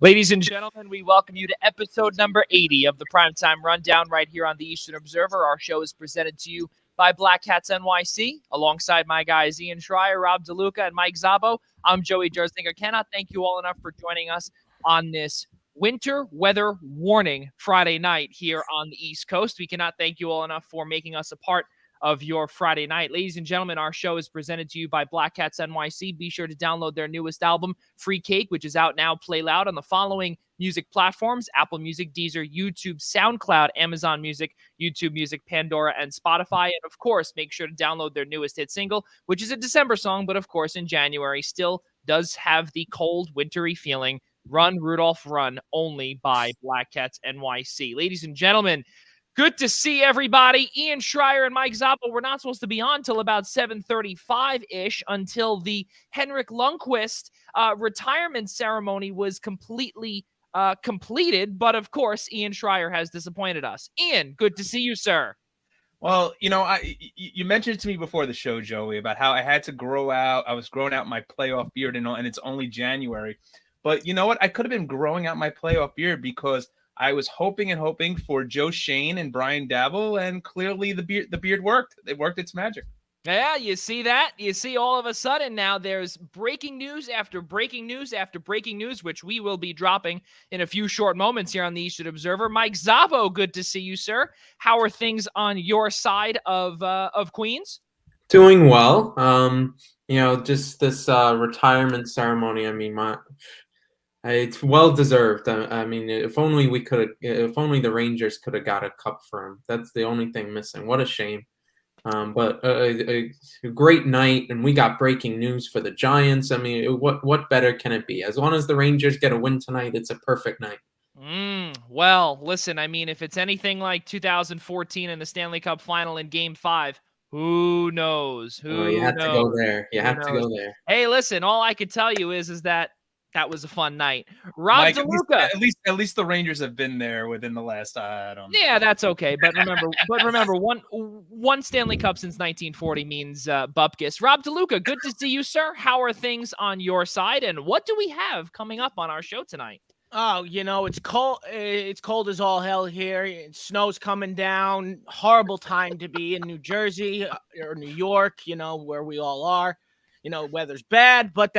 Ladies and gentlemen, we welcome you to episode number 80 of the Primetime Rundown right here on the Eastern Observer. Our show is presented to you by Black Cats NYC, alongside my guys Ian Schraier, Rob DeLuca, and Mike Szabo. I'm Joey Jarzynka. Cannot thank you all enough for joining us on this winter weather warning Friday night here on the East Coast. We cannot thank you all enough for making us a part of your Friday night. Ladies and gentlemen, our show is presented to you by Black Cats NYC. Be sure to download their newest album, Free Cake, which is out now. Play loud on the following music platforms: Apple Music, Deezer, YouTube, SoundCloud, Amazon Music, YouTube Music, Pandora, and Spotify. And of course, make sure to download their newest hit single, which is a December song, but of course in January still does have the cold, wintry feeling. Run, Rudolph, Run, only by Black Cats NYC. Ladies and gentlemen, good to see everybody. Ian Schraier and Mike Szabo were not supposed to be on till about 7:35-ish until the Henrik Lundqvist retirement ceremony was completely completed. But of course, Ian Schraier has disappointed us. Ian, good to see you, sir. Well, you mentioned it to me before the show, Joey, about how I had to grow out. I was growing out my playoff beard, and it's only January. But you know what? I could have been growing out my playoff beard because I was hoping for Joe Schoen and Brian Dabal, and clearly the beard worked. It worked its magic. Yeah, you see that? You see all of a sudden now there's breaking news after breaking news after breaking news, which we will be dropping in a few short moments here on the Eastern Observer. Mike Szabo, good to see you, sir. How are things on your side of Queens? Doing well. Just this retirement ceremony. I mean, it's well deserved. I mean, if only the Rangers could have got a cup for him. That's the only thing missing. What a shame. But a great night, and we got breaking news for the Giants. I mean, what better can it be? As long as the Rangers get a win tonight, it's a perfect night. Well, listen, I mean, if it's anything like 2014 in the Stanley Cup Final in Game 5, who knows? You have to go there. You have to go there. Hey, listen, all I could tell you is that was a fun night. Rob Mike, DeLuca. At least the Rangers have been there within the last, I don't know. Yeah, that's okay. But remember, one Stanley Cup since 1940 means bupkis. Rob DeLuca, good to see you, sir. How are things on your side, and what do we have coming up on our show tonight? Oh, it's cold. It's cold as all hell here. Snow's coming down. Horrible time to be in New Jersey or New York, where we all are. Weather's bad, but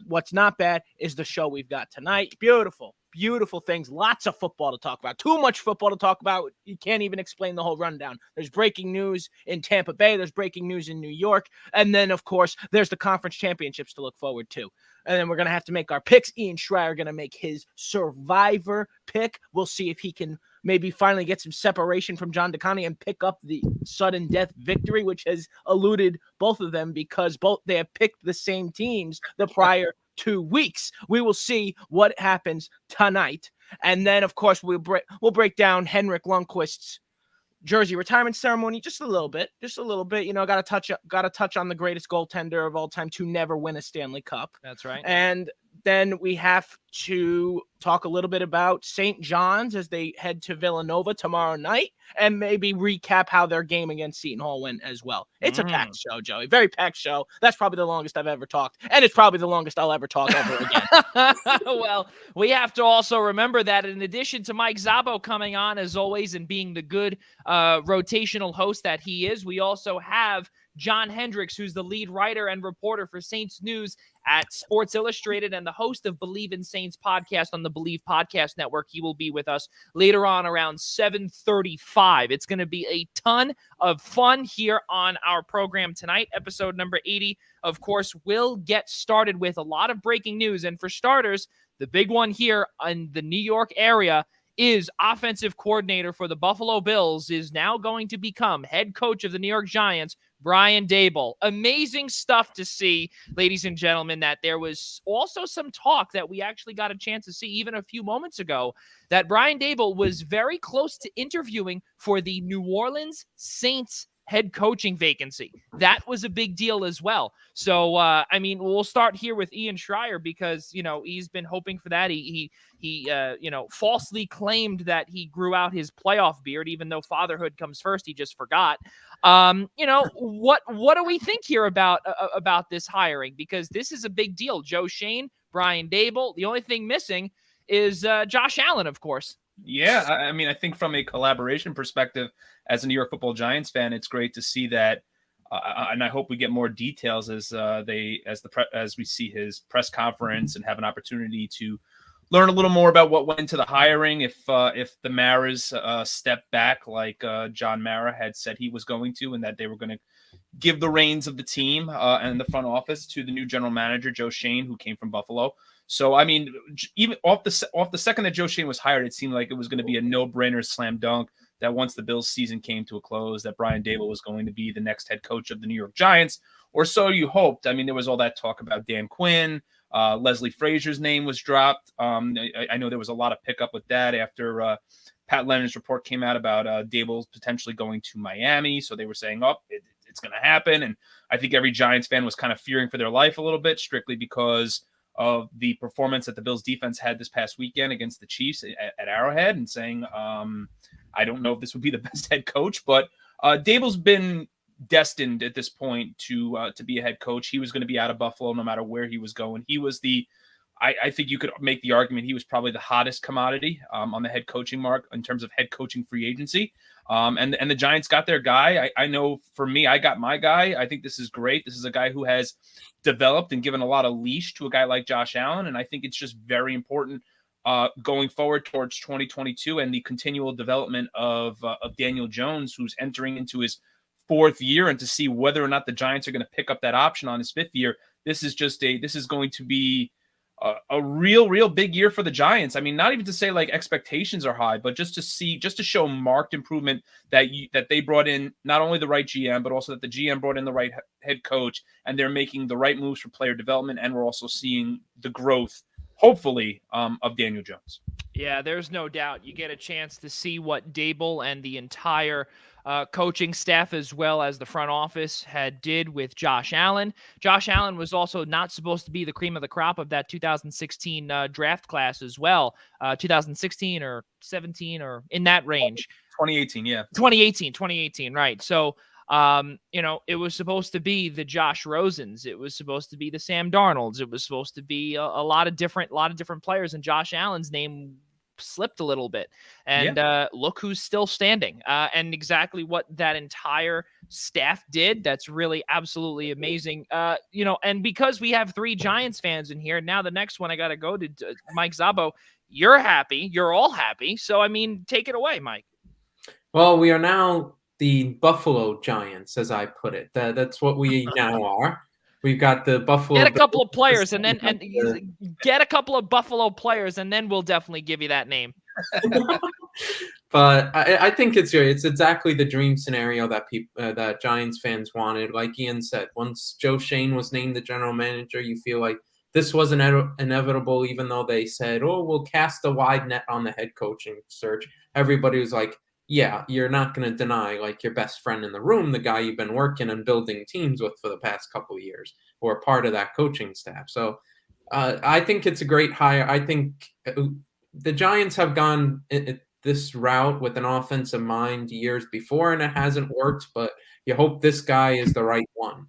what's not bad is the show we've got tonight. Beautiful, beautiful things. Lots of football to talk about. Too much football to talk about. You can't even explain the whole rundown. There's breaking news in Tampa Bay. There's breaking news in New York. And then, of course, there's the conference championships to look forward to. And then we're going to have to make our picks. Ian Schraier going to make his survivor pick. We'll see if he can maybe finally get some separation from John DeConnie and pick up the sudden death victory, which has eluded both of them because they have picked the same teams the prior 2 weeks. We will see what happens tonight. And then, of course, we'll break down Henrik Lundqvist's jersey retirement ceremony just a little bit. Got to touch on the greatest goaltender of all time to never win a Stanley Cup. That's right. And then we have to talk a little bit about St. John's as they head to Villanova tomorrow night, and maybe recap how their game against Seton Hall went as well. It's a packed show, Joey. Very packed show. That's probably the longest I've ever talked, and it's probably the longest I'll ever talk ever again. Well, we have to also remember that in addition to Mike Szabo coming on as always and being the good rotational host that he is, we also have John Hendricks, who's the lead writer and reporter for Saints News at Sports Illustrated and the host of Believe in Saints podcast on the Believe Podcast Network. He will be with us later on around 7:35. It's going to be a ton of fun here on our program tonight. Episode number 80, of course, will get started with a lot of breaking news. And for starters, the big one here in the New York area is offensive coordinator for the Buffalo Bills is now going to become head coach of the New York Giants, Brian Dabal. Amazing stuff to see, ladies and gentlemen, that there was also some talk that we actually got a chance to see even a few moments ago that Brian Dabal was very close to interviewing for the New Orleans Saints head coaching vacancy. That was a big deal as well. So, we'll start here with Ian Schraier because, he's been hoping for that. He falsely claimed that he grew out his playoff beard, even though fatherhood comes first. He just forgot. What do we think here about this hiring? Because this is a big deal. Joe Schoen, Brian Dabal. The only thing missing is Josh Allen, of course. Yeah, I mean, I think from a collaboration perspective, as a New York Football Giants fan, it's great to see that, and I hope we get more details as we see his press conference and have an opportunity to learn a little more about what went into the hiring. If the Maras step back like John Mara had said he was going to, and that they were going to give the reins of the team and the front office to the new general manager, Joe Schoen, who came from Buffalo. So, I mean, even off the second that Joe Schoen was hired, it seemed like it was going to be a no-brainer slam dunk that once the Bills season came to a close, that Brian Dabal was going to be the next head coach of the New York Giants, or so you hoped. I mean, there was all that talk about Dan Quinn. Leslie Frazier's name was dropped. I know there was a lot of pickup with that after Pat Leonard's report came out about Dabal potentially going to Miami. So they were saying, it's going to happen. And I think every Giants fan was kind of fearing for their life a little bit, strictly because of the performance that the Bills defense had this past weekend against the Chiefs at Arrowhead, and saying, I don't know if this would be the best head coach, but Dabal's been destined at this point to be a head coach. He was going to be out of Buffalo no matter where he was going. He was I think you could make the argument he was probably the hottest commodity on the head coaching mark in terms of head coaching free agency. And the Giants got their guy. I know for me, I got my guy. I think this is great. This is a guy who has developed and given a lot of leash to a guy like Josh Allen. And I think it's just very important going forward towards 2022 and the continual development of Daniel Jones, who's entering into his fourth year, and to see whether or not the Giants are going to pick up that option on his fifth year. This is going to be a real big year for the Giants. I mean, not even to say like expectations are high, but just to show marked improvement that they brought in not only the right GM, but also that the GM brought in the right head coach, and they're making the right moves for player development. And we're also seeing the growth, hopefully, of Daniel Jones. Yeah, there's no doubt. You get a chance to see what Dabal and the entire coaching staff, as well as the front office, did with Josh Allen. Josh Allen was also not supposed to be the cream of the crop of that 2016 draft class as well. 2016 or 17 or in that range. 2018, yeah. 2018, right. So, it was supposed to be the Josh Rosens. It was supposed to be the Sam Darnolds. It was supposed to be a lot of different players, and Josh Allen's name slipped a little bit. And look who's still standing. And exactly what that entire staff did, that's really absolutely amazing. And because we have 3 Giants fans in here, now the next one I got to go to Mike Szabo. You're happy. You're all happy. So, I mean, take it away, Mike. Well, we are now the Buffalo Giants, as I put it. That's what we now are. We've got the Buffalo. Get a couple of players, and get a couple of Buffalo players, and then we'll definitely give you that name. But I think it's exactly the dream scenario that Giants fans wanted. Like Ian said, once Joe Schoen was named the general manager, you feel like this was inevitable. Even though they said, "Oh, we'll cast a wide net on the head coaching search," everybody was like, yeah, you're not going to deny like your best friend in the room, the guy you've been working and building teams with for the past couple of years, or part of that coaching staff. So I think it's a great hire. I think the Giants have gone this route with an offensive mind years before, and it hasn't worked, but you hope this guy is the right one.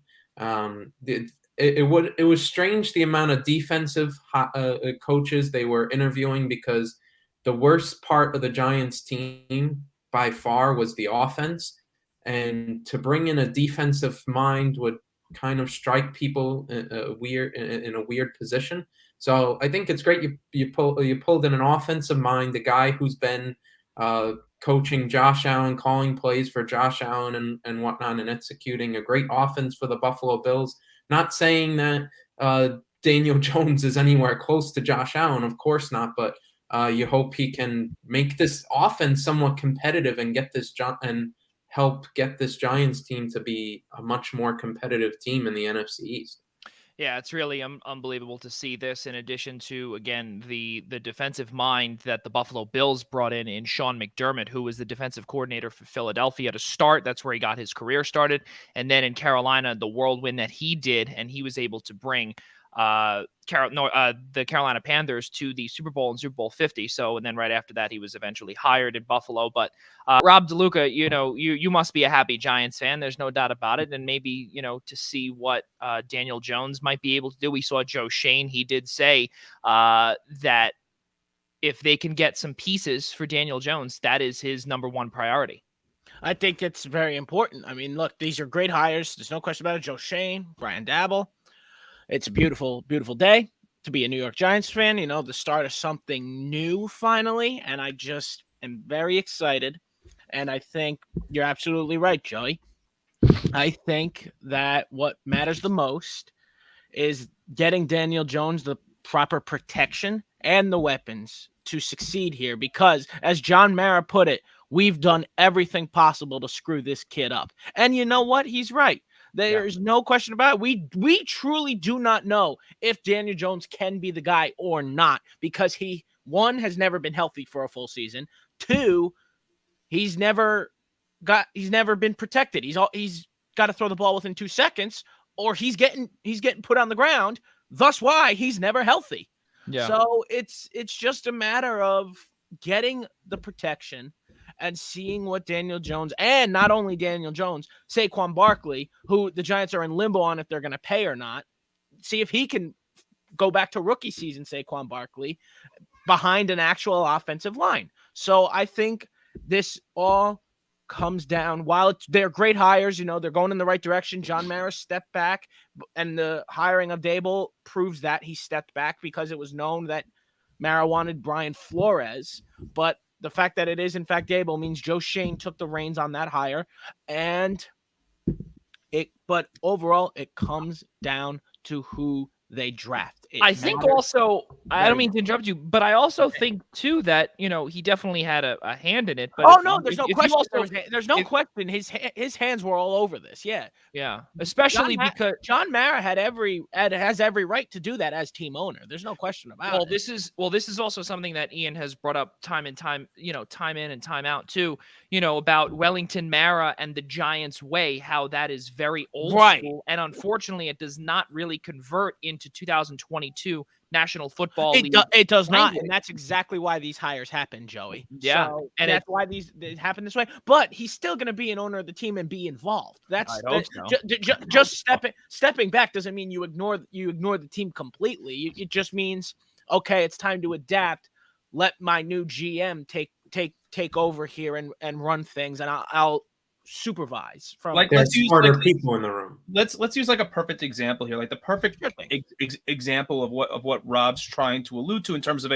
It was strange the amount of defensive coaches they were interviewing, because the worst part of the Giants team by far was the offense, and to bring in a defensive mind would kind of strike people in a weird position. So I think it's great you pulled in an offensive mind, the guy who's been coaching Josh Allen, calling plays for Josh Allen and whatnot, and executing a great offense for the Buffalo Bills. Not saying that Daniel Jones is anywhere close to Josh Allen, of course not, but you hope he can make this offense somewhat competitive and help get this Giants team to be a much more competitive team in the NFC East. Yeah, it's really unbelievable to see this, in addition to, again, the defensive mind that the Buffalo Bills brought in Sean McDermott, who was the defensive coordinator for Philadelphia to start. That's where he got his career started. And then in Carolina, the whirlwind that he did, and he was able to bring the Carolina Panthers to the Super Bowl and Super Bowl 50. So, and then right after that, he was eventually hired in Buffalo. But Rob DeLuca, you must be a happy Giants fan. There's no doubt about it. And maybe, to see what Daniel Jones might be able to do. We saw Joe Schoen. He did say that if they can get some pieces for Daniel Jones, that is his number one priority. I think it's very important. I mean, look, these are great hires. There's no question about it. Joe Shane, Brian Dabal. It's a beautiful, beautiful day to be a New York Giants fan, the start of something new finally. And I just am very excited. And I think you're absolutely right, Joey. I think that what matters the most is getting Daniel Jones the proper protection and the weapons to succeed here. Because as John Mara put it, we've done everything possible to screw this kid up. And you know what? He's right. There's no question about it. We truly do not know if Daniel Jones can be the guy or not, because he, one, has never been healthy for a full season. Two, he's never been protected. He's got to throw the ball within 2 seconds, or he's getting put on the ground. Thus why he's never healthy. Yeah. So it's just a matter of getting the protection and seeing what Daniel Jones, and not only Daniel Jones, Saquon Barkley, who the Giants are in limbo on if they're going to pay or not, see if he can go back to rookie season Saquon Barkley behind an actual offensive line. So I think this all comes down, while they're great hires, they're going in the right direction. John Mara stepped back, and the hiring of Dabal proves that he stepped back, because it was known that Mara wanted Brian Flores, but the fact that it is, in fact, Dabal means Joe Shane took the reins on that hire. But overall, it comes down to who they draft. I think also, I don't mean to interrupt you, but I also think too that, he definitely had a hand in it. But there's no question. There's no question. His hands were all over this. Yeah. Yeah. Especially because John Mara has every right to do that as team owner. There's no question about it. This is also something that Ian has brought up time in and time out too, about Wellington Mara and the Giants way, how that is very old school. And unfortunately, it does not really convert into 2022 National Football League. It does not, and that's exactly why these hires happen, Joey. Yeah, so, and that's why they happen this way. But he's still going to be an owner of the team and be involved. Just stepping back doesn't mean you ignore the team completely. It just means, okay, it's time to adapt. Let my new GM take over here and run things, and I'll supervise from there's smarter people in the room. Let's use like a perfect example here, like the perfect example of what Rob's trying to allude to in terms of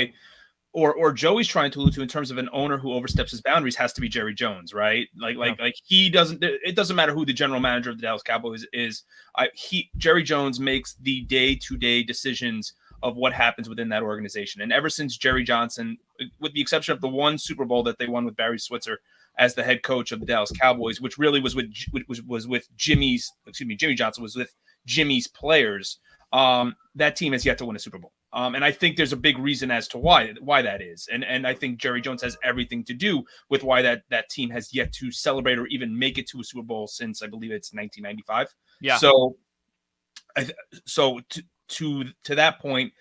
or Joey's trying to allude to in terms of an owner who oversteps his boundaries has to be Jerry Jones, right? Like he doesn't. It doesn't matter who the general manager of the Dallas Cowboys is. Jerry Jones makes the day-to-day decisions of what happens within that organization. And ever since Jerry Johnson, with the exception of the one Super Bowl that they won with Barry Switzer as the head coach of the Dallas Cowboys, which really was with Jimmy Johnson was with Jimmy's players. That team has yet to win a Super Bowl. And I think there's a big reason as to why that is. And I think Jerry Jones has everything to do with why that team has yet to celebrate or even make it to a Super Bowl since I believe it's 1995. Yeah. So to that point,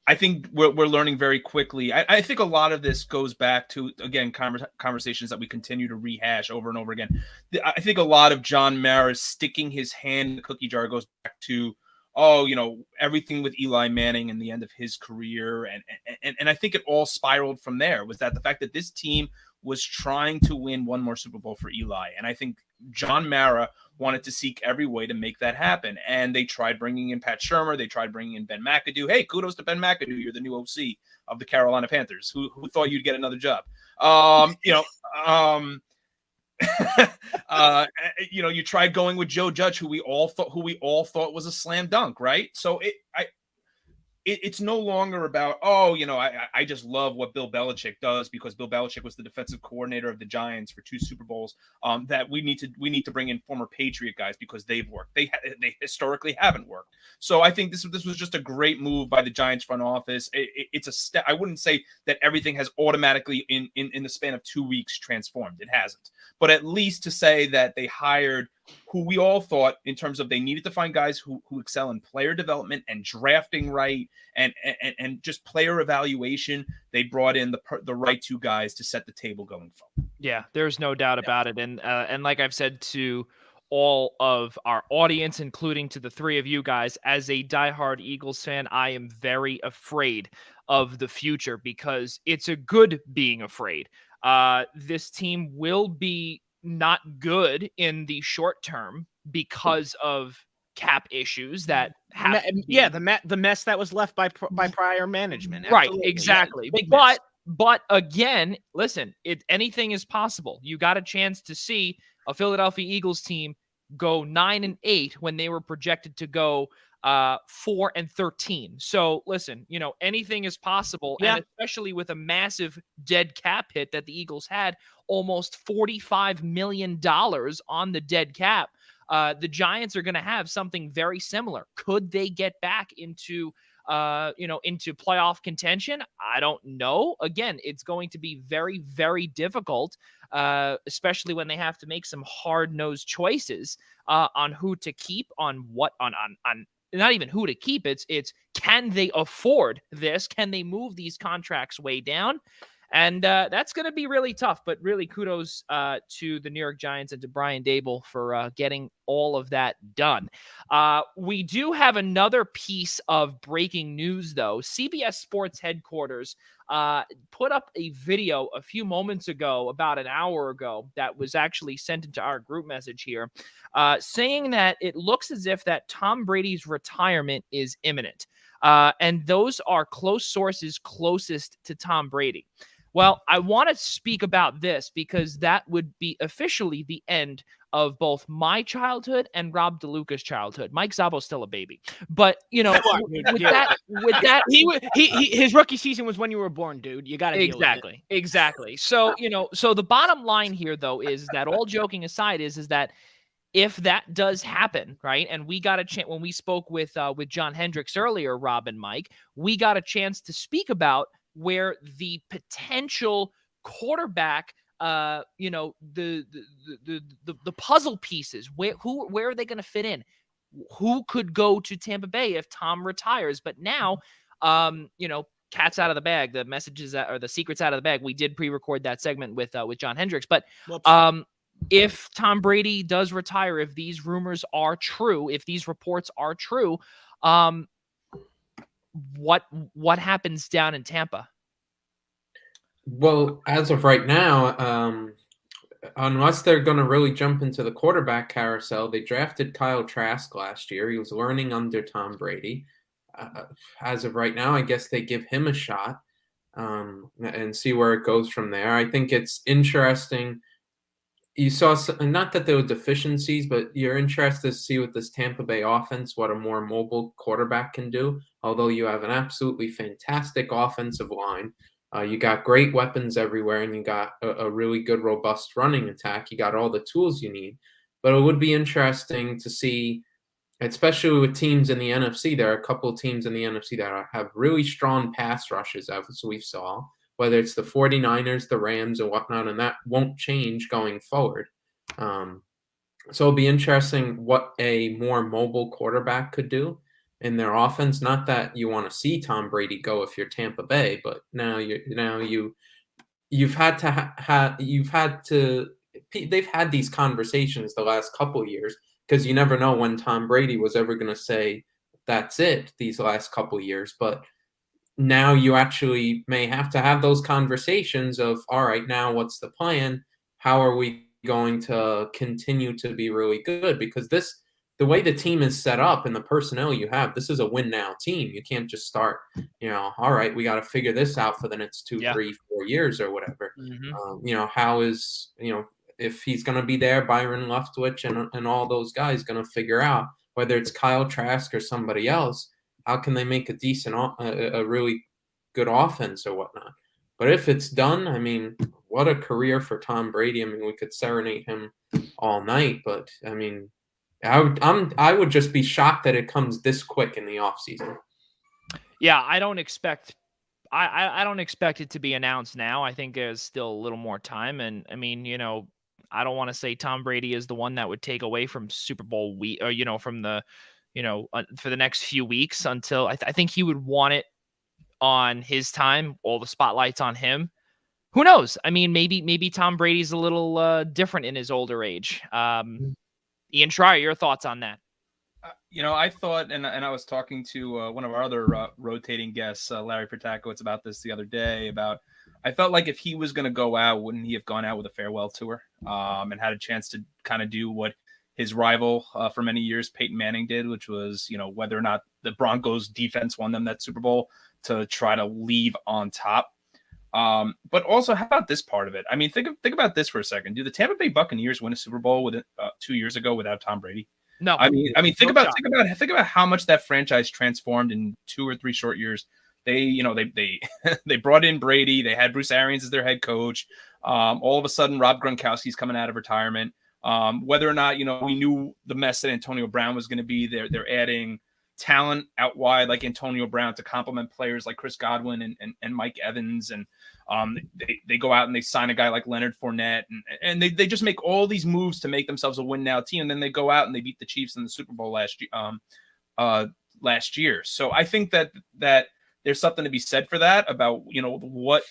I think we're learning very quickly. I think a lot of this goes back to, again, conversations that we continue to rehash over and over again. I think a lot of John Mara sticking his hand in the cookie jar goes back to, everything with Eli Manning and the end of his career. And I think it all spiraled from there, was that the fact that this team was trying to win one more Super Bowl for Eli. And I think John Mara wanted to seek every way to make that happen. And they tried bringing in Pat Shurmur. They tried bringing in Ben McAdoo. Hey, kudos to Ben McAdoo. You're the new OC of the Carolina Panthers. Who thought you'd get another job? You tried going with Joe Judge, who we all thought was a slam dunk, right? So it's no longer about, I just love what Bill Belichick does because Bill Belichick was the defensive coordinator of the Giants for 2 Super Bowls. That we need to bring in former Patriot guys because they've worked. They historically haven't worked. So I think this was just a great move by the Giants front office. It's a step. I wouldn't say that everything has automatically in the span of 2 weeks transformed. It hasn't. But at least to say that they hired who we all thought in terms of they needed to find guys who excel in player development and drafting right and just player evaluation. They brought in the right 2 guys to set the table going forward. Yeah, there's no doubt about it. And like I've said to all of our audience, including to the three of you guys. As a diehard Eagles fan, I am very afraid of the future because it's a good being afraid. This team will be not good in the short term because of cap issues that have the mess that was left by prior management. Right, Absolutely. exactly. Yeah, but again, listen, anything is possible. You got a chance to see a Philadelphia Eagles team go 9-8 when they were projected to go 4-13. So listen, anything is possible. Yeah. And especially with a massive dead cap hit that the Eagles had, almost $45 million on the dead cap. The Giants are going to have something very similar. Could they get back into playoff contention? I don't know. Again, it's going to be very, very difficult, especially when they have to make some hard-nosed choices on who to keep, on not even who to keep. It's can they afford this? Can they move these contracts way down? And that's going to be really tough, but really kudos to the New York Giants and to Brian Dabal for getting all of that done. We do have another piece of breaking news, though. CBS Sports headquarters put up a video a few moments ago, about an hour ago, that was actually sent into our group message here, saying that it looks as if that Tom Brady's retirement is imminent. And those are close sources closest to Tom Brady. Well, I want to speak about this because that would be officially the end of both my childhood and Rob DeLuca's childhood. Mike Szabo's still a baby, but with that, his rookie season was when you were born, dude. You got to exactly. So so the bottom line here, though, is that all joking aside, is that if that does happen, right, and we got a chance when we spoke with John Hendricks earlier, Rob and Mike, we got a chance to speak about where the potential quarterback, the puzzle pieces, where are they going to fit in? Who could go to Tampa Bay if Tom retires? But now, cat's out of the bag. The messages or the secrets out of the bag. We did pre-record that segment with John Hendricks, but if Tom Brady does retire, if these rumors are true, if these reports are true, what happens down in Tampa? Well, as of right now, unless they're going to really jump into the quarterback carousel, they drafted Kyle Trask last year. He was learning under Tom Brady. As of right now, I guess they give him a shot and see where it goes from there. I think it's interesting. You saw, not that there were deficiencies, but you're interested to see with this Tampa Bay offense what a more mobile quarterback can do. Although you have an absolutely fantastic offensive line, you got great weapons everywhere, and you got a really good, robust running attack. You got all the tools you need. But it would be interesting to see, especially with teams in the NFC. There are a couple of teams in the NFC that have really strong pass rushes, as we saw, whether it's the 49ers, the Rams, or whatnot, and that won't change going forward. So it'll be interesting what a more mobile quarterback could do in their offense. Not that you want to see Tom Brady go if you're Tampa Bay, but they've had these conversations the last couple of years, because you never know when Tom Brady was ever going to say that's it these last couple of years. But now you actually may have to have those conversations of, all right, now what's the plan? How are we going to continue to be really good? Because the way the team is set up and the personnel you have, this is a win now team. You can't just start, all right, we got to figure this out for the next 2, 3, 4 years or whatever. Mm-hmm. How is, if he's going to be there, Byron Leftwich and all those guys going to figure out whether it's Kyle Trask or somebody else, how can they make a decent, a really good offense or whatnot? But if it's done, I mean, what a career for Tom Brady. I mean, we could serenade him all night, but I mean, I would just be shocked that it comes this quick in the offseason. Yeah, I don't expect it to be announced now. I think there's still a little more time, and I mean, I don't want to say Tom Brady is the one that would take away from Super Bowl week, or from the. For the next few weeks until I think he would want it on his time, all the spotlights on him. Who knows? I mean, maybe Tom Brady's a little different in his older age. Ian Schraier, your thoughts on that? I thought, and I was talking to one of our other rotating guests, Larry Protakowitz, about this the other day. I felt like if he was going to go out, wouldn't he have gone out with a farewell tour and had a chance to kind of do what his rival for many years, Peyton Manning, did, which was, whether or not the Broncos defense won them that Super Bowl, to try to leave on top. But also, how about this part of it? I mean, think about this for a second. Do the Tampa Bay Buccaneers win a Super Bowl 2 years ago without Tom Brady? No. I mean, think about how much that franchise transformed in 2 or 3 short years. They they brought in Brady. They had Bruce Arians as their head coach. All of a sudden, Rob Gronkowski's coming out of retirement. Whether or not we knew the mess that Antonio Brown was going to be, they're adding talent out wide like Antonio Brown to complement players like Chris Godwin and Mike Evans, and they go out and they sign a guy like Leonard Fournette, and they just make all these moves to make themselves a win now team, and then they go out and they beat the Chiefs in the Super Bowl last year. So I think that there's something to be said for that, about what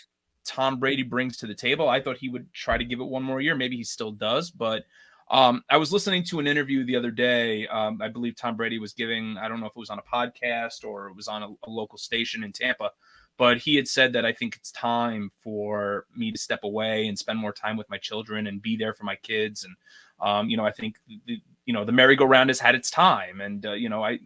Tom Brady brings to the table. I thought he would try to give it one more year. Maybe he still does, but I was listening to an interview the other day. I believe Tom Brady was giving, I don't know if it was on a podcast or it was on a local station in Tampa, but he had said that I think it's time for me to step away and spend more time with my children and be there for my kids. And, I think, the merry-go-round has had its time. And, I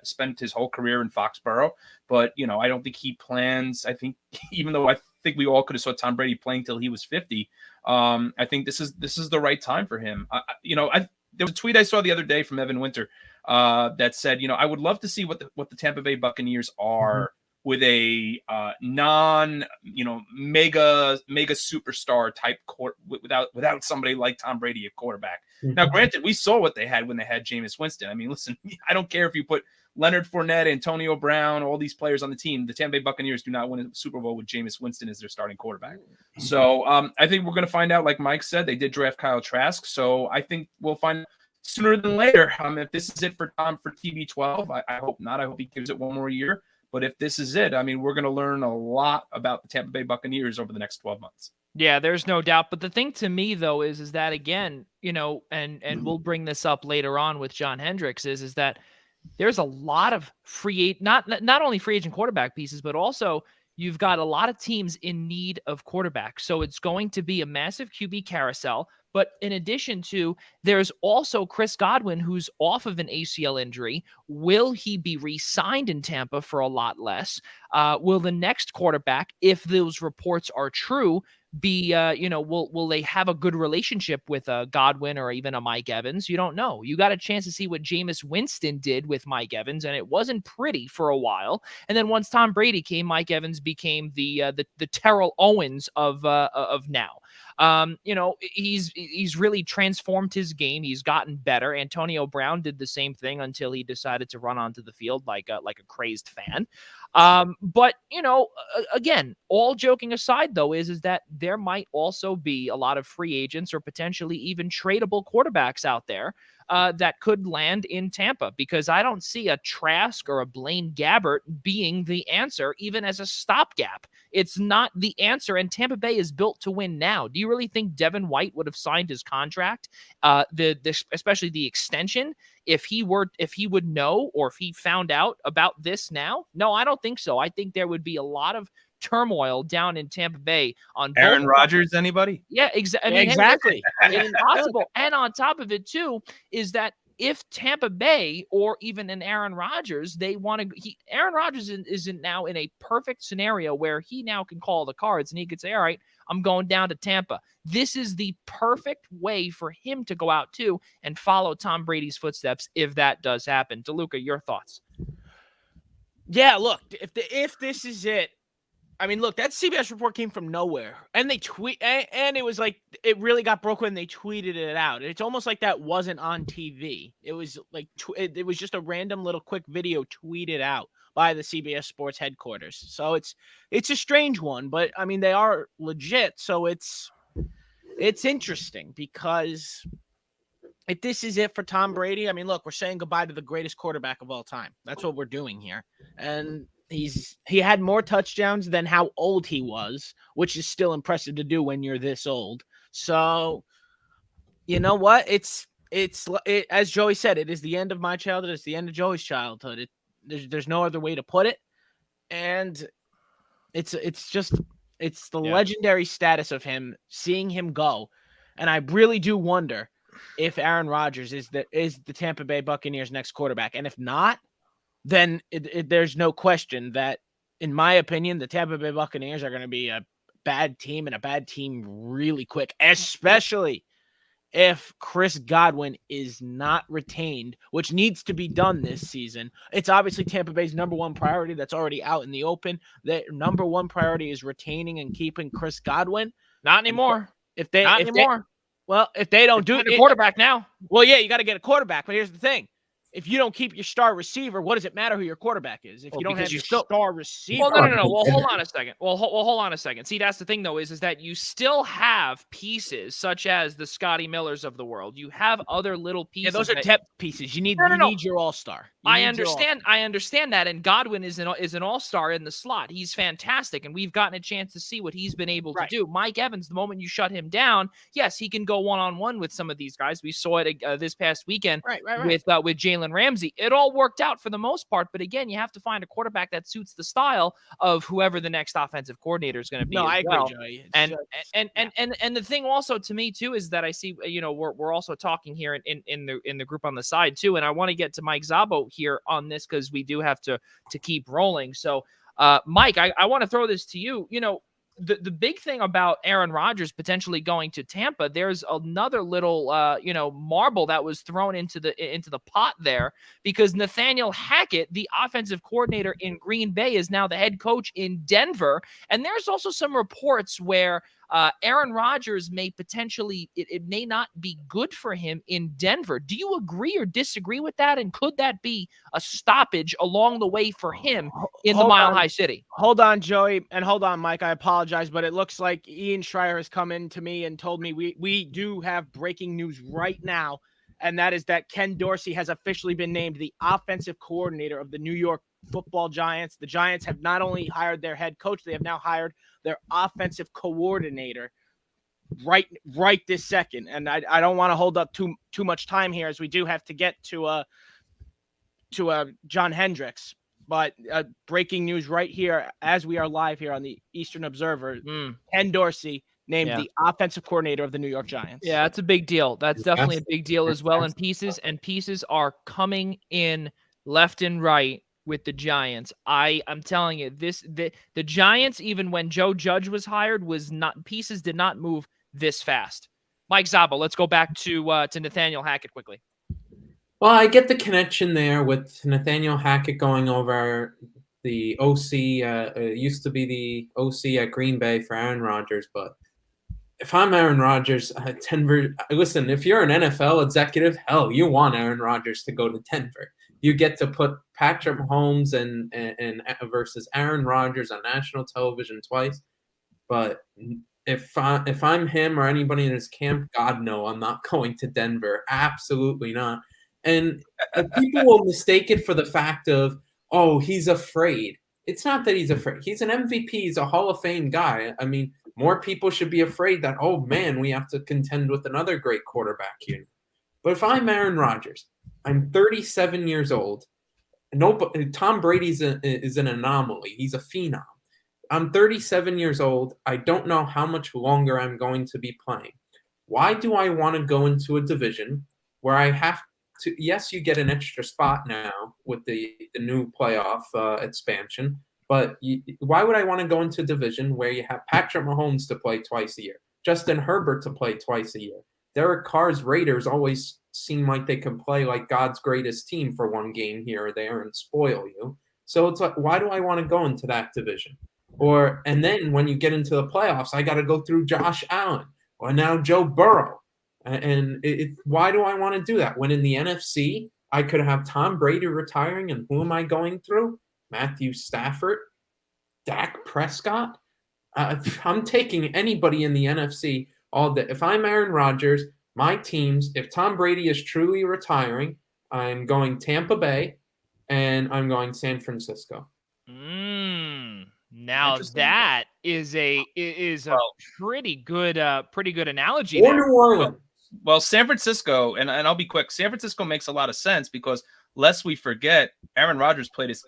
spent his whole career in Foxborough, but, I don't think he plans, I think, even though I think we all could have saw Tom Brady playing till he was 50, I think this is the right time for him. There was a tweet I saw the other day from Evan Winter that said, I would love to see what the Tampa Bay Buccaneers are with a mega superstar type without somebody like Tom Brady at quarterback. Now, granted, we saw what they had when they had Jameis Winston. I mean, listen, I don't care if you put Leonard Fournette, Antonio Brown, all these players on the team. The Tampa Bay Buccaneers do not win a Super Bowl with Jameis Winston as their starting quarterback. So I think we're going to find out, like Mike said, they did draft Kyle Trask. So I think we'll find sooner than later if this is it for Tom for TB12. I hope not. I hope he gives it one more year. But if this is it, I mean, we're going to learn a lot about the Tampa Bay Buccaneers over the next 12 months. Yeah, there's no doubt. But the thing to me, though, is that, again, and we'll bring this up later on with John Hendricks, is that there's a lot of not only free agent quarterback pieces, but also you've got a lot of teams in need of quarterbacks. So it's going to be a massive QB carousel. But in addition to, there's also Chris Godwin, who's off of an ACL injury. Will he be re-signed in Tampa for a lot less? Will the next quarterback, if those reports are true, be, will they have a good relationship with a Godwin or even a Mike Evans? You don't know. You got a chance to see what Jameis Winston did with Mike Evans, and it wasn't pretty for a while. And then once Tom Brady came, Mike Evans became the Terrell Owens of now. He's really transformed his game. He's gotten better. Antonio Brown did the same thing until he decided to run onto the field like a crazed fan. But again, all joking aside, though, is that there might also be a lot of free agents or potentially even tradable quarterbacks out there that could land in Tampa, because I don't see a Trask or a Blaine Gabbert being the answer, even as a stopgap. It's not the answer, and Tampa Bay is built to win now. Do you really think Devin White would have signed his contract, especially the extension, if he would know, or if he found out about this now? No, I don't think so. I think there would be a lot of turmoil down in Tampa Bay on Aaron Rodgers, anybody? Yeah, exactly. Exactly. Impossible. And on top of it, too, is that if Tampa Bay or even an Aaron Rodgers, Aaron Rodgers isn't now in a perfect scenario where he now can call the cards and he could say, all right, I'm going down to Tampa. This is the perfect way for him to go out too and follow Tom Brady's footsteps if that does happen. DeLuca, your thoughts? Yeah, look, if this is it, I mean, look, that CBS report came from nowhere, and they and it was like it really got broke when they tweeted it out. It's almost like that wasn't on TV. It was like it was just a random little quick video tweeted out by the CBS Sports headquarters. So it's a strange one, but I mean they are legit, so it's interesting because if this is it for Tom Brady, I mean, look, we're saying goodbye to the greatest quarterback of all time. That's what we're doing here, and he had more touchdowns than how old he was, which is still impressive to do when you're this old. So, you know what? It's as Joey said, it is the end of my childhood. It's the end of Joey's childhood. There's no other way to put it. And it's the legendary status of him, seeing him go. And I really do wonder if Aaron Rodgers is the Tampa Bay Buccaneers' next quarterback. And if not, then there's no question that, in my opinion, the Tampa Bay Buccaneers are going to be a bad team, and a bad team really quick, especially if Chris Godwin is not retained, which needs to be done this season. It's obviously Tampa Bay's number one priority. That's already out in the open. Their number one priority is retaining and keeping Chris Godwin. Not anymore. If they don't do it, quarterback now. Well, yeah, you got to get a quarterback. But here's the thing: if you don't keep your star receiver, what does it matter who your quarterback is? If you don't have your star receiver. Well, no. Well, hold on a second. Hold on a second. See, that's the thing, though, is that you still have pieces such as the Scotty Millers of the world. You have other little pieces. Yeah, those are depth pieces. You need your all-star. I understand that, and Godwin is an all-star in the slot. He's fantastic, and we've gotten a chance to see what he's been able to do. Mike Evans, the moment you shut him down, yes, he can go one-on-one with some of these guys. We saw it this past weekend with Jalen Ramsey. It all worked out for the most part, but again, you have to find a quarterback that suits the style of whoever the next offensive coordinator is going to be. No, I agree, Joey. And the thing also to me too is that I see, we're also talking here in the group on the side too, and I want to get to Mike Zabo here on this because we do have to keep rolling. So, Mike, I want to throw this to you. The big thing about Aaron Rodgers potentially going to Tampa, there's another little marble that was thrown into the pot there, because Nathaniel Hackett, the offensive coordinator in Green Bay, is now the head coach in Denver. And there's also some reports where Aaron Rodgers may potentially, it may not be good for him in Denver. Do you agree or disagree with that? And could that be a stoppage along the way for him in the Mile High City? Hold on, Joey, and hold on, Mike. I apologize, but it looks like Ian Schraier has come in to me and told me we do have breaking news right now, and that is that Ken Dorsey has officially been named the offensive coordinator of the New York Football Giants. The Giants have not only hired their head coach, they have now hired their offensive coordinator right this second. And I don't want to hold up too much time here, as we do have to get to John Hendricks. But breaking news right here as we are live here on the Eastern Observer, Ken Dorsey named the offensive coordinator of the New York Giants. Yeah, that's a big deal. That's definitely a big deal as well. And pieces are coming in left and right with the Giants. I'm telling you, the Giants, even when Joe Judge was hired, pieces did not move this fast. Mike Zabo, let's go back to Nathaniel Hackett quickly. Well, I get the connection there with Nathaniel Hackett going over the OC. Used to be the OC at Green Bay for Aaron Rodgers, but if I'm Aaron Rodgers, Denver. Listen, if you're an NFL executive, hell, you want Aaron Rodgers to go to Denver. You get to put Patrick Mahomes and versus Aaron Rodgers on national television twice. But if I'm him or anybody in his camp, God no, I'm not going to Denver. Absolutely not. And people will mistake it for the fact of, oh, he's afraid. It's not that he's afraid. He's an MVP. He's a Hall of Fame guy. I mean, more people should be afraid that, oh, man, we have to contend with another great quarterback here. But if I'm Aaron Rodgers, I'm 37 years old. Tom Brady is an anomaly. He's a phenom. I'm 37 years old. I don't know how much longer I'm going to be playing. Why do I want to go into a division where I have to? Yes, you get an extra spot now with the new playoff expansion. But why would I want to go into a division where you have Patrick Mahomes to play twice a year, Justin Herbert to play twice a year? Derek Carr's Raiders always seem like they can play like God's greatest team for one game here or there and spoil you. So it's like, why do I want to go into that division? And then when you get into the playoffs, I got to go through Josh Allen or now Joe Burrow. And why do I want to do that? When in the NFC, I could have Tom Brady retiring, and who am I going through? Matthew Stafford, Dak Prescott. I'm taking anybody in the NFC all day. If I'm Aaron Rodgers, my teams, if Tom Brady is truly retiring, I'm going Tampa Bay and I'm going San Francisco. Now that is a pretty good analogy. Or New Orleans. Well, San Francisco, and I'll be quick. San Francisco makes a lot of sense because lest we forget, Aaron Rodgers played his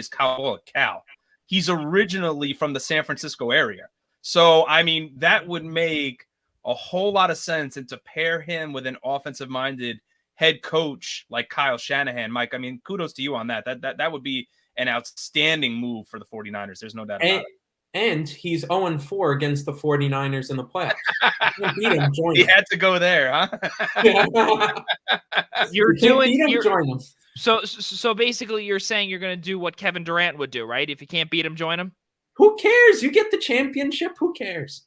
college ball at Cal. He's originally from the San Francisco area. So, I mean, that would make a whole lot of sense, and to pair him with an offensive-minded head coach like Kyle Shanahan, Mike, I mean, kudos to you on that. That would be an outstanding move for the 49ers. There's no doubt about it. And he's 0-4 against the 49ers in the playoffs. He had to go there, huh? Join him. So basically you're saying you're going to do what Kevin Durant would do, right? If you can't beat him, join him. Who cares? You get the championship. Who cares?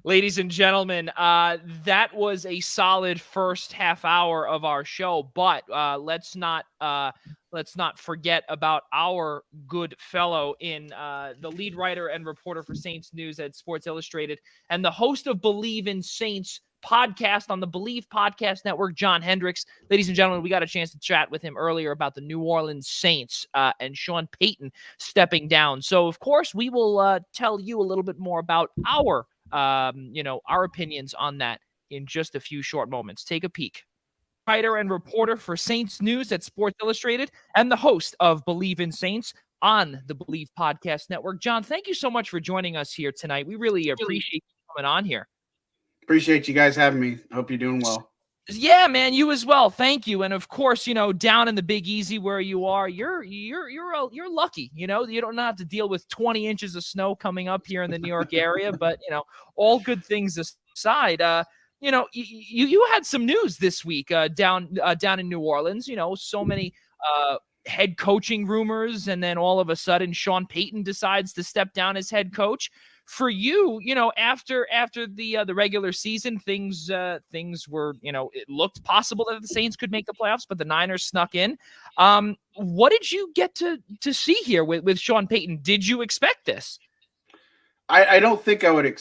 Ladies and gentlemen, that was a solid first half hour of our show, but let's not forget about our good fellow in the lead writer and reporter for Saints News at Sports Illustrated and the host of Believe in Saints podcast on the Believe Podcast Network, John Hendricks. Ladies and gentlemen, we got a chance to chat with him earlier about the New Orleans Saints and Sean Payton stepping down. So, of course, we will tell you a little bit more about our opinions on that in just a few short moments. Take a peek. Writer and reporter for Saints News at Sports Illustrated and the host of Believe in Saints on the Believe Podcast Network. John, thank you so much for joining us here tonight. We really appreciate you coming on here. Appreciate you guys having me. Hope you're doing well. Yeah, man, you as well. Thank you. And of course, down in the Big Easy where you are, you're lucky. You don't have to deal with 20 inches of snow coming up here in the New York area. But all good things aside, you had some news this week down in New Orleans. So many head coaching rumors, and then all of a sudden, Sean Payton decides to step down as head coach. For you, after the regular season, things were, it looked possible that the Saints could make the playoffs, but the Niners snuck in. What did you get to see here with Sean Payton? Did you expect this? I don't think I would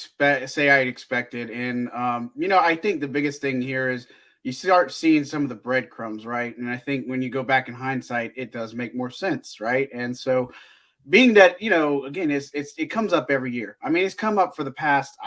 say I'd expected. And, I think the biggest thing here is you start seeing some of the breadcrumbs, right? And I think when you go back in hindsight, it does make more sense, right? And so being that, again, it comes up every year. I mean, it's come up for the past,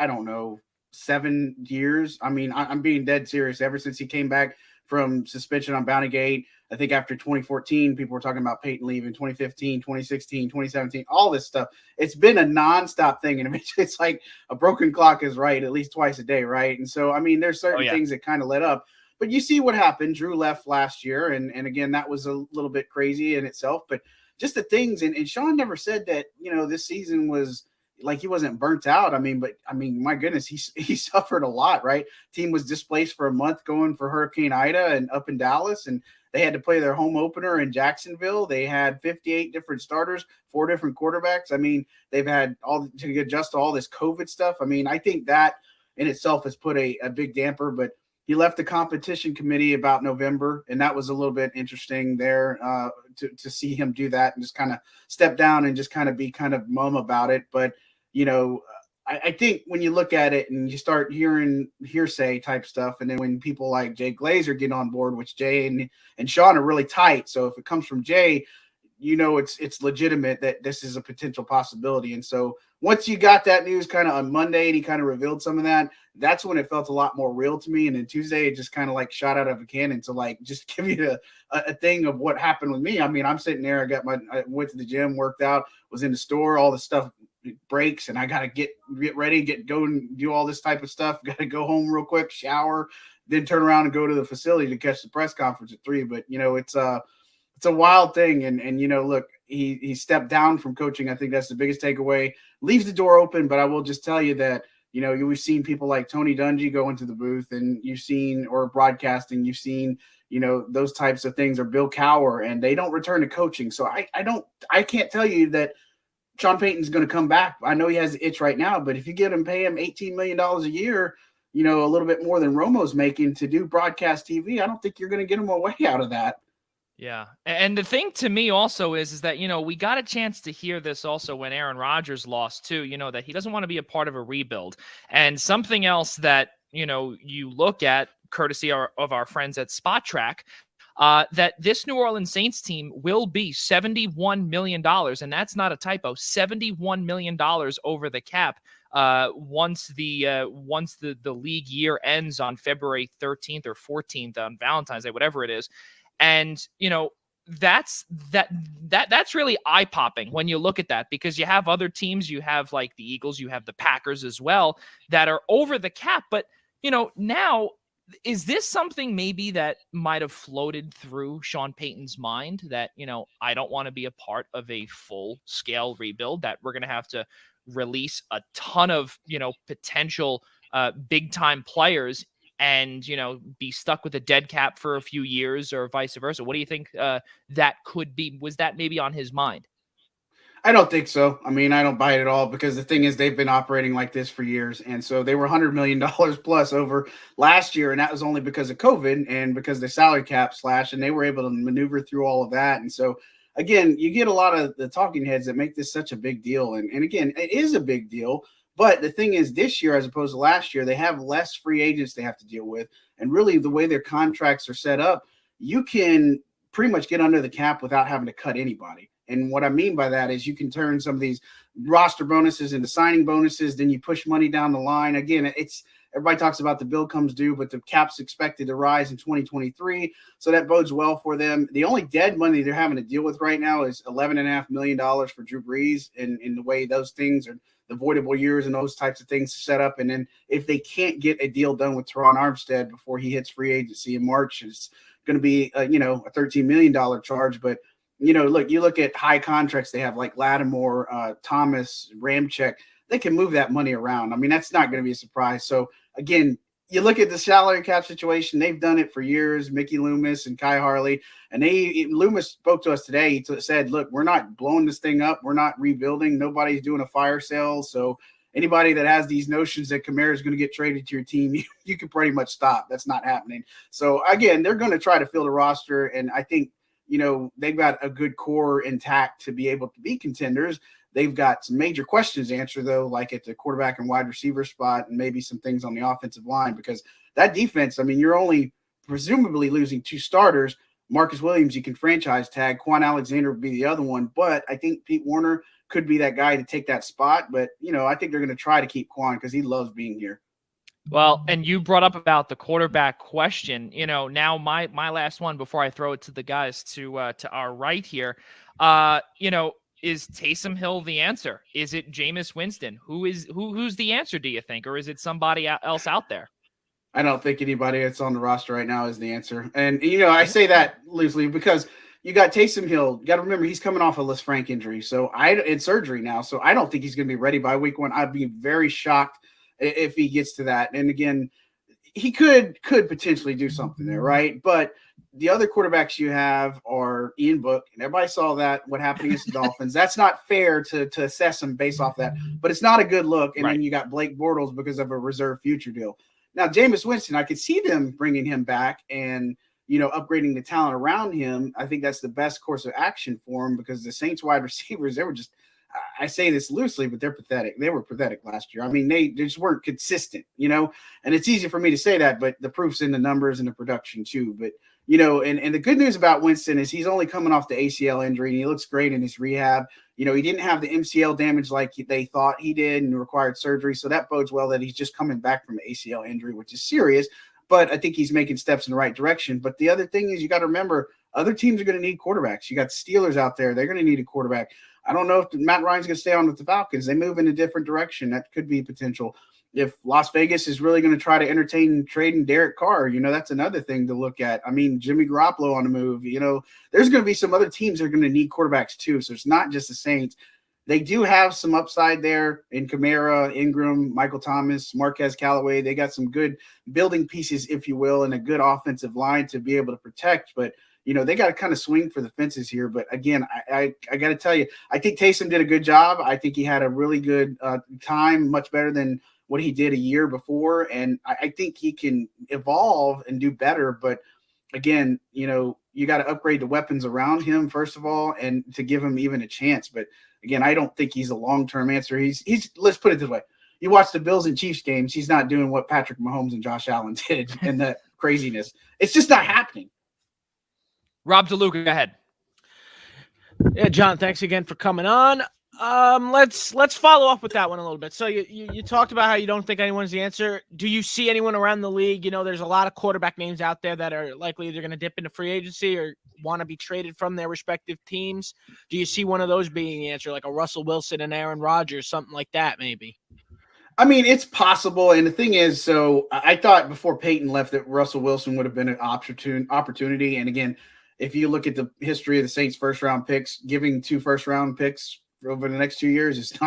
7 years. I mean, I'm being dead serious. Ever since he came back from suspension on Bountygate, I think after 2014, people were talking about Peyton leaving, 2015, 2016, 2017, all this stuff. It's been a nonstop thing. And it's like a broken clock is right at least twice a day, right? And so, I mean, there's certain things that kind of led up. But you see what happened. Drew left last year. And again, that was a little bit crazy in itself. But just the things, and Sean never said that, this season was like he wasn't burnt out. But my goodness, he suffered a lot, right? Team was displaced for a month going for Hurricane Ida and up in Dallas, and they had to play their home opener in Jacksonville. They had 58 different starters, 4 different quarterbacks. I mean, they've had all to adjust to all this COVID stuff. I mean, I think that in itself has put a big damper, but he left the competition committee about November, and that was a little bit interesting there to see him do that and just kind of step down and just kind of be kind of mum about it. But, I think when you look at it and you start hearing hearsay type stuff, and then when people like Jay Glazer get on board, which Jay and Sean are really tight. So if it comes from Jay, it's legitimate that this is a potential possibility. And so once you got that news kind of on Monday and he kind of revealed some of that, that's when it felt a lot more real to me. And then Tuesday, it just kind of like shot out of a cannon to like just give you a thing of what happened with me. I mean, I'm sitting there, I went to the gym, worked out, was in the store, all the stuff breaks, and I got to get ready, go and do all this type of stuff. Got to go home real quick, shower, then turn around and go to the facility to catch the press conference at 3. But, it's a wild thing. And look, he stepped down from coaching. I think that's the biggest takeaway. Leaves the door open, but I will just tell you that, we've seen people like Tony Dungy go into the booth, and you've seen, or broadcasting, you've seen, those types of things, or Bill Cowher, and they don't return to coaching. So I can't tell you that Sean Payton's going to come back. I know he has the itch right now, but if you pay him $18 million a year, a little bit more than Romo's making to do broadcast TV, I don't think you're going to get him away out of that. Yeah. And the thing to me also is that, we got a chance to hear this also when Aaron Rodgers lost too, that he doesn't want to be a part of a rebuild. And something else that, you look at courtesy of our friends at Spot Track, that this New Orleans Saints team will be $71 million. And that's not a typo, $71 million over the cap once the league year ends on February 13th or 14th on Valentine's Day, whatever it is. And, that's really eye-popping when you look at that, because you have other teams, you have like the Eagles, you have the Packers as well, that are over the cap. But, now, is this something maybe that might have floated through Sean Payton's mind that, I don't want to be a part of a full-scale rebuild, that we're going to have to release a ton of, potential big-time players and, be stuck with a dead cap for a few years or vice versa? What do you think that could be? Was that maybe on his mind? I don't think so. I mean, I don't buy it at all, because the thing is, they've been operating like this for years. And so they were $100 million plus over last year. And that was only because of COVID and because the salary cap slash, and they were able to maneuver through all of that. And so, again, you get a lot of the talking heads that make this such a big deal. And again, it is a big deal. But the thing is, this year, as opposed to last year, they have less free agents they have to deal with. And really, the way their contracts are set up, you can pretty much get under the cap without having to cut anybody. And what I mean by that is you can turn some of these roster bonuses into signing bonuses. Then you push money down the line. Again, everybody talks about the bill comes due, but the cap's expected to rise in 2023. So that bodes well for them. The only dead money they're having to deal with right now is $11.5 million for Drew Brees, in the way those things are, the voidable years and those types of things set up. And then if they can't get a deal done with Teron Armstead before he hits free agency in March, it's going to be a $13 million charge. But look, you look at high contracts they have, like Lattimore, Thomas, Ramczyk, they can move that money around. I mean, that's not going to be a surprise. So again, you look at the salary cap situation, they've done it for years, Mickey Loomis and Kai Harley. And Loomis spoke to us today. He said, look, we're not blowing this thing up. We're not rebuilding. Nobody's doing a fire sale. So anybody that has these notions that Kamara is going to get traded to your team, you can pretty much stop. That's not happening. So again, they're going to try to fill the roster. And I think, they've got a good core intact to be able to be contenders. They've got some major questions to answer, though, like at the quarterback and wide receiver spot, and maybe some things on the offensive line, because that defense, I mean, you're only presumably losing 2 starters. Marcus Williams, you can franchise tag. Quan Alexander would be the other one. But I think Pete Warner could be that guy to take that spot. But, I think they're going to try to keep Quan because he loves being here. Well, and you brought up about the quarterback question. Now my last one before I throw it to the guys to our right here. Is Taysom Hill the answer? Is it Jameis Winston? Who's the answer, do you think? Or is it somebody else out there? I don't think anybody that's on the roster right now is the answer. And, I say that loosely because you got Taysom Hill. You got to remember, he's coming off a Les Frank injury. So in surgery now. So I don't think he's going to be ready by week 1. I'd be very shocked if he gets to that. And again, he could potentially do something there, right? But the other quarterbacks you have are Ian Book, and everybody saw what happened against the Dolphins. That's not fair to assess him based off that, but it's not a good look. And Then you got Blake Bortles because of a reserve future deal. Now, Jameis Winston, I could see them bringing him back and, upgrading the talent around him. I think that's the best course of action for him, because the Saints wide receivers, they were just, I say this loosely, but they're pathetic. They were pathetic last year. I mean, they just weren't consistent, and it's easy for me to say that, but the proof's in the numbers and the production too. But, and the good news about Winston is he's only coming off the ACL injury, and he looks great in his rehab. He didn't have the MCL damage like they thought he did and required surgery. So that bodes well that he's just coming back from an ACL injury, which is serious. But I think he's making steps in the right direction. But the other thing is, you got to remember, other teams are going to need quarterbacks. You got the Steelers out there. They're going to need a quarterback. I don't know if Matt Ryan's going to stay on with the Falcons. They move in a different direction. That could be potential. If Las Vegas is really going to try to entertain trading Derek Carr, that's another thing to look at. I mean, Jimmy Garoppolo on the move. There's going to be some other teams that are going to need quarterbacks too. So it's not just the Saints. They do have some upside there in Kamara, Ingram, Michael Thomas, Marquez Callaway. They got some good building pieces, if you will, and a good offensive line to be able to protect. But they got to kind of swing for the fences here. But again, I got to tell you, I think Taysom did a good job. I think he had a really good time, much better than what he did a year before. And I think he can evolve and do better. But again, you got to upgrade the weapons around him, first of all, and to give him even a chance. But again, I don't think he's a long-term answer. He's let's put it this way. You watch the Bills and Chiefs games, he's not doing what Patrick Mahomes and Josh Allen did and that craziness. It's just not happening. Rob DeLuca, go ahead. Yeah, John, thanks again for coming on. Let's follow up with that one a little bit. So you talked about how you don't think anyone's the answer. Do you see anyone around the league? You know, there's a lot of quarterback names out there that are likely either going to dip into free agency or want to be traded from their respective teams. Do you see one of those being the answer, like a Russell Wilson and Aaron Rodgers, something like that, maybe? I mean, it's possible. And the thing is, so I thought before Peyton left that Russell Wilson would have been an opportunity. And again, if you look at the history of the Saints' first-round picks, giving 2 first-round picks over the next 2 years, it's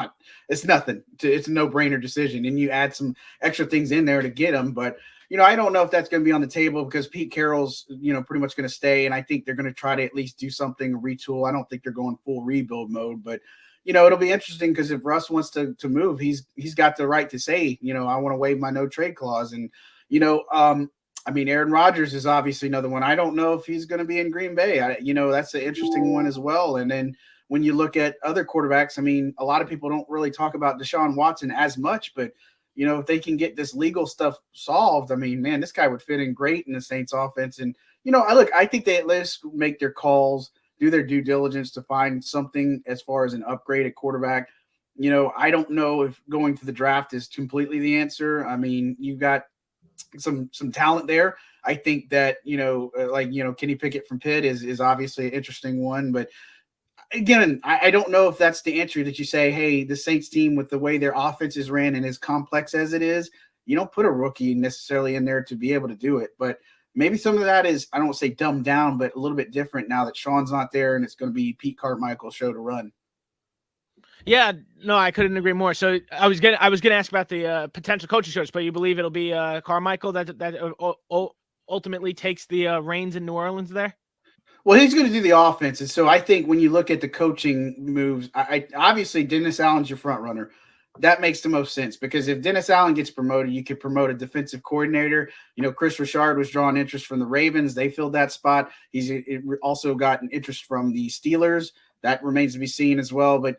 nothing. It's a no-brainer decision. And you add some extra things in there to get them. But, I don't know if that's going to be on the table because Pete Carroll's, pretty much going to stay. And I think they're going to try to at least do something, retool. I don't think they're going full rebuild mode, but it'll be interesting because if Russ wants to move, he's got the right to say, I want to waive my no trade clause. And, I mean, Aaron Rodgers is obviously another one. I don't know if he's going to be in Green Bay. That's an interesting one as well. And then when you look at other quarterbacks, I mean, a lot of people don't really talk about Desean Watson as much, but, if they can get this legal stuff solved, I mean, man, this guy would fit in great in the Saints offense. And, I think they at least make their calls, do their due diligence to find something as far as an upgrade at quarterback. I don't know if going to the draft is completely the answer. I mean, you've got some talent there. I think that, Kenny Pickett from Pitt is obviously an interesting one, but again, I don't know if that's the answer that you say, hey, the Saints team with the way their offense is ran and as complex as it is, you don't put a rookie necessarily in there to be able to do it. But maybe some of that is, I don't want to say dumbed down, but a little bit different now that Sean's not there and it's going to be Pete Carmichael's show to run. Yeah, no, I couldn't agree more. So I was gonna ask about the potential coaching search, but you believe it'll be Carmichael that ultimately takes the reins in New Orleans there? Well, he's going to do the offense. And so I think when you look at the coaching moves, I obviously Dennis Allen's your front runner. That makes the most sense because if Dennis Allen gets promoted, you could promote a defensive coordinator. Chris Richard was drawing interest from the Ravens. They filled that spot. He's also got an interest from the Steelers. That remains to be seen as well. But,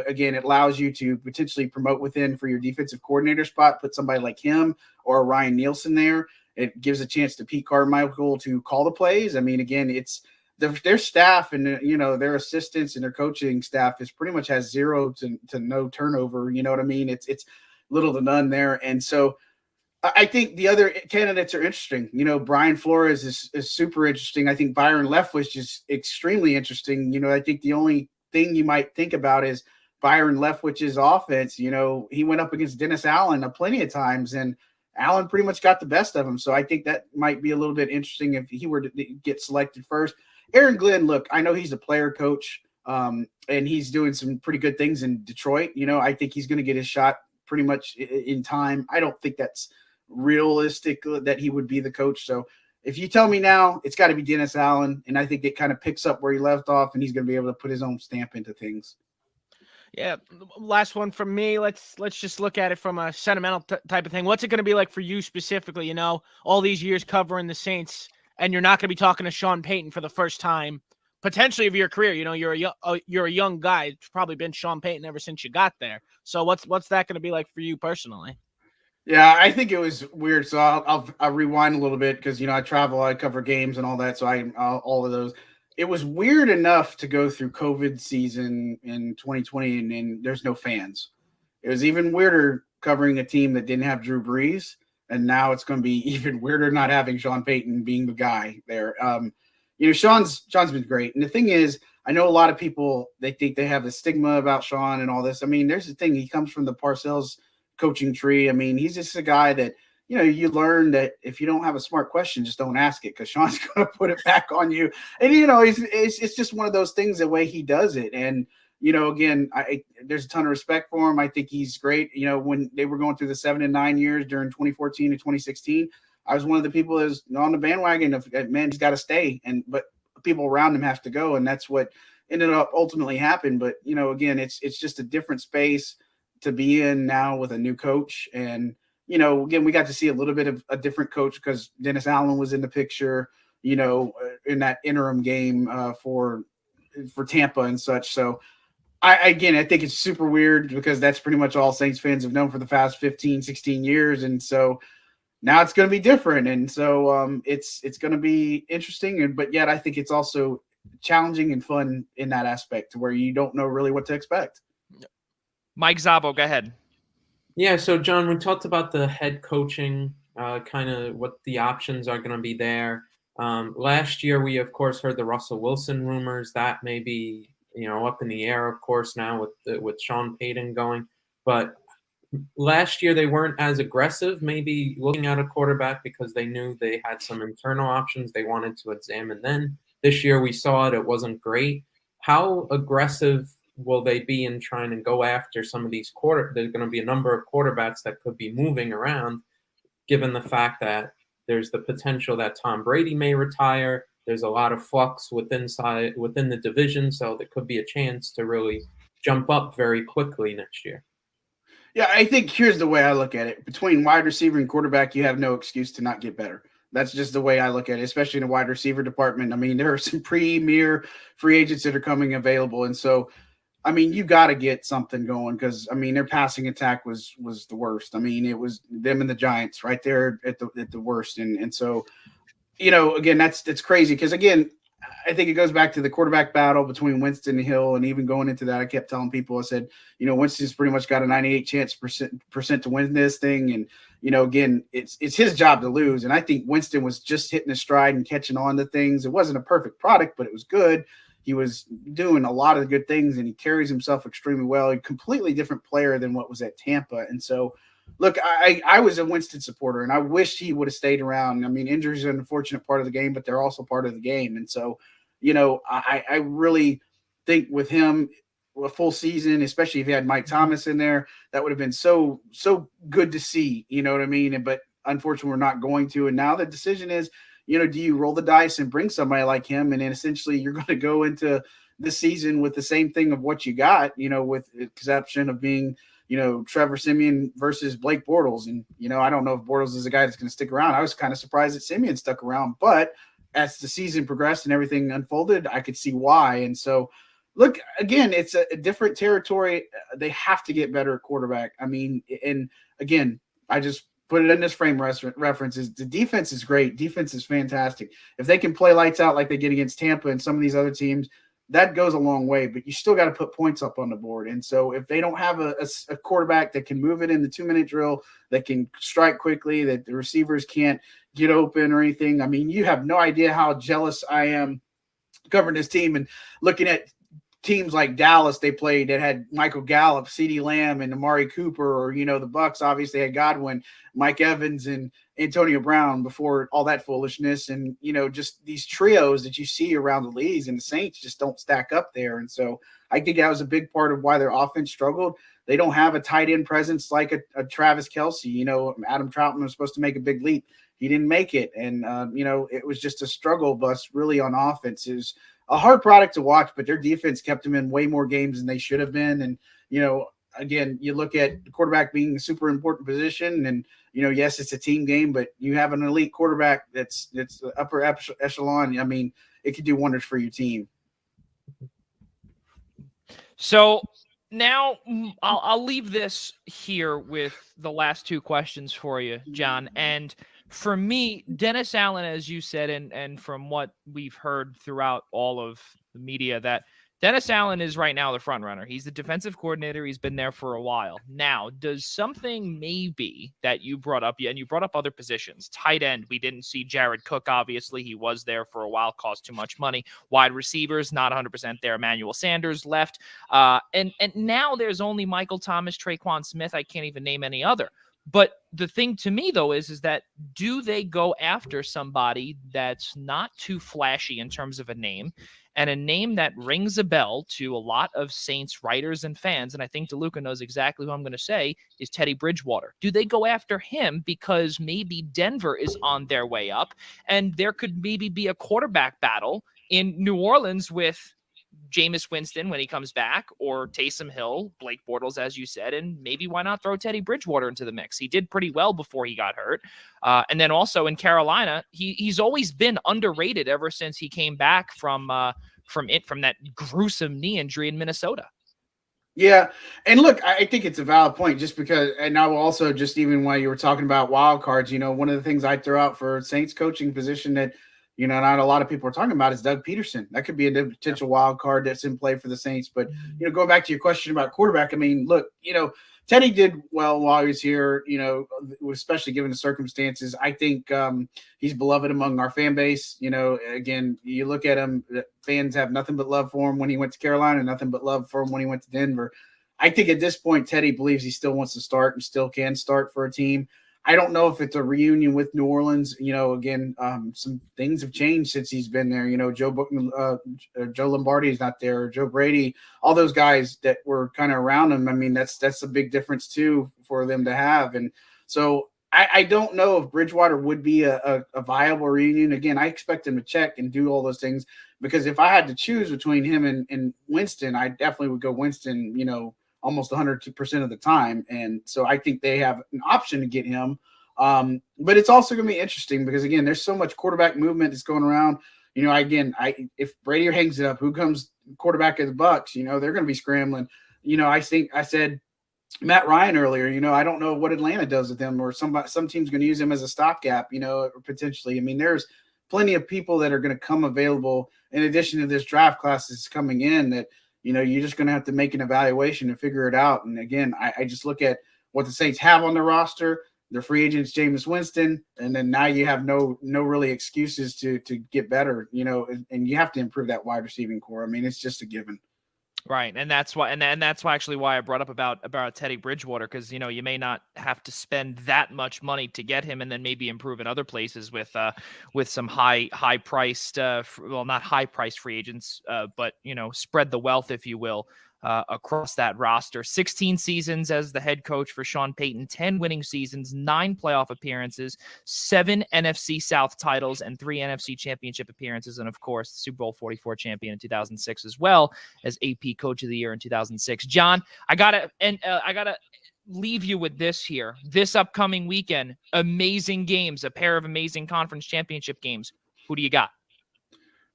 again, it allows you to potentially promote within for your defensive coordinator spot, put somebody like him or Ryan Nielsen there. It gives a chance to Pete Carmichael to call the plays. I mean, again, it's their staff and, their assistants and their coaching staff is pretty much has 0 to no turnover. You know what I mean? It's little to none there. And so I think the other candidates are interesting. Brian Flores is super interesting. I think Byron Leftwich is extremely interesting. I think the only thing you might think about is Byron Leftwich's offense. He went up against Dennis Allen plenty of times and Allen pretty much got the best of him. So I think that might be a little bit interesting if he were to get selected first. Aaron Glenn, look, I know he's a player coach and he's doing some pretty good things in Detroit. I think he's going to get his shot pretty much in time. I don't think that's realistic that he would be the coach. So if you tell me now, it's got to be Dennis Allen. And I think it kind of picks up where he left off and he's going to be able to put his own stamp into things. Yeah. Last one from me. Let's just look at it from a sentimental type of thing. What's it going to be like for you specifically? All these years covering the Saints, and you're not going to be talking to Sean Payton for the first time, potentially of your career. You're a young guy. It's probably been Sean Payton ever since you got there. So what's that going to be like for you personally? Yeah, I think it was weird. So I'll rewind a little bit because I travel, I cover games and all that. So all of those. It was weird enough to go through COVID season in 2020 and there's no fans. It was even weirder covering a team that didn't have Drew Brees. And now it's going to be even weirder not having Sean Payton being the guy there. Sean's been great. And the thing is, I know a lot of people, they think they have the stigma about Sean and all this. I mean, there's the thing. He comes from the Parcells coaching tree. I mean, he's just a guy that, you learn that if you don't have a smart question, just don't ask it because Sean's going to put it back on you. And, it's just one of those things, the way he does it. And, again, there's a ton of respect for him. I think he's great. When they were going through the 7 and 9 years during 2014 and 2016, I was one of the people that was on the bandwagon of, man, he's got to stay. But people around him have to go. And that's what ended up ultimately happened. But, again, it's just a different space to be in now with a new coach. And, again, we got to see a little bit of a different coach because Dennis Allen was in the picture, in that interim game for Tampa and such. So, I think it's super weird because that's pretty much all Saints fans have known for the past 15, 16 years. And so now it's going to be different. And so it's going to be interesting. But yet I think it's also challenging and fun in that aspect to where you don't know really what to expect. Mike Zabo, go ahead. Yeah, so John, we talked about the head coaching, kind of what the options are going to be there. Last year, we of course heard the Russell Wilson rumors that may be up in the air, of course, now with Sean Payton going. But last year they weren't as aggressive, maybe looking at a quarterback because they knew they had some internal options they wanted to examine. Then this year we saw it wasn't great. How aggressive will they be in trying to go after some of these there's going to be a number of quarterbacks that could be moving around, given the fact that there's the potential that Tom Brady may retire. There's a lot of flux within the division, so there could be a chance to really jump up very quickly next year. Yeah, I think here's the way I look at it. Between wide receiver and quarterback, you have no excuse to not get better. That's just the way I look at it, especially in the wide receiver department. I mean, there are some premier free agents that are coming available. And so, I mean, you got to get something going because, I mean, their passing attack was the worst. I mean, it was them and the Giants right there at the worst. And so, again, that's crazy because, again, I think it goes back to the quarterback battle between Winston and Hill. And even going into that, I kept telling people, I said, Winston's pretty much got a 98% chance to win this thing. And, again, it's his job to lose. And I think Winston was just hitting his stride and catching on to things. It wasn't a perfect product, but it was good. He was doing a lot of good things and he carries himself extremely well. A completely different player than what was at Tampa. And so, look, I was a Winston supporter, and I wished he would have stayed around. I mean, injuries are an unfortunate part of the game, but they're also part of the game. And so, I really think with him, a full season, especially if he had Mike Thomas in there, that would have been so good to see. You know what I mean? But unfortunately, we're not going to. And now the decision is, do you roll the dice and bring somebody like him? And then essentially you're going to go into this season with the same thing of what you got, with the exception of being – Trevor Siemian versus Blake Bortles. And, I don't know if Bortles is a guy that's going to stick around. I was kind of surprised that Siemian stuck around, but as the season progressed and everything unfolded, I could see why. And so, look, again, it's a different territory. They have to get better at quarterback. I mean, and again, I just put it in this frame reference is the defense is great. Defense is fantastic. If they can play lights out like they get against Tampa and some of these other teams, that goes a long way, but you still got to put points up on the board. And so if they don't have a quarterback that can move it in the 2-minute drill, that can strike quickly, that the receivers can't get open or anything, I mean, you have no idea how jealous I am covering this team and looking at teams like Dallas they played that had Michael Gallup, CeeDee Lamb, and Amari Cooper, or, the Bucks obviously had Godwin, Mike Evans, and Antonio Brown before all that foolishness. And, just these trios that you see around the leagues, and the Saints just don't stack up there. And so I think that was a big part of why their offense struggled. They don't have a tight end presence like a Travis Kelce. Adam Troutman was supposed to make a big leap. He didn't make it. And, it was just a struggle bus really on offense. It was a hard product to watch, but their defense kept them in way more games than they should have been. And, again, you look at the quarterback being a super important position and, yes, it's a team game, but you have an elite quarterback that's upper echelon. I mean, it could do wonders for your team. So now I'll leave this here with the last two questions for you, John. And for me, Dennis Allen, as you said, and from what we've heard throughout all of the media, that Dennis Allen is right now the front runner. He's the defensive coordinator. He's been there for a while. Now, does something maybe that you brought up, and you brought up other positions, tight end, we didn't see Jared Cook, obviously. He was there for a while, cost too much money. Wide receivers, not 100% there. Emmanuel Sanders left. And now there's only Michael Thomas, Traquan Smith. I can't even name any other. But the thing to me, though, is that do they go after somebody that's not too flashy in terms of a name, and a name that rings a bell to a lot of Saints writers and fans, and I think DeLuca knows exactly who I'm going to say, is Teddy Bridgewater. Do they go after him because maybe Denver is on their way up, and there could maybe be a quarterback battle in New Orleans with Jameis Winston when he comes back, or Taysom Hill, Blake Bortles, as you said, and maybe why not throw Teddy Bridgewater into the mix? He did pretty well before he got hurt. And then also in Carolina, he's always been underrated ever since he came back from that gruesome knee injury in Minnesota. Yeah. And look, I think it's a valid point just because, and I will also just even while you were talking about wild cards, one of the things I throw out for Saints coaching position that, not a lot of people are talking about is Doug Peterson. That could be a potential wild card that's in play for the Saints. But, going back to your question about quarterback, I mean, look, Teddy did well while he was here, especially given the circumstances. I think he's beloved among our fan base. Again, you look at him, fans have nothing but love for him when he went to Carolina, nothing but love for him when he went to Denver. I think at this point, Teddy believes he still wants to start and still can start for a team. I don't know if it's a reunion with New Orleans. Again, some things have changed since he's been there. Joe Lombardi is not there. Joe Brady, all those guys that were kind of around him. I mean, that's a big difference too for them to have. And so I don't know if Bridgewater would be a viable reunion. Again, I expect him to check and do all those things because if I had to choose between him and Winston, I definitely would go Winston, almost 100% of the time. And so I think they have an option to get him. But it's also going to be interesting because, again, there's so much quarterback movement that's going around. If Brady hangs it up, who comes quarterback of the Bucs? They're going to be scrambling. I think I said Matt Ryan earlier, I don't know what Atlanta does with him or some team's going to use him as a stopgap, potentially. I mean, there's plenty of people that are going to come available in addition to this draft class that's coming in that, you're just going to have to make an evaluation and figure it out. And again, I just look at what the Saints have on their roster, their free agents, Jameis Winston, and then now you have no really excuses to get better, and you have to improve that wide receiving core. I mean, it's just a given. Right, and that's why, and that's why actually why I brought up about Teddy Bridgewater, because you may not have to spend that much money to get him, and then maybe improve in other places with some high priced, not high priced free agents, but spread the wealth, if you will, across that roster. 16 seasons as the head coach for Sean Payton, 10 winning seasons, 9 playoff appearances, 7 NFC South titles, and 3 NFC Championship appearances, and of course, the Super Bowl 44 champion in 2006, as well as AP Coach of the Year in 2006. John, I gotta leave you with this here. This upcoming weekend, amazing games, a pair of amazing conference championship games. Who do you got?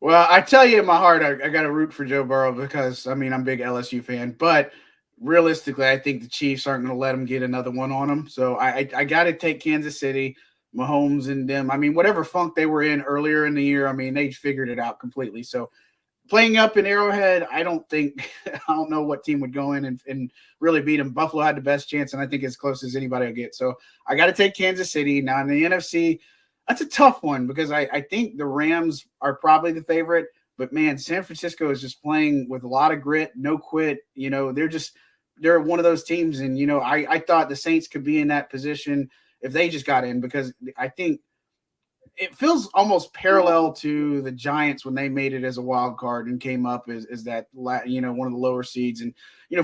Well, I tell you in my heart, I got to root for Joe Burrow because, I'm a big LSU fan. But realistically, I think the Chiefs aren't going to let him get another one on them. So I got to take Kansas City, Mahomes and them. Whatever funk they were in earlier in the year, they figured it out completely. So playing up in Arrowhead, I don't know what team would go in and really beat them. Buffalo had the best chance, and I think as close as anybody will get. So I got to take Kansas City. Now in the NFC, that's a tough one because I think the Rams are probably the favorite, but man, San Francisco is just playing with a lot of grit, no quit. They're one of those teams. And, I thought the Saints could be in that position if they just got in because I think it feels almost parallel to the Giants when they made it as a wild card and came up as that, one of the lower seeds. And,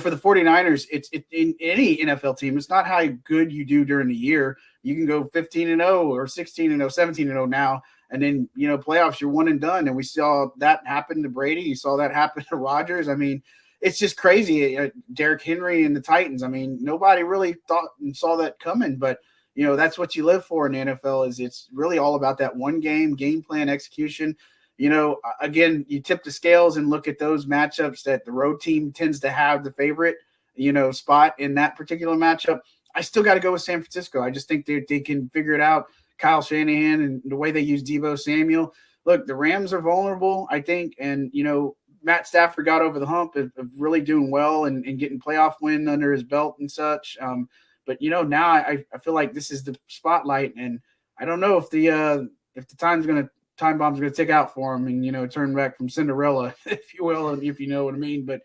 for the 49ers, it's in any NFL team, it's not how good you do during the year. You can go 15-0 or 16-0, 17-0 now. And then, playoffs, you're one and done. And we saw that happen to Brady. You saw that happen to Rodgers. It's just crazy. Derrick Henry and the Titans. Nobody really thought and saw that coming, but that's what you live for in the NFL is it's really all about that one game plan execution. Again, you tip the scales and look at those matchups that the road team tends to have the favorite, spot in that particular matchup. I still got to go with San Francisco. I just think they can figure it out. Kyle Shanahan and the way they use Deebo Samuel. Look, the Rams are vulnerable, I think. And, Matt Stafford got over the hump of really doing well and getting playoff win under his belt and such. But now I feel like this is the spotlight, and I don't know if the time bomb's gonna tick out for him, and turn back from Cinderella, if you will, if you know what I mean. But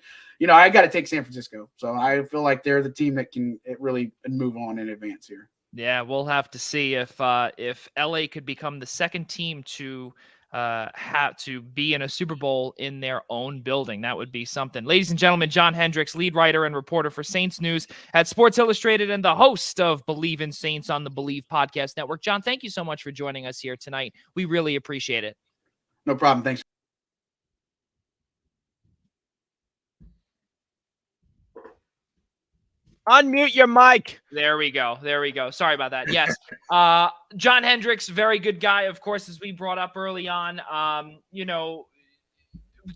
I got to take San Francisco, so I feel like they're the team that can really move on in advance here. Yeah, we'll have to see if LA could become the second team to have to be in a Super Bowl in their own building. That would be something. Ladies and gentlemen, John Hendricks, lead writer and reporter for Saints News at Sports Illustrated and the host of Believe in Saints on the Believe Podcast Network. John, thank you so much for joining us here tonight. We really appreciate it. No problem. Thanks. Unmute your mic. There we go. Sorry about that. Yes. John Hendricks, very good guy, of course, as we brought up early on.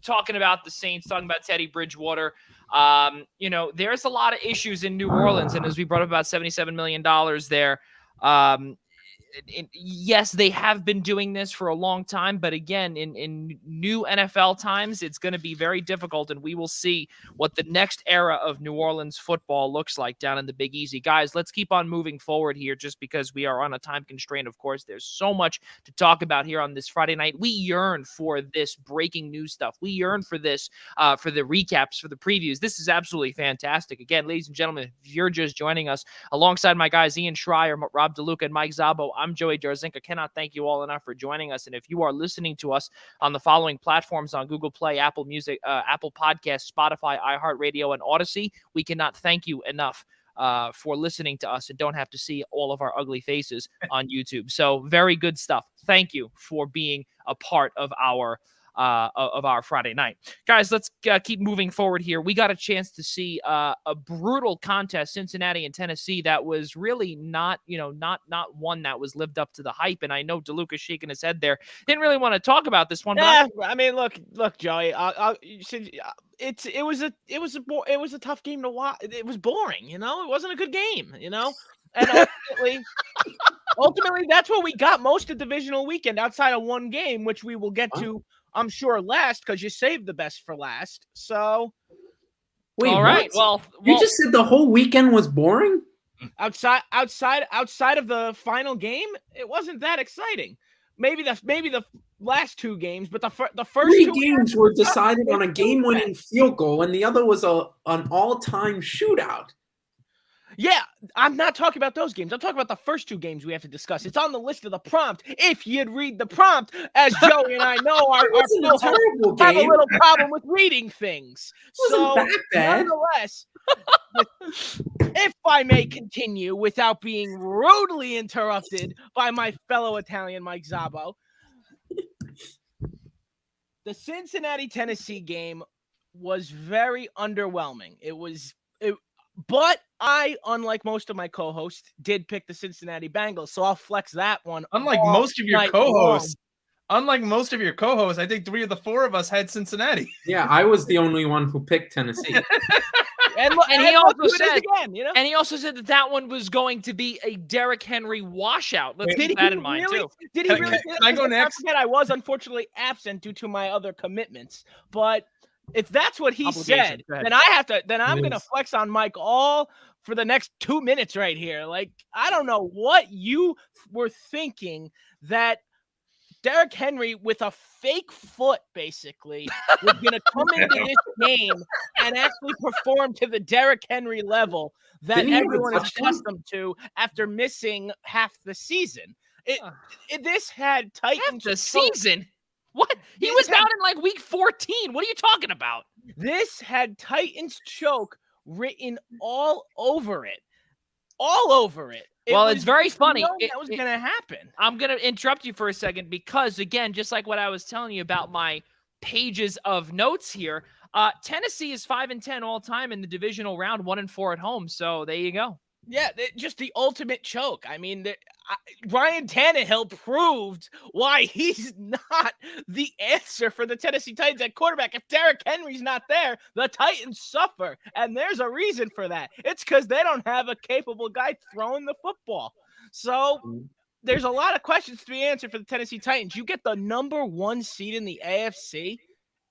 Talking about the Saints, talking about Teddy Bridgewater. There's a lot of issues in New Orleans, and as we brought up about $77 million there. yes, they have been doing this for a long time, but again, in new NFL times, it's going to be very difficult, and we will see what the next era of New Orleans football looks like down in the Big Easy. Guys, let's keep on moving forward here just because we are on a time constraint, of course. There's so much to talk about here on this Friday night. We yearn for this breaking news stuff. We yearn for this, for the recaps, for the previews. This is absolutely fantastic. Again, ladies and gentlemen, if you're just joining us, alongside my guys Ian Schraier, Rob DeLuca, and Mike Zabo, I'm Joey Jarzynka. Cannot thank you all enough for joining us. And if you are listening to us on the following platforms on Google Play, Apple Music, Apple Podcasts, Spotify, iHeartRadio, and Odyssey, we cannot thank you enough for listening to us and don't have to see all of our ugly faces on YouTube. So very good stuff. Thank you for being a part of our Friday night. Guys, let's keep moving forward here. We got a chance to see a brutal contest, Cincinnati and Tennessee, that was really not one that was lived up to the hype. And I know DeLuca's shaking his head there. Didn't really want to talk about this one. Yeah, I mean, look, Joey. It was a tough game to watch. It was boring, It wasn't a good game, And ultimately, that's what we got most of divisional weekend outside of one game, which we will get to, I'm sure, last, because you saved the best for last. So, wait, all right. Well, you just said the whole weekend was boring. Outside of the final game, it wasn't that exciting. Maybe the last two games, but the first three two games were decided on a game-winning field goal, and the other was an all-time shootout. Yeah, I'm not talking about those games. I'm talking about the first two games we have to discuss. It's on the list of the prompt. If you'd read the prompt, as Joey and I know, our have a little problem with reading things. So, nonetheless, if I may continue without being rudely interrupted by my fellow Italian Mike Zabo, the Cincinnati-Tennessee game was very underwhelming. But I, unlike most of my co-hosts, did pick the Cincinnati Bengals, so I'll flex that one. Unlike most of your co-hosts, I think 3 of the 4 of us had Cincinnati. Yeah, I was the only one who picked Tennessee. And he also said that one was going to be a Derrick Henry washout. Let's keep that in mind too. Did he really? Can I go next? I was unfortunately absent due to my other commitments, but if that's what he said, then I'm going to flex on Mike all for the next 2 minutes right here. Like, I don't know what you were thinking that Derrick Henry with a fake foot basically was going to come into this game and actually perform to the Derrick Henry level that everyone is accustomed to after missing half the season. This had Titans half the season. What? He was down in like week 14. What are you talking about? This had Titans choke written all over it. All over it. It's very funny. That was going to happen. I'm going to interrupt you for a second because, again, just like what I was telling you about my pages of notes here, Tennessee is 5-10 all time in the divisional round, 1-4 at home. So there you go. Yeah, just the ultimate choke. I mean, Ryan Tannehill proved why he's not the answer for the Tennessee Titans at quarterback. If Derrick Henry's not there, the Titans suffer, and there's a reason for that. It's because they don't have a capable guy throwing the football. So there's a lot of questions to be answered for the Tennessee Titans. You get the number 1 seed in the AFC,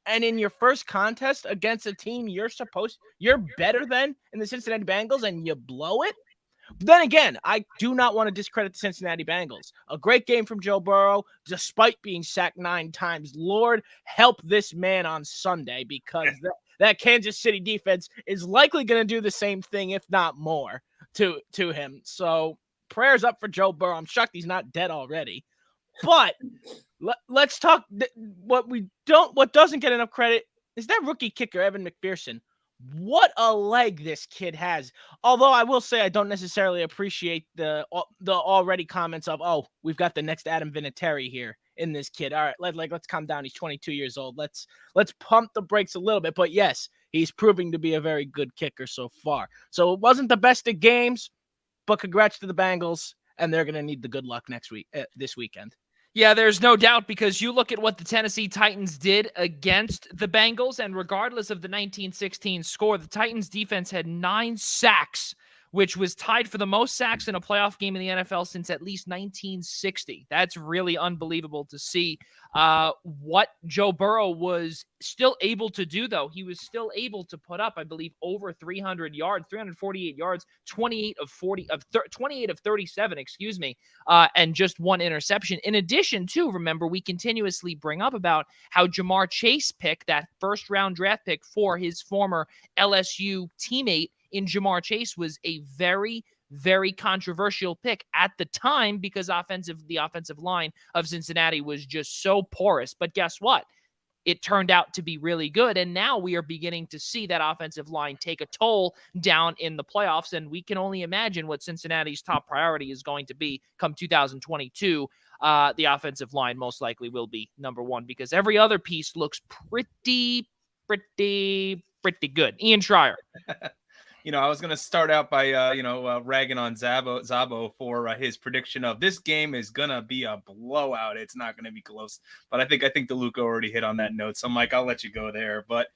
and in your first contest against a team you're better than in the Cincinnati Bengals, and you blow it. Then again, I do not want to discredit the Cincinnati Bengals. A great game from Joe Burrow, despite being sacked 9 times. Lord, help this man on Sunday, because that Kansas City defense is likely going to do the same thing, if not more, to him. So prayers up for Joe Burrow. I'm shocked he's not dead already. But let's talk. What doesn't get enough credit is that rookie kicker, Evan Mcpherson. What a leg this kid has. Although I will say I don't necessarily appreciate the already comments of, oh, we've got the next Adam Vinatieri here in this kid. All right, let's calm down. He's 22 years old. Let's pump the brakes a little bit. But yes, he's proving to be a very good kicker so far. So it wasn't the best of games, but congrats to the Bengals, and they're going to need the good luck this weekend. Yeah, there's no doubt, because you look at what the Tennessee Titans did against the Bengals, and regardless of the 1916 score, the Titans defense had 9 sacks which was tied for the most sacks in a playoff game in the NFL since at least 1960. That's really unbelievable to see. What Joe Burrow was still able to do, though, he was still able to put up, I believe, over 300 yards, 348 yards, 28 of 37, and just one interception. In addition to, remember, we continuously bring up about how Jamar Chase pick, that first-round draft pick for his former LSU teammate in Jamar Chase, was a very, very controversial pick at the time because the offensive line of Cincinnati was just so porous. But guess what? It turned out to be really good, and now we are beginning to see that offensive line take a toll down in the playoffs, and we can only imagine what Cincinnati's top priority is going to be come 2022. The offensive line most likely will be number one because every other piece looks pretty good. Ian Schraier. I was going to start out by, ragging on Zabo for his prediction of this game is going to be a blowout. It's not going to be close. But I think DeLuca already hit on that note. So, Mike, I'll let you go there. But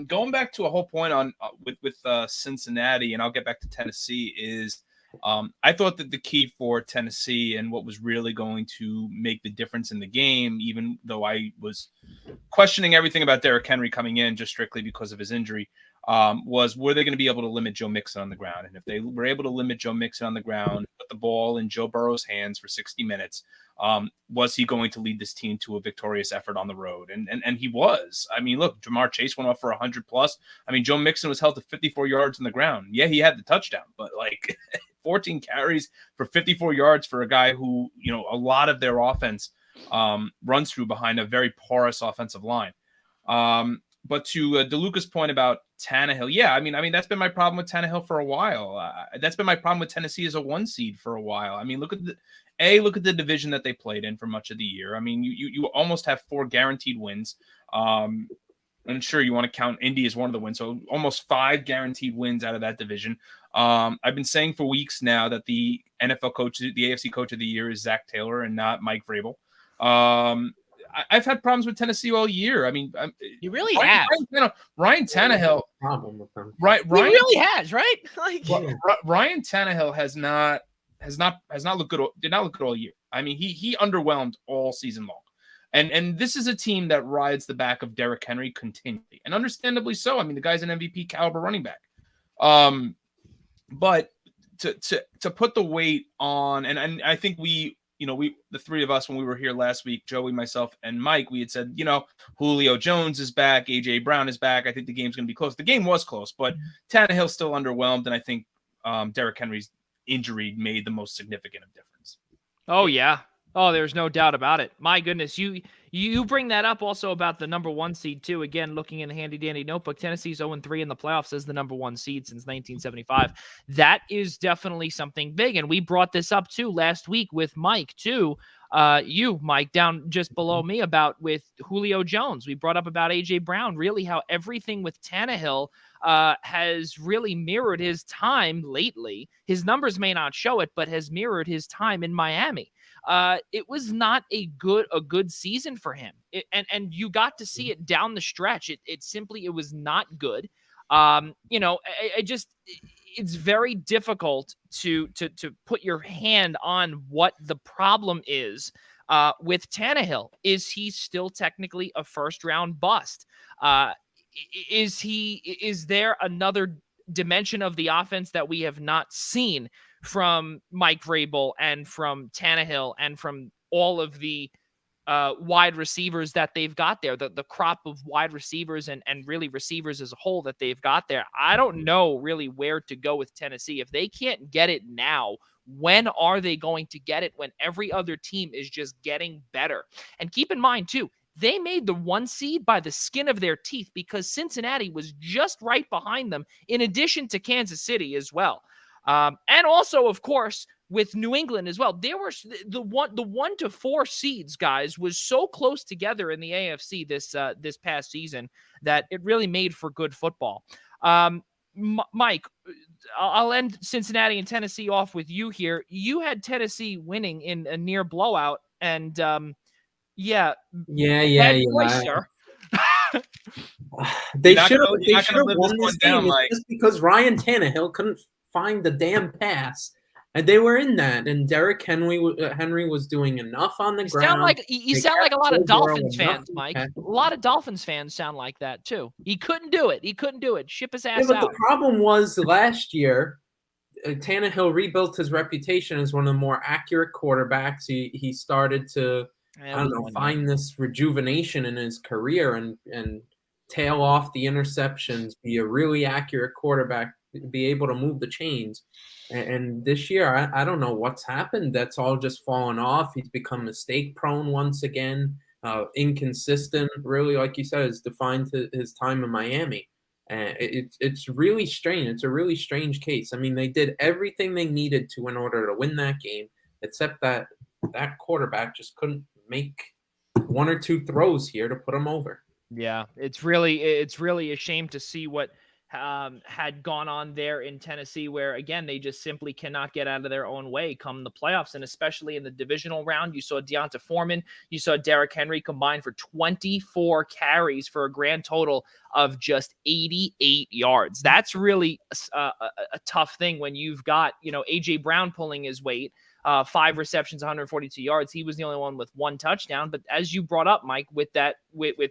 going back to a whole point on with Cincinnati, and I'll get back to Tennessee, is I thought that the key for Tennessee and what was really going to make the difference in the game, even though I was questioning everything about Derrick Henry coming in just strictly because of his injury, was were they going to be able to limit Joe Mixon on the ground? And if they were able to limit Joe Mixon on the ground, put the ball in Joe Burrow's hands for 60 minutes, was he going to lead this team to a victorious effort on the road? And he was. I mean, look, Jamar Chase went off for 100+. I mean, Joe Mixon was held to 54 yards on the ground. Yeah, he had the touchdown, but 14 carries for 54 yards for a guy who, a lot of their offense runs through behind a very porous offensive line. But to DeLuca's point about Tannehill, yeah, I mean that's been my problem with Tannehill for a while. That's been my problem with Tennessee as a 1 seed for a while. I mean, look at the division that they played in for much of the year. I mean, you almost have 4 guaranteed wins. And sure, you want to count Indy as one of the wins, so almost 5 guaranteed wins out of that division. I've been saying for weeks now that the NFL coach, the AFC coach of the year, is Zach Taylor and not Mike Vrabel. I've had problems with Tennessee all year. I mean, you really have. Ryan Tannehill. Problem with them. Right, he really has, right? Ryan Tannehill has not looked good. Did not look good all year. I mean, he underwhelmed all season long, and this is a team that rides the back of Derrick Henry continually, and understandably so. I mean, the guy's an MVP caliber running back. But to put the weight on, and I think we, the three of us, when we were here last week, Joey, myself, and Mike, we had said, Julio Jones is back, AJ Brown is back. I think the game's going to be close. The game was close, but Tannehill's still underwhelmed, and I think Derrick Henry's injury made the most significant of difference. Oh, yeah. Oh, there's no doubt about it. My goodness, you bring that up also about the number 1 seed too. Again, looking in the handy dandy notebook, Tennessee's 0-3 in the playoffs as the number 1 seed since 1975. That is definitely something big, and we brought this up too last week with Mike too. Mike, down just below me about with Julio Jones. We brought up about AJ Brown, really how everything with Tannehill has really mirrored his time lately. His numbers may not show it, but has mirrored his time in Miami. It was not a good season for him. And you got to see it down the stretch. It was not good. It's very difficult to put your hand on what the problem is with Tannehill. Is he still technically a first round bust? Is there another dimension of the offense that we have not seen from Mike Vrabel and from Tannehill and from all of the wide receivers that they've got there, the crop of wide receivers and really receivers as a whole that they've got there? I don't know really where to go with Tennessee. If they can't get it now, when are they going to get it when every other team is just getting better? And keep in mind too, they made the 1 seed by the skin of their teeth because Cincinnati was just right behind them, in addition to Kansas City as well. And also, of course, with New England as well. There were the 1 to 4 seeds, guys, was so close together in the AFC this past season that it really made for good football. Mike, I'll end Cincinnati and Tennessee off with you here. You had Tennessee winning in a near blowout, and Yeah. Voice, sir. They should have won this game. Just because Ryan Tannehill couldn't find the damn pass. And they were in that, and Derrick Henry was doing enough on the ground. You They sound like a kept lot of Joe Burrow Dolphins enough fans, in Mike. pass. A lot of Dolphins fans sound like that too. He couldn't do it. Ship his Yeah, ass but out. the problem was last year, Tannehill rebuilt his reputation as one of the more accurate quarterbacks. He started to find this rejuvenation in his career and tail off the interceptions, be a really accurate quarterback, be able to move the chains. And this year, I don't know what's happened. That's all just fallen off. He's become mistake prone once again, inconsistent. Really, like you said, it's defined to his time in Miami. And it's really strange. It's a really strange case. I mean, they did everything they needed to in order to win that game, except that quarterback just couldn't make one or two throws here to put him over. Yeah, it's really a shame to see what had gone on there in Tennessee, where again they just simply cannot get out of their own way come the playoffs, and especially in the divisional round. You saw Deonta Foreman, you saw Derrick Henry combined for 24 carries for a grand total of just 88 yards. That's really a tough thing when you've got AJ Brown pulling his weight. 5 receptions, 142 yards. He was the only one with 1 touchdown. But as you brought up, Mike, with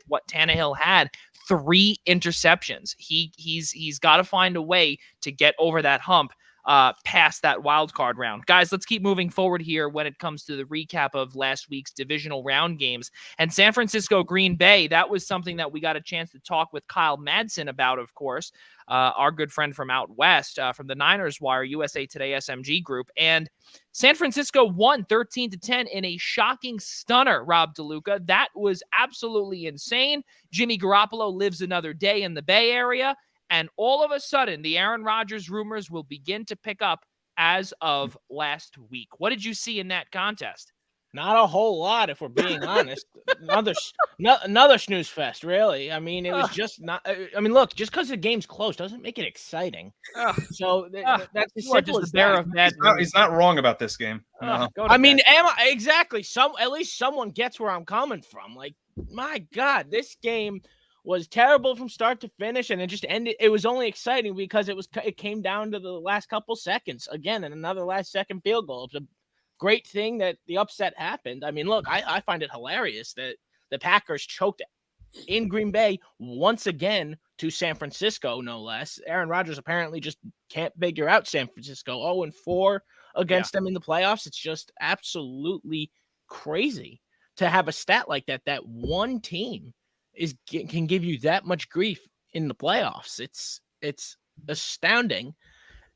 what Tannehill had, 3 interceptions. He's got to find a way to get over that hump past that wild card round. Guys, let's keep moving forward here when it comes to the recap of last week's divisional round games. And San Francisco, Green Bay, that was something that we got a chance to talk with Kyle Madsen about, of course, our good friend from out west, from the Niners Wire, USA Today SMG group. And San Francisco won 13-10 in a shocking stunner, Rob DeLuca. That was absolutely insane. Jimmy Garoppolo lives another day in the Bay Area. And all of a sudden, the Aaron Rodgers rumors will begin to pick up as of last week. What did you see in that contest? Not a whole lot, if we're being honest. Another snooze fest, really. I mean, it was just not. I mean, look, just because the game's close doesn't make it exciting. So that's as simple as that. He's not wrong about this game. No. I mean, exactly. At least someone gets where I'm coming from. Like, my God, this game was terrible from start to finish, and it just ended. It was only exciting because it came down to the last couple seconds again, and another last second field goal. It's a great thing that the upset happened. I mean, look, I find it hilarious that the Packers choked in Green Bay once again to San Francisco, no less. Aaron Rodgers apparently just can't figure out San Francisco. 0-4 against them in the playoffs. It's just absolutely crazy to have a stat like that. That one team can give you that much grief in the playoffs. It's astounding.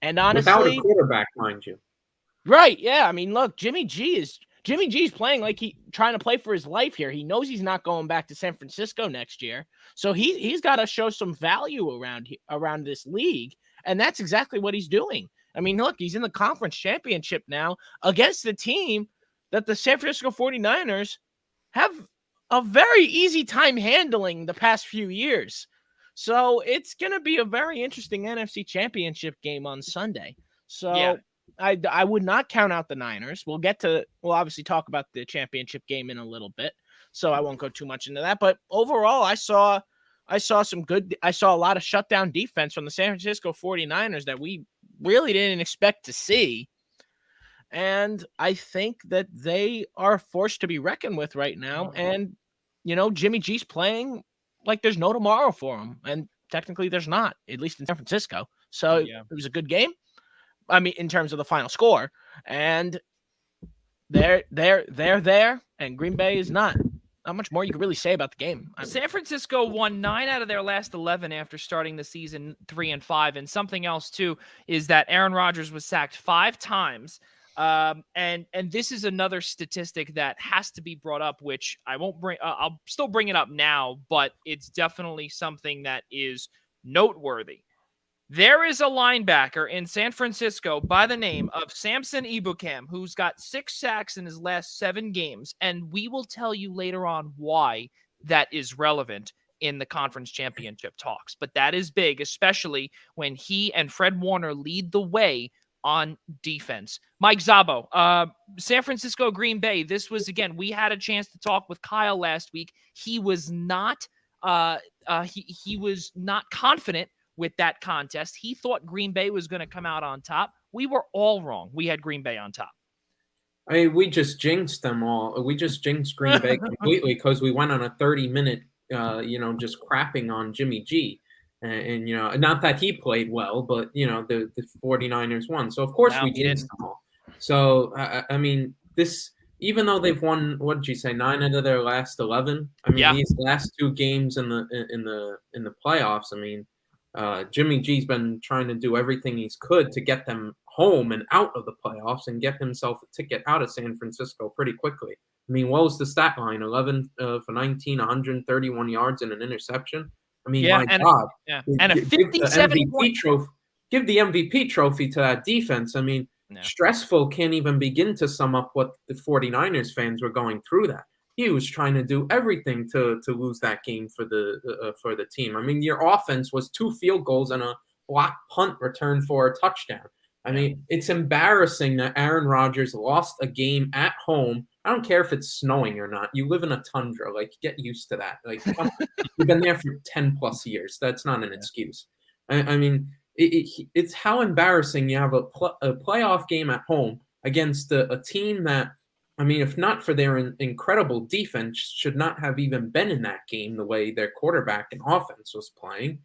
And honestly, without a quarterback, mind you. Right. Yeah. I mean, look, Jimmy G's playing like he trying to play for his life here. He knows he's not going back to San Francisco next year. So he's got to show some value around this league. And that's exactly what he's doing. I mean, look, he's in the conference championship now against the team that the San Francisco 49ers have a very easy time handling the past few years. So it's going to be a very interesting NFC championship game on Sunday. So yeah. I would not count out the Niners. We'll obviously talk about the championship game in a little bit, so I won't go too much into that. But overall, I saw a lot of shutdown defense from the San Francisco 49ers that we really didn't expect to see. And I think that they are forced to be reckoned with right now. And, Jimmy G's playing like there's no tomorrow for him. And technically there's not, at least in San Francisco. So It was a good game. I mean, in terms of the final score, and they're there, and Green Bay is not. Not much more you can really say about the game. San Francisco won 9 out of their last 11 after starting the season 3-5. And something else too is that Aaron Rodgers was sacked 5 times. And this is another statistic that has to be brought up, which I won't bring. I'll still bring it up now, but it's definitely something that is noteworthy. There is a linebacker in San Francisco by the name of Samson Ebukam, who's got 6 sacks in his last 7 games, and we will tell you later on why that is relevant in the conference championship talks. But that is big, especially when he and Fred Warner lead the way on defense. Mike Szabo, San Francisco, Green Bay. This was, again, we had a chance to talk with Kyle last week. He was not he was not confident with that contest. He thought Green Bay was going to come out on top. We were all wrong. We had Green Bay on top. I mean, we just jinxed them all. We just jinxed Green Bay completely because we went on a 30-minute, just crapping on Jimmy G. And not that he played well, but, the 49ers won. So, of course, we jinxed them all. So, I mean, even though they've won, what did you say, 9 out of their last 11? I mean, these last 2 games in the playoffs, I mean, Jimmy G's been trying to do everything he's could to get them home and out of the playoffs and get himself a ticket out of San Francisco pretty quickly. I mean, what was the stat line? 11 for 19, 131 yards and an interception. I mean, God. Yeah. And a 57 point trophy. Give the MVP trophy to that defense. I mean, stressful can't even begin to sum up what the 49ers fans were going through that. He was trying to do everything to lose that game for the team. I mean, your offense was 2 field goals and a blocked punt return for a touchdown. I mean, it's embarrassing that Aaron Rodgers lost a game at home. I don't care if it's snowing or not. You live in a tundra. Like, get used to that. Like, you've been there for 10 plus years. That's not an excuse. I mean, it's how embarrassing you have a playoff game at home against a team that, I mean, if not for their incredible defense, should not have even been in that game the way their quarterback and offense was playing.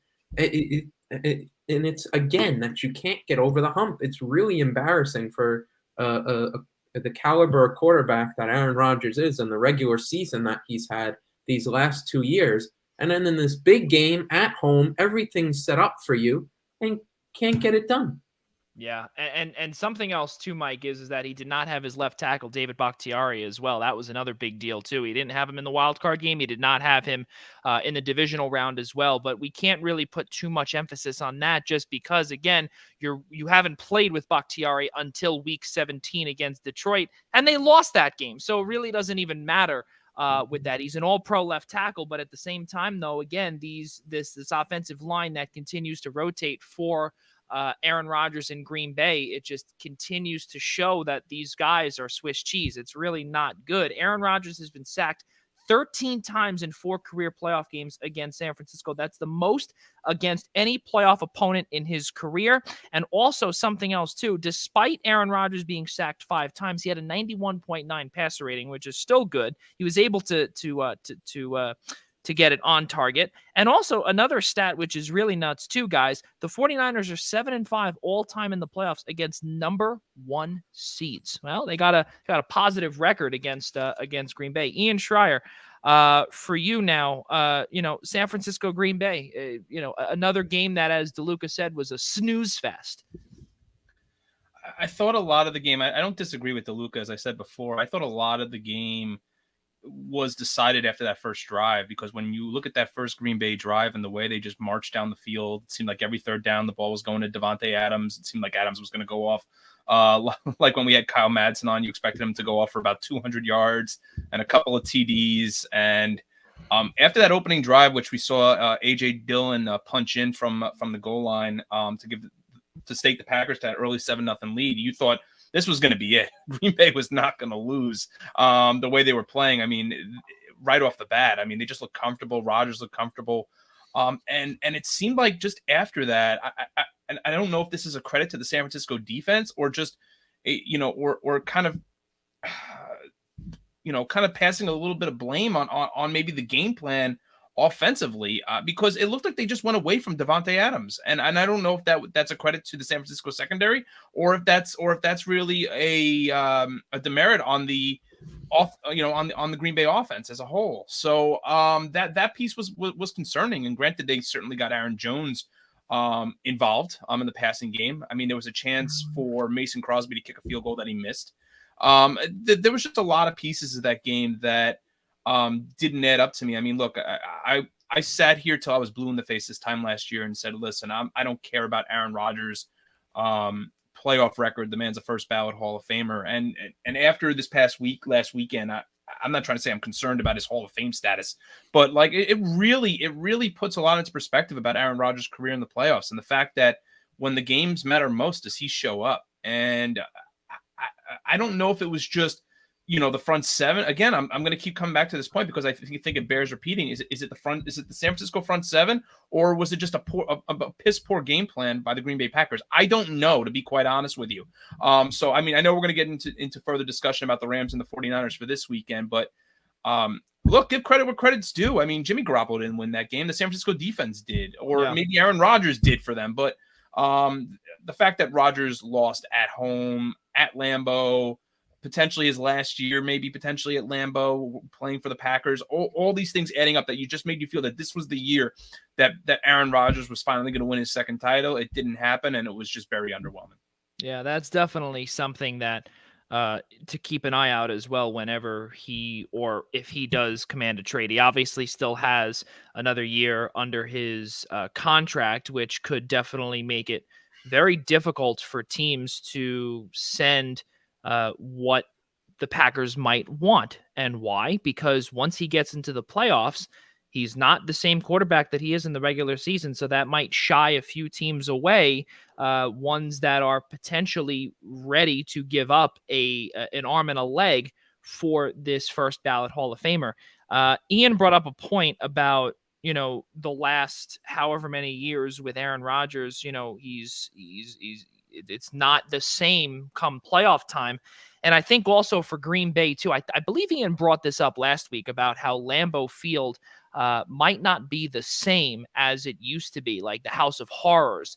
And it's, again, that you can't get over the hump. It's really embarrassing for the caliber of quarterback that Aaron Rodgers is in the regular season that he's had these last 2 years. And then in this big game at home, everything's set up for you and can't get it done. Yeah, and something else too, Mike, is that he did not have his left tackle, David Bakhtiari, as well. That was another big deal too. He didn't have him in the wild card game. He did not have him in the divisional round as well. But we can't really put too much emphasis on that, just because, again, you haven't played with Bakhtiari until week 17 against Detroit, and they lost that game. So it really doesn't even matter with that. He's an all-pro left tackle, but at the same time, though, again, this offensive line that continues to rotate for Aaron Rodgers in Green Bay, it just continues to show that these guys are Swiss cheese. It's really not good. Aaron Rodgers has been sacked 13 times in 4 career playoff games against San Francisco. That's the most against any playoff opponent in his career. And also something else too, despite Aaron Rodgers being sacked 5 times, he had a 91.9 passer rating, which is still good. He was able to get it on target. And also another stat, which is really nuts too, guys, the 49ers are 7-5 all time in the playoffs against number 1 seeds. Well, they got a positive record against Green Bay. Ian Schraier, for you now, San Francisco, Green Bay, another game that, as DeLuca said, was a snooze fest. I thought a lot of the game, I don't disagree with DeLuca, as I said before. I thought a lot of the game was decided after that first drive, because when you look at that first Green Bay drive and the way they just marched down the field, it seemed like every third down the ball was going to Davante Adams. It seemed like Adams was going to go off. Like when we had Kyle Madsen on, you expected him to go off for about 200 yards and a couple of TDs. And after that opening drive, which we saw A.J. Dillon punch in from the goal line to stake the Packers to that early 7-0 lead, you thought this was going to be it. Green Bay was not going to lose the way they were playing. I mean, right off the bat, I mean, they just looked comfortable. Rodgers looked comfortable. And it seemed like just after that, I don't know if this is a credit to the San Francisco defense or just, or kind of, kind of passing a little bit of blame on maybe the game plan offensively, because it looked like they just went away from Davante Adams, and I don't know if that's a credit to the San Francisco secondary, or if that's really a demerit on the on the Green Bay offense as a whole. So that piece was concerning. And granted, they certainly got Aaron Jones involved in the passing game. I mean, there was a chance for Mason Crosby to kick a field goal that he missed. There was just a lot of pieces of that game that didn't add up to me. I mean, look, I sat here till I was blue in the face this time last year and said, listen, I don't care about Aaron Rodgers' playoff record. The man's a first ballot Hall of Famer. And after this last weekend, I'm not trying to say I'm concerned about his Hall of Fame status, but like it really puts a lot into perspective about Aaron Rodgers' career in the playoffs, and the fact that when the games matter most, does he show up? And I don't know if it was just the front seven again. I'm going to keep coming back to this point because I think it bears repeating. Is it the front? Is it the San Francisco front seven, or was it just a piss poor game plan by the Green Bay Packers? I don't know, to be quite honest with you. So I mean, I know we're going to get into further discussion about the Rams and the 49ers for this weekend, but look, give credit where credit's due. I mean, Jimmy Garoppolo didn't win that game. The San Francisco defense did, or maybe Aaron Rodgers did for them. But the fact that Rodgers lost at home at Lambeau, potentially his last year, maybe potentially at Lambeau playing for the Packers, all these things adding up that you just made you feel that this was the year that Aaron Rodgers was finally going to win his second title. It didn't happen, and it was just very underwhelming. Yeah, that's definitely something that to keep an eye out as well whenever if he does command a trade. He obviously still has another year under his contract, which could definitely make it very difficult for teams to send what the Packers might want. And why? Because once he gets into the playoffs, he's not the same quarterback that he is in the regular season. So that might shy a few teams away, ones that are potentially ready to give up an arm and a leg for this first ballot Hall of Famer. Ian brought up a point about, the last however many years with Aaron Rodgers, it's not the same come playoff time. And I think also for Green Bay too, I believe Ian brought this up last week about how Lambeau Field might not be the same as it used to be, like the House of Horrors.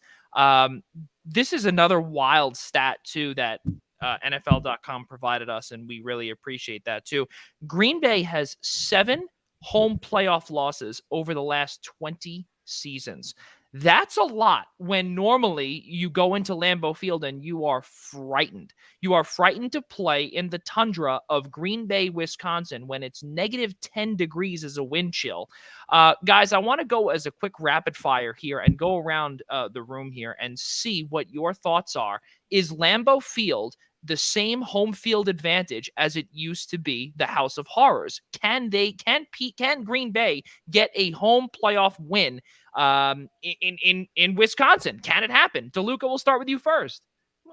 This is another wild stat too that NFL.com provided us, and we really appreciate that too. Green Bay has 7 home playoff losses over the last 20 seasons. That's a lot when normally you go into Lambeau Field and you are frightened. You are frightened to play in the tundra of Green Bay, Wisconsin, when it's negative 10 degrees as a wind chill. Guys, I want to go as a quick rapid fire here and go around the room here and see what your thoughts are. Is Lambeau Field the same home field advantage as it used to be the House of Horrors? Can Green Bay get a home playoff win in Wisconsin? Can it happen? DeLuca, we'll start with you first.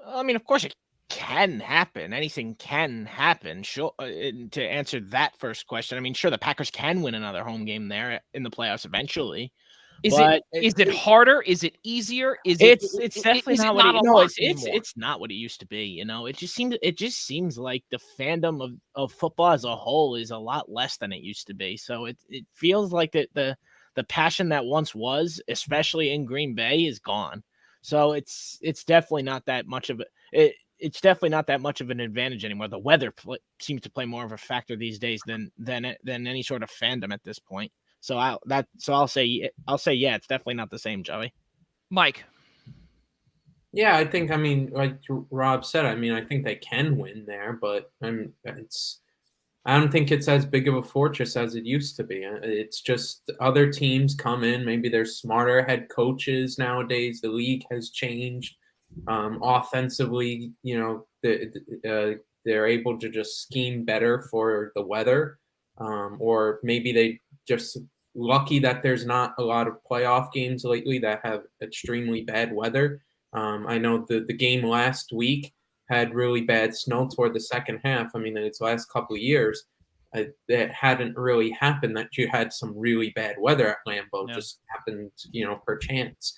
I mean, of course it can happen. Anything can happen. Sure. To answer that first question, I mean, sure, the Packers can win another home game there in the playoffs eventually. Is it harder? Is it easier? It's definitely not what it's not what it used to be. It just seems like the fandom of football as a whole is a lot less than it used to be. So it feels like the passion that once was, especially in Green Bay, is gone. So it's definitely not that much of it. It's definitely not that much of an advantage anymore. The weather seems to play more of a factor these days than any sort of fandom at this point. So I'll say yeah, it's definitely not the same, Joey. Mike. Yeah, I think, like Rob said, I think they can win there, but I don't think it's as big of a fortress as it used to be. It's just other teams come in. Maybe they're smarter head coaches nowadays. The league has changed. Offensively, they're able to just scheme better for the weather, or maybe they just lucky that there's not a lot of playoff games lately that have extremely bad weather. I know the game last week had really bad snow toward the second half. In its last couple of years, it hadn't really happened that you had some really bad weather at Lambeau. Just happened, per chance.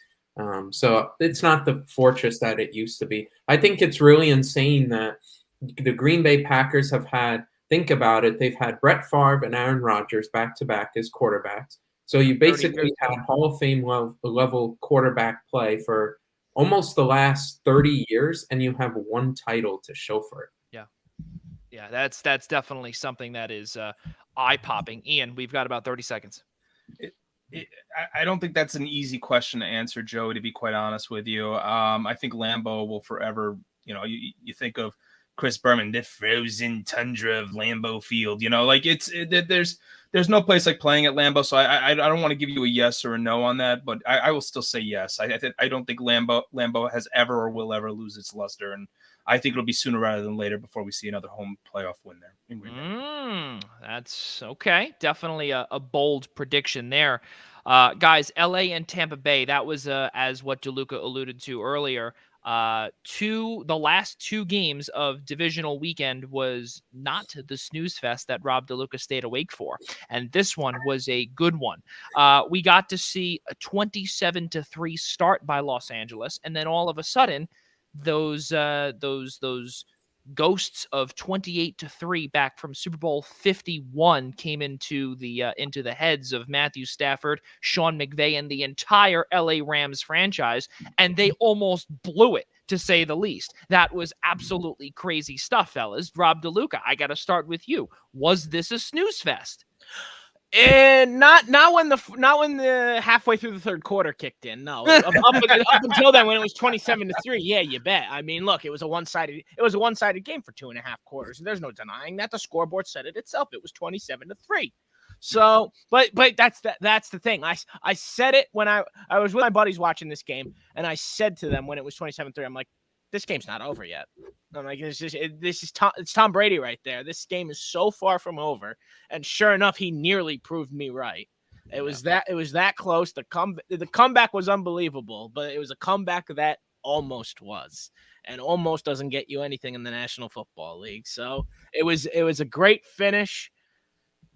So it's not the fortress that it used to be. I think it's really insane that the Green Bay Packers have had, think about it, they've had Brett Favre and Aaron Rodgers back-to-back as quarterbacks. So you basically had Hall of Fame level quarterback play for almost the last 30 years, and you have one title to show for it. Yeah, that's definitely something that is eye-popping. Ian, we've got about 30 seconds. I don't think that's an easy question to answer, Joey, to be quite honest with you. I think Lambeau will forever, you think of Chris Berman, the frozen tundra of Lambeau Field, there's no place like playing at Lambeau. So I don't want to give you a yes or a no on that, but I will still say yes. I don't think Lambeau has ever or will ever lose its luster. And I think it'll be sooner rather than later before we see another home playoff win there. That's okay. Definitely a bold prediction there. Guys, LA and Tampa Bay, that was as what DeLuca alluded to earlier. The last 2 games of divisional weekend was not the snooze fest that Rob DeLuca stayed awake for, and this one was a good one. We got to see a 27-3 start by Los Angeles, and then all of a sudden, those ghosts of 28-3 back from Super Bowl 51 came into the heads of Matthew Stafford, Sean McVay, and the entire LA Rams franchise, and they almost blew it, to say the least. That was absolutely crazy stuff, fellas. Rob DeLuca, I got to start with you. Was this a snooze fest? And not when the halfway through the third quarter kicked in. No, up until then, when it was 27-3, yeah, you bet. I mean, look, it was a one-sided game for 2.5 quarters. And there's no denying that. The scoreboard said it itself. It was 27-3. So, but that's the thing. I said it when I was with my buddies watching this game, and I said to them when it was 27-3, I'm like, this game's not over yet. I'm like, it's Tom Brady right there. This game is so far from over, and sure enough, he nearly proved me right. It was that close. The comeback was unbelievable, but it was a comeback that almost was, and almost doesn't get you anything in the National Football League. So it was a great finish.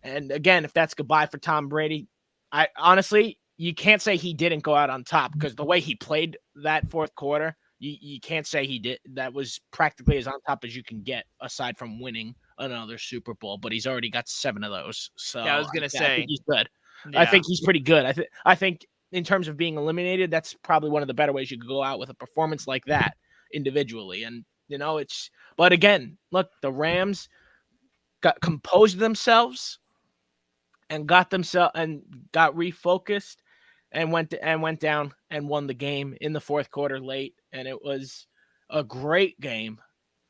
And again, if that's goodbye for Tom Brady, I honestly, you can't say he didn't go out on top, because the way he played that fourth quarter, you can't say he did. That was practically as on top as you can get, aside from winning another Super Bowl. But he's already got 7 of those. So yeah, I was gonna say, I think he's good. Yeah. I think he's pretty good. I think in terms of being eliminated, that's probably one of the better ways you could go out with a performance like that individually. And but again, look, the Rams composed themselves and got refocused and went down and won the game in the fourth quarter late. And it was a great game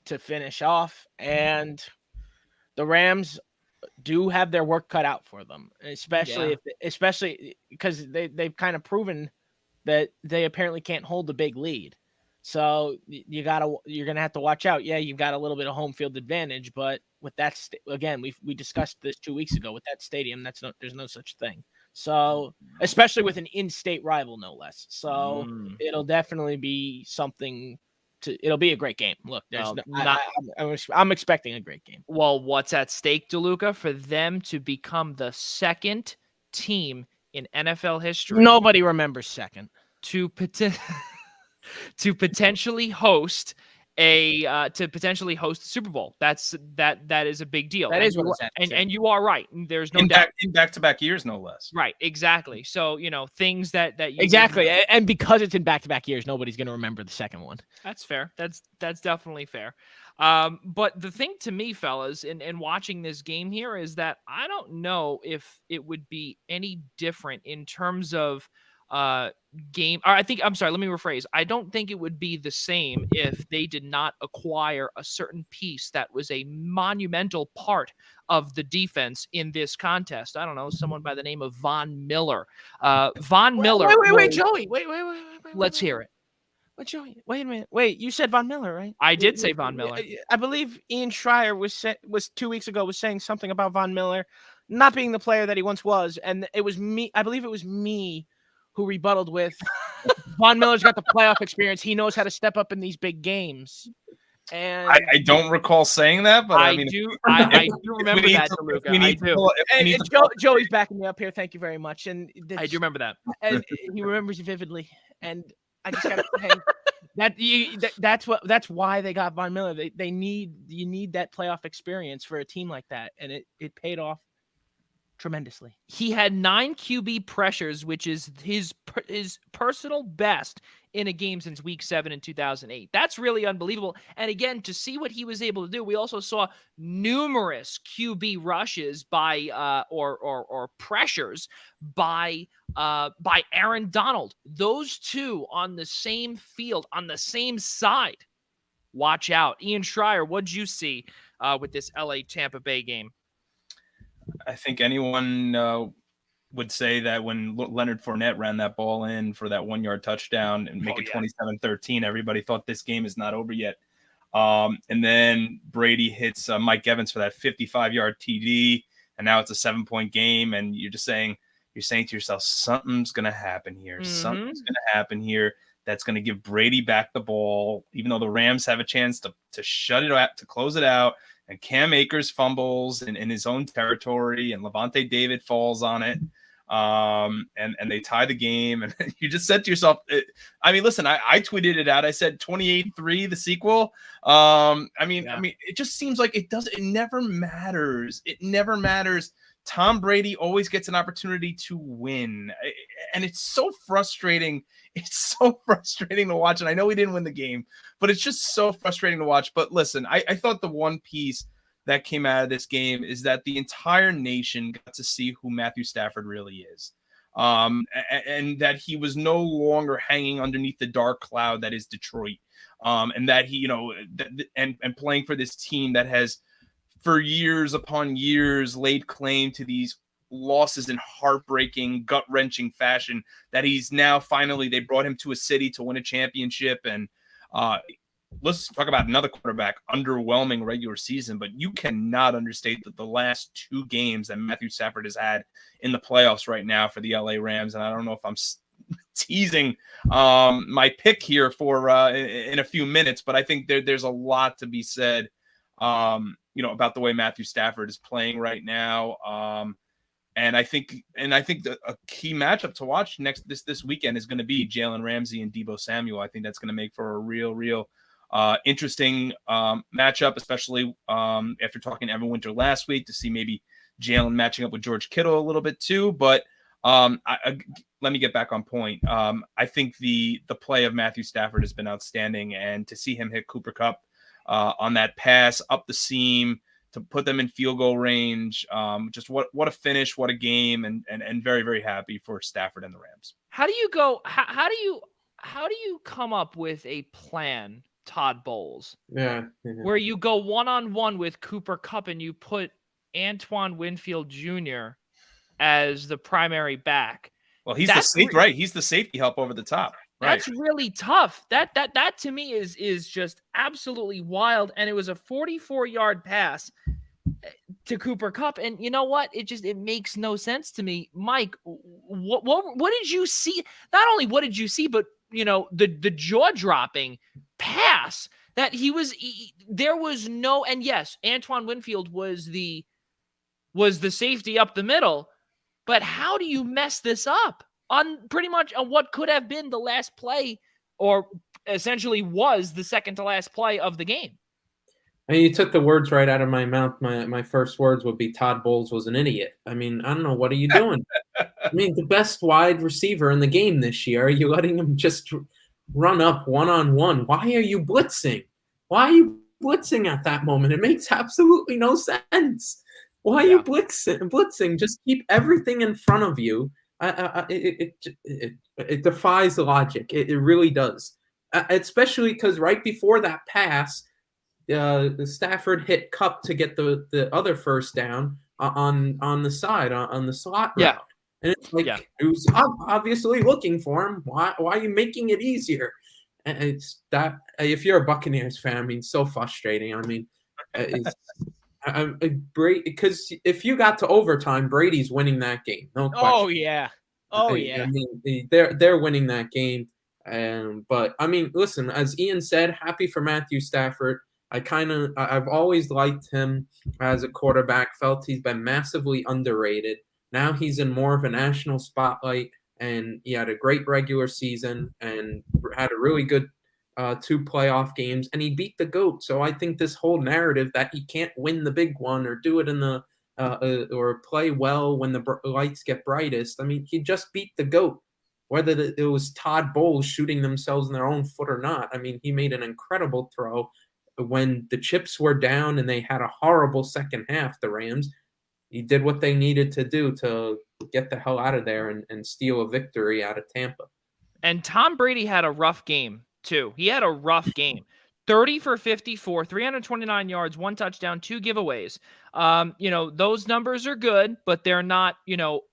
to finish off. And the Rams do have their work cut out for them, especially because they've kind of proven that they apparently can't hold the big lead. So you're gonna have to watch out. Yeah, you've got a little bit of home field advantage, but with that, again, we discussed this 2 weeks ago. With that stadium, there's no such thing. So especially with an in-state rival, no less. So it'll definitely be something. It'll be a great game. Look, I'm expecting a great game. Well, what's at stake, DeLuca? For them to become the second team in NFL history. Nobody remembers second. To potentially host the Super Bowl. That is a big deal. That is what it's and you are right. There's no doubt in back-to-back years, no less. Right, exactly. So things that you exactly, and because it's in back-to-back years, nobody's going to remember the second one. That's fair. That's definitely fair. But the thing to me, fellas, in watching this game here is that I don't know if it would be any different in terms of game. Or let me rephrase. I don't think it would be the same if they did not acquire a certain piece that was a monumental part of the defense in this contest. I don't know, someone by the name of Von Miller. Miller. Wait, Joey. Wait. Let's hear it. But Joey, wait a minute. Wait, you said Von Miller, right? I did say Von Miller. I believe Ian Schraier was 2 weeks ago was saying something about Von Miller not being the player that he once was, and it was me. I believe it was me who rebutted with Von Miller's got the playoff experience. He knows how to step up in these big games. And I don't recall saying that, but I mean, do remember that, DeLuca. Joey's backing me up here. Thank you very much. And I do remember that. And he remembers it vividly. And I just got to say that's why they got Von Miller. You need that playoff experience for a team like that, and it paid off tremendously. He had 9 QB pressures, which is his personal best in a game since week 7 in 2008. That's really unbelievable. And again, to see what he was able to do, we also saw numerous QB rushes by or pressures by Aaron Donald. Those two on the same field, on the same side. Watch out. Ian Schraier, what'd you see with this LA Tampa Bay game? I think anyone would say that when Leonard Fournette ran that ball in for that 1-yard touchdown and make it 27-13, everybody thought this game is not over yet. And then Brady hits Mike Evans for that 55-yard TD, and now it's a 7-point game. And you're saying to yourself, something's going to happen here. Mm-hmm. Something's going to happen here. that's going to give Brady back the ball, even though the Rams have a chance to shut it out, to close it out. And Cam Akers fumbles in his own territory, and Levante David falls on it. And they tie the game. And you just said to yourself, I mean, listen, I tweeted it out. I said 28-3, the sequel. I mean, it just seems like it never matters. It never matters. Tom Brady always gets an opportunity to win. And it's so frustrating. It's so frustrating to watch. And I know we didn't win the game, but it's just so frustrating to watch. But listen, I thought the one piece that came out of this game is that the entire nation got to see who Matthew Stafford really is. And that he was no longer hanging underneath the dark cloud that is Detroit. And that he, and playing for this team that has for years upon years laid claim to these losses in heartbreaking, gut-wrenching fashion, that he's now finally, they brought him to a city to win a championship. And let's talk about another quarterback, underwhelming regular season, but you cannot understate that the last 2 games that Matthew Stafford has had in the playoffs right now for the LA Rams. And I don't know if I'm teasing my pick here for in a few minutes, but I think there's a lot to be said, about the way Matthew Stafford is playing right now. And I think that a key matchup to watch this weekend is going to be Jalen Ramsey and Deebo Samuel. I think that's going to make for a real interesting matchup, especially after talking to Evan Winter last week, to see maybe Jalen matching up with George Kittle a little bit too. But let me get back on point. I think the play of Matthew Stafford has been outstanding, and to see him hit Cooper Kupp on that pass up the seam to put them in field goal range. Just what a finish, what a game, and very, very happy for Stafford and the Rams. How do you come up with a plan, Todd Bowles? Yeah. Where you go one-on-one with Cooper Kupp and you put Antoine Winfield Jr. as the primary back. Well, he's He's the safety help over the top. Right. That's really tough. That to me is just absolutely wild. And it was a 44-yard pass to Cooper Kupp. And you know what? It makes no sense to me. Mike, what did you see? Not only what did you see, but the jaw-dropping pass that there was no, and yes, Antoine Winfield was the safety up the middle, but how do you mess this up on pretty much what could have been the last play, or essentially was the second to last play of the game? I mean, you took the words right out of my mouth. My first words would be Todd Bowles was an idiot. I mean, I don't know. What are you doing? I mean, the best wide receiver in the game this year, are you letting him just run up one-on-one? Why are you blitzing? Why are you blitzing at that moment? It makes absolutely no sense. Why are you blitzing? Just keep everything in front of you. It defies logic. It really does. Especially because right before that pass, the Stafford hit Kupp to get the other first down on the side, on the slot route. Yeah. And it's like, it was obviously looking for him. Why are you making it easier? And it's that, if you're a Buccaneers fan, I mean, so frustrating. I mean, because if you got to overtime, Brady's winning that game. No question. Oh yeah. I mean, they're winning that game. But I mean, listen, as Ian said, happy for Matthew Stafford. I've always liked him as a quarterback. Felt he's been massively underrated. Now he's in more of a national spotlight, and he had a great regular season and had a really good 2 playoff games, and he beat the GOAT. So I think this whole narrative that he can't win the big one or do it in the or play well when the lights get brightest. I mean, he just beat the GOAT, whether it was Todd Bowles shooting themselves in their own foot or not. I mean, he made an incredible throw when the chips were down and they had a horrible second half, the Rams. He did what they needed to do to get the hell out of there and steal a victory out of Tampa. And Tom Brady had a rough game, too. He had a rough game. 30 for 54, 329 yards, 1 touchdown, 2 giveaways. Those numbers are good, but they're not,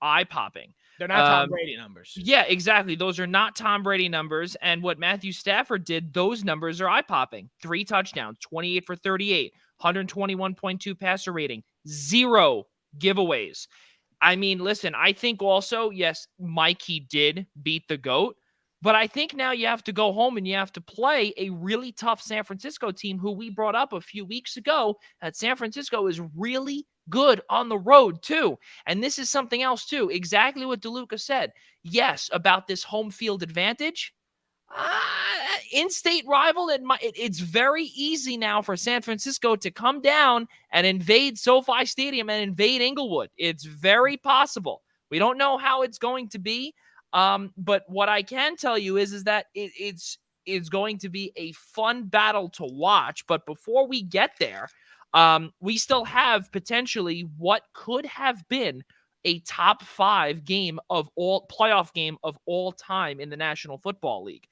eye-popping. They're not Tom Brady numbers. Yeah, exactly. Those are not Tom Brady numbers. And what Matthew Stafford did, those numbers are eye-popping. 3 touchdowns, 28 for 38, 121.2 passer rating, 0 giveaways. I mean, listen, I think also, yes, Mike, he did beat the GOAT, But I think now you have to go home and you have to play a really tough San Francisco team who we brought up a few weeks ago. That San Francisco is really good on the road too. And this is something else too. Exactly what DeLuca said. Yes, about this home field advantage. In-state rival, it's very easy now for San Francisco to come down and invade SoFi Stadium and invade Inglewood. It's very possible. We don't know how it's going to be. But what I can tell you is that it's going to be a fun battle to watch. But before we get there, we still have potentially what could have been a top 5 playoff game of all time in the National Football League.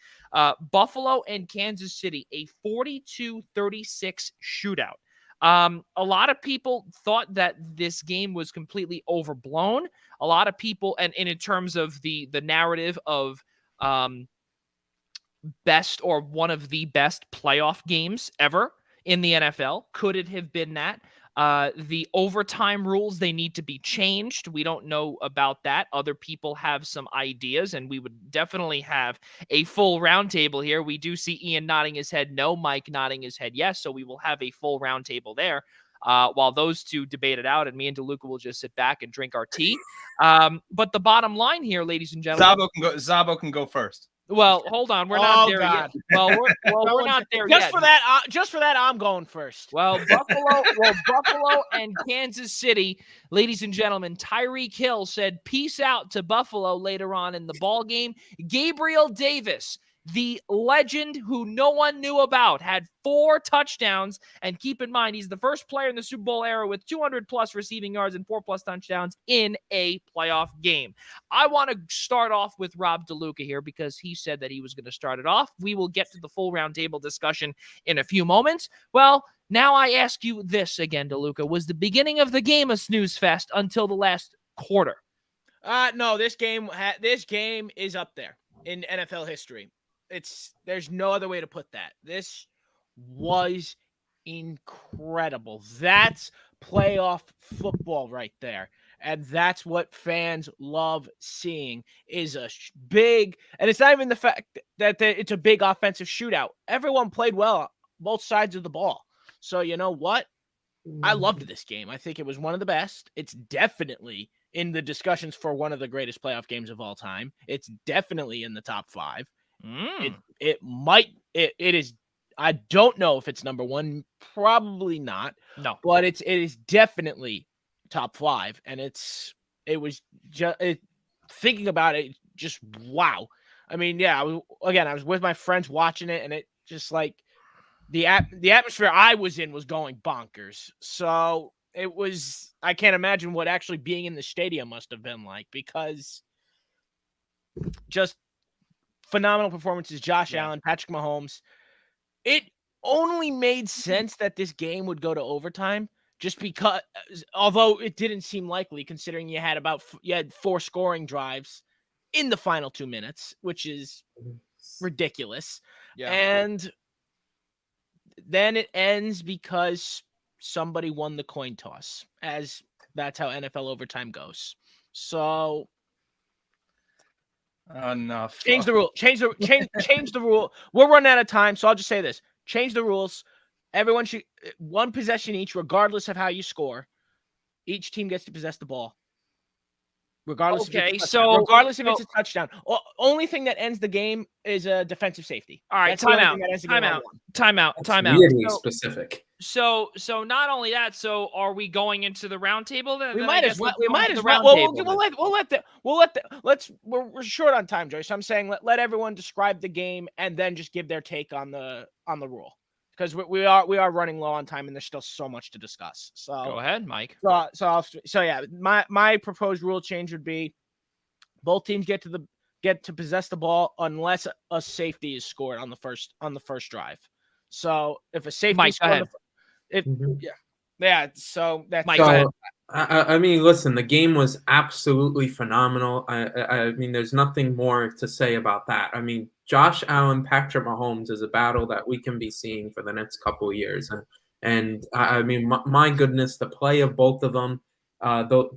Buffalo and Kansas City, a 42-36 shootout. A lot of people thought that this game was completely overblown. A lot of people, and in terms of the narrative of best or one of the best playoff games ever in the NFL, could it have been that? The overtime rules, they need to be changed. We don't know about that. Other people have some ideas, and we would definitely have a full roundtable here. We do see Ian nodding his head no, Mike nodding his head yes, so we will have a full roundtable there while those two debate it out, and me and DeLuca will just sit back and drink our tea. But the bottom line here, ladies and gentlemen. Zabo can go first. Well, hold on. We're not there yet. Well, we're not there yet. Just for that, I'm going first. Well, Buffalo and Kansas City, ladies and gentlemen. Tyreek Hill said peace out to Buffalo later on in the ball game. Gabriel Davis, the legend who no one knew about, had 4 touchdowns. And keep in mind, he's the first player in the Super Bowl era with 200-plus receiving yards and 4+ touchdowns in a playoff game. I want to start off with Rob DeLuca here because he said that he was going to start it off. We will get to the full roundtable discussion in a few moments. Well, now I ask you this again, DeLuca. Was the beginning of the game a snooze fest until the last quarter? No, this game is up there in NFL history. There's no other way to put that. This was incredible. That's playoff football right there. And that's what fans love seeing is a big, and it's not even the fact that it's a big offensive shootout. Everyone played well, both sides of the ball. So you know what? I loved this game. I think it was one of the best. It's definitely in the discussions for one of the greatest playoff games of all time. It's definitely in the top 5. It is. I don't know if it's number 1. Probably not. No, but it is definitely top 5. And it was just thinking about it. Just wow. I mean, yeah. I was with my friends watching it, and it just like the atmosphere I was in was going bonkers. So it was. I can't imagine what actually being in the stadium must have been like because just. Phenomenal performances, Josh Allen, Patrick Mahomes. It only made sense that this game would go to overtime just because, although it didn't seem likely considering you had 4 scoring drives in the final 2 minutes, which is ridiculous. Yeah. And then it ends because somebody won the coin toss, as that's how NFL overtime goes. So enough. Change the rule. Change the rule. We're running out of time, so I'll just say this. Change the rules. Everyone should 1 possession each, regardless of how you score. Each team gets to possess the ball. Regardless if it's a touchdown. Only thing that ends the game is a defensive safety. All right, timeout. Really specific. So not only that, so are we going into the roundtable then? We might as well. We're short on time, Joey. So I'm saying let everyone describe the game and then just give their take on the rule. Because we are running low on time and there's still so much to discuss. So go ahead, Mike. So yeah, my proposed rule change would be both teams get to possess the ball unless a safety is scored on the first drive. So if a safety Mike, scored, So that's Mike. So, I mean, listen, the game was absolutely phenomenal. I mean, there's nothing more to say about that. I mean, Josh Allen, Patrick Mahomes is a battle that we can be seeing for the next couple of years. And I mean, my goodness, the play of both of them,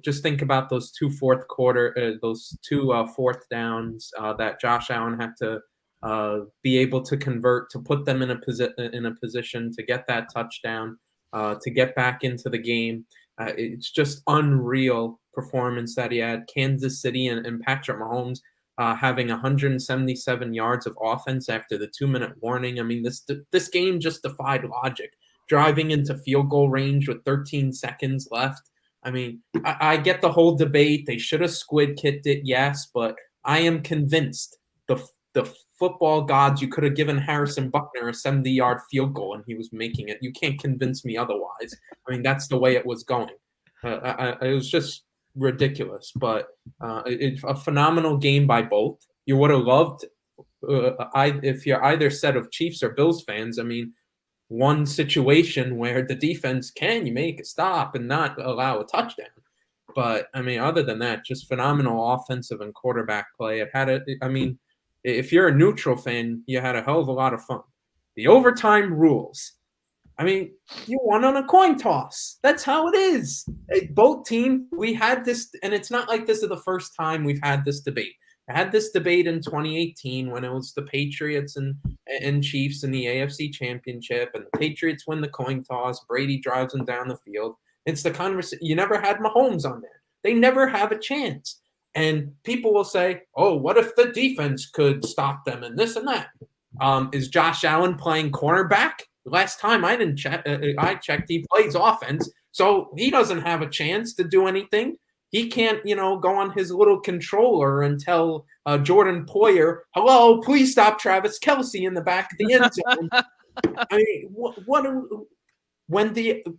Just think about those two fourth downs that Josh Allen had to be able to convert to put them in a position to get that touchdown, to get back into the game. It's just unreal performance that he had. Kansas City and Patrick Mahomes having 177 yards of offense after the 2-minute warning. I mean, this game just defied logic. Driving into field goal range with 13 seconds left. I mean, I get the whole debate. They should have squid kicked it, yes, but I am convinced the football gods, you could have given Harrison Buckner a 70-yard field goal and he was making it. You can't convince me otherwise. I mean, that's the way it was going. It was just ridiculous, but it's a phenomenal game by both. You would have loved, if you're either set of Chiefs or Bills fans, I mean, one situation where the defense can you make a stop and not allow a touchdown. But, I mean, other than that, just phenomenal offensive and quarterback play. If you're a neutral fan, you had a hell of a lot of fun. The overtime rules. I mean, you won on a coin toss. That's how it is. Both teams, we had this, and it's not like this is the first time we've had this debate. I had this debate in 2018 when it was the Patriots and Chiefs in the AFC Championship, and the Patriots win the coin toss. Brady drives them down the field. It's the conversation. You never had Mahomes on there. They never have a chance. And people will say, oh, what if the defense could stop them and this and that? Is Josh Allen playing cornerback? Last time I didn't check, I checked, he plays offense. So he doesn't have a chance to do anything. He can't, go on his little controller and tell Jordan Poyer, hello, please stop Travis Kelce in the back of the end zone. I mean,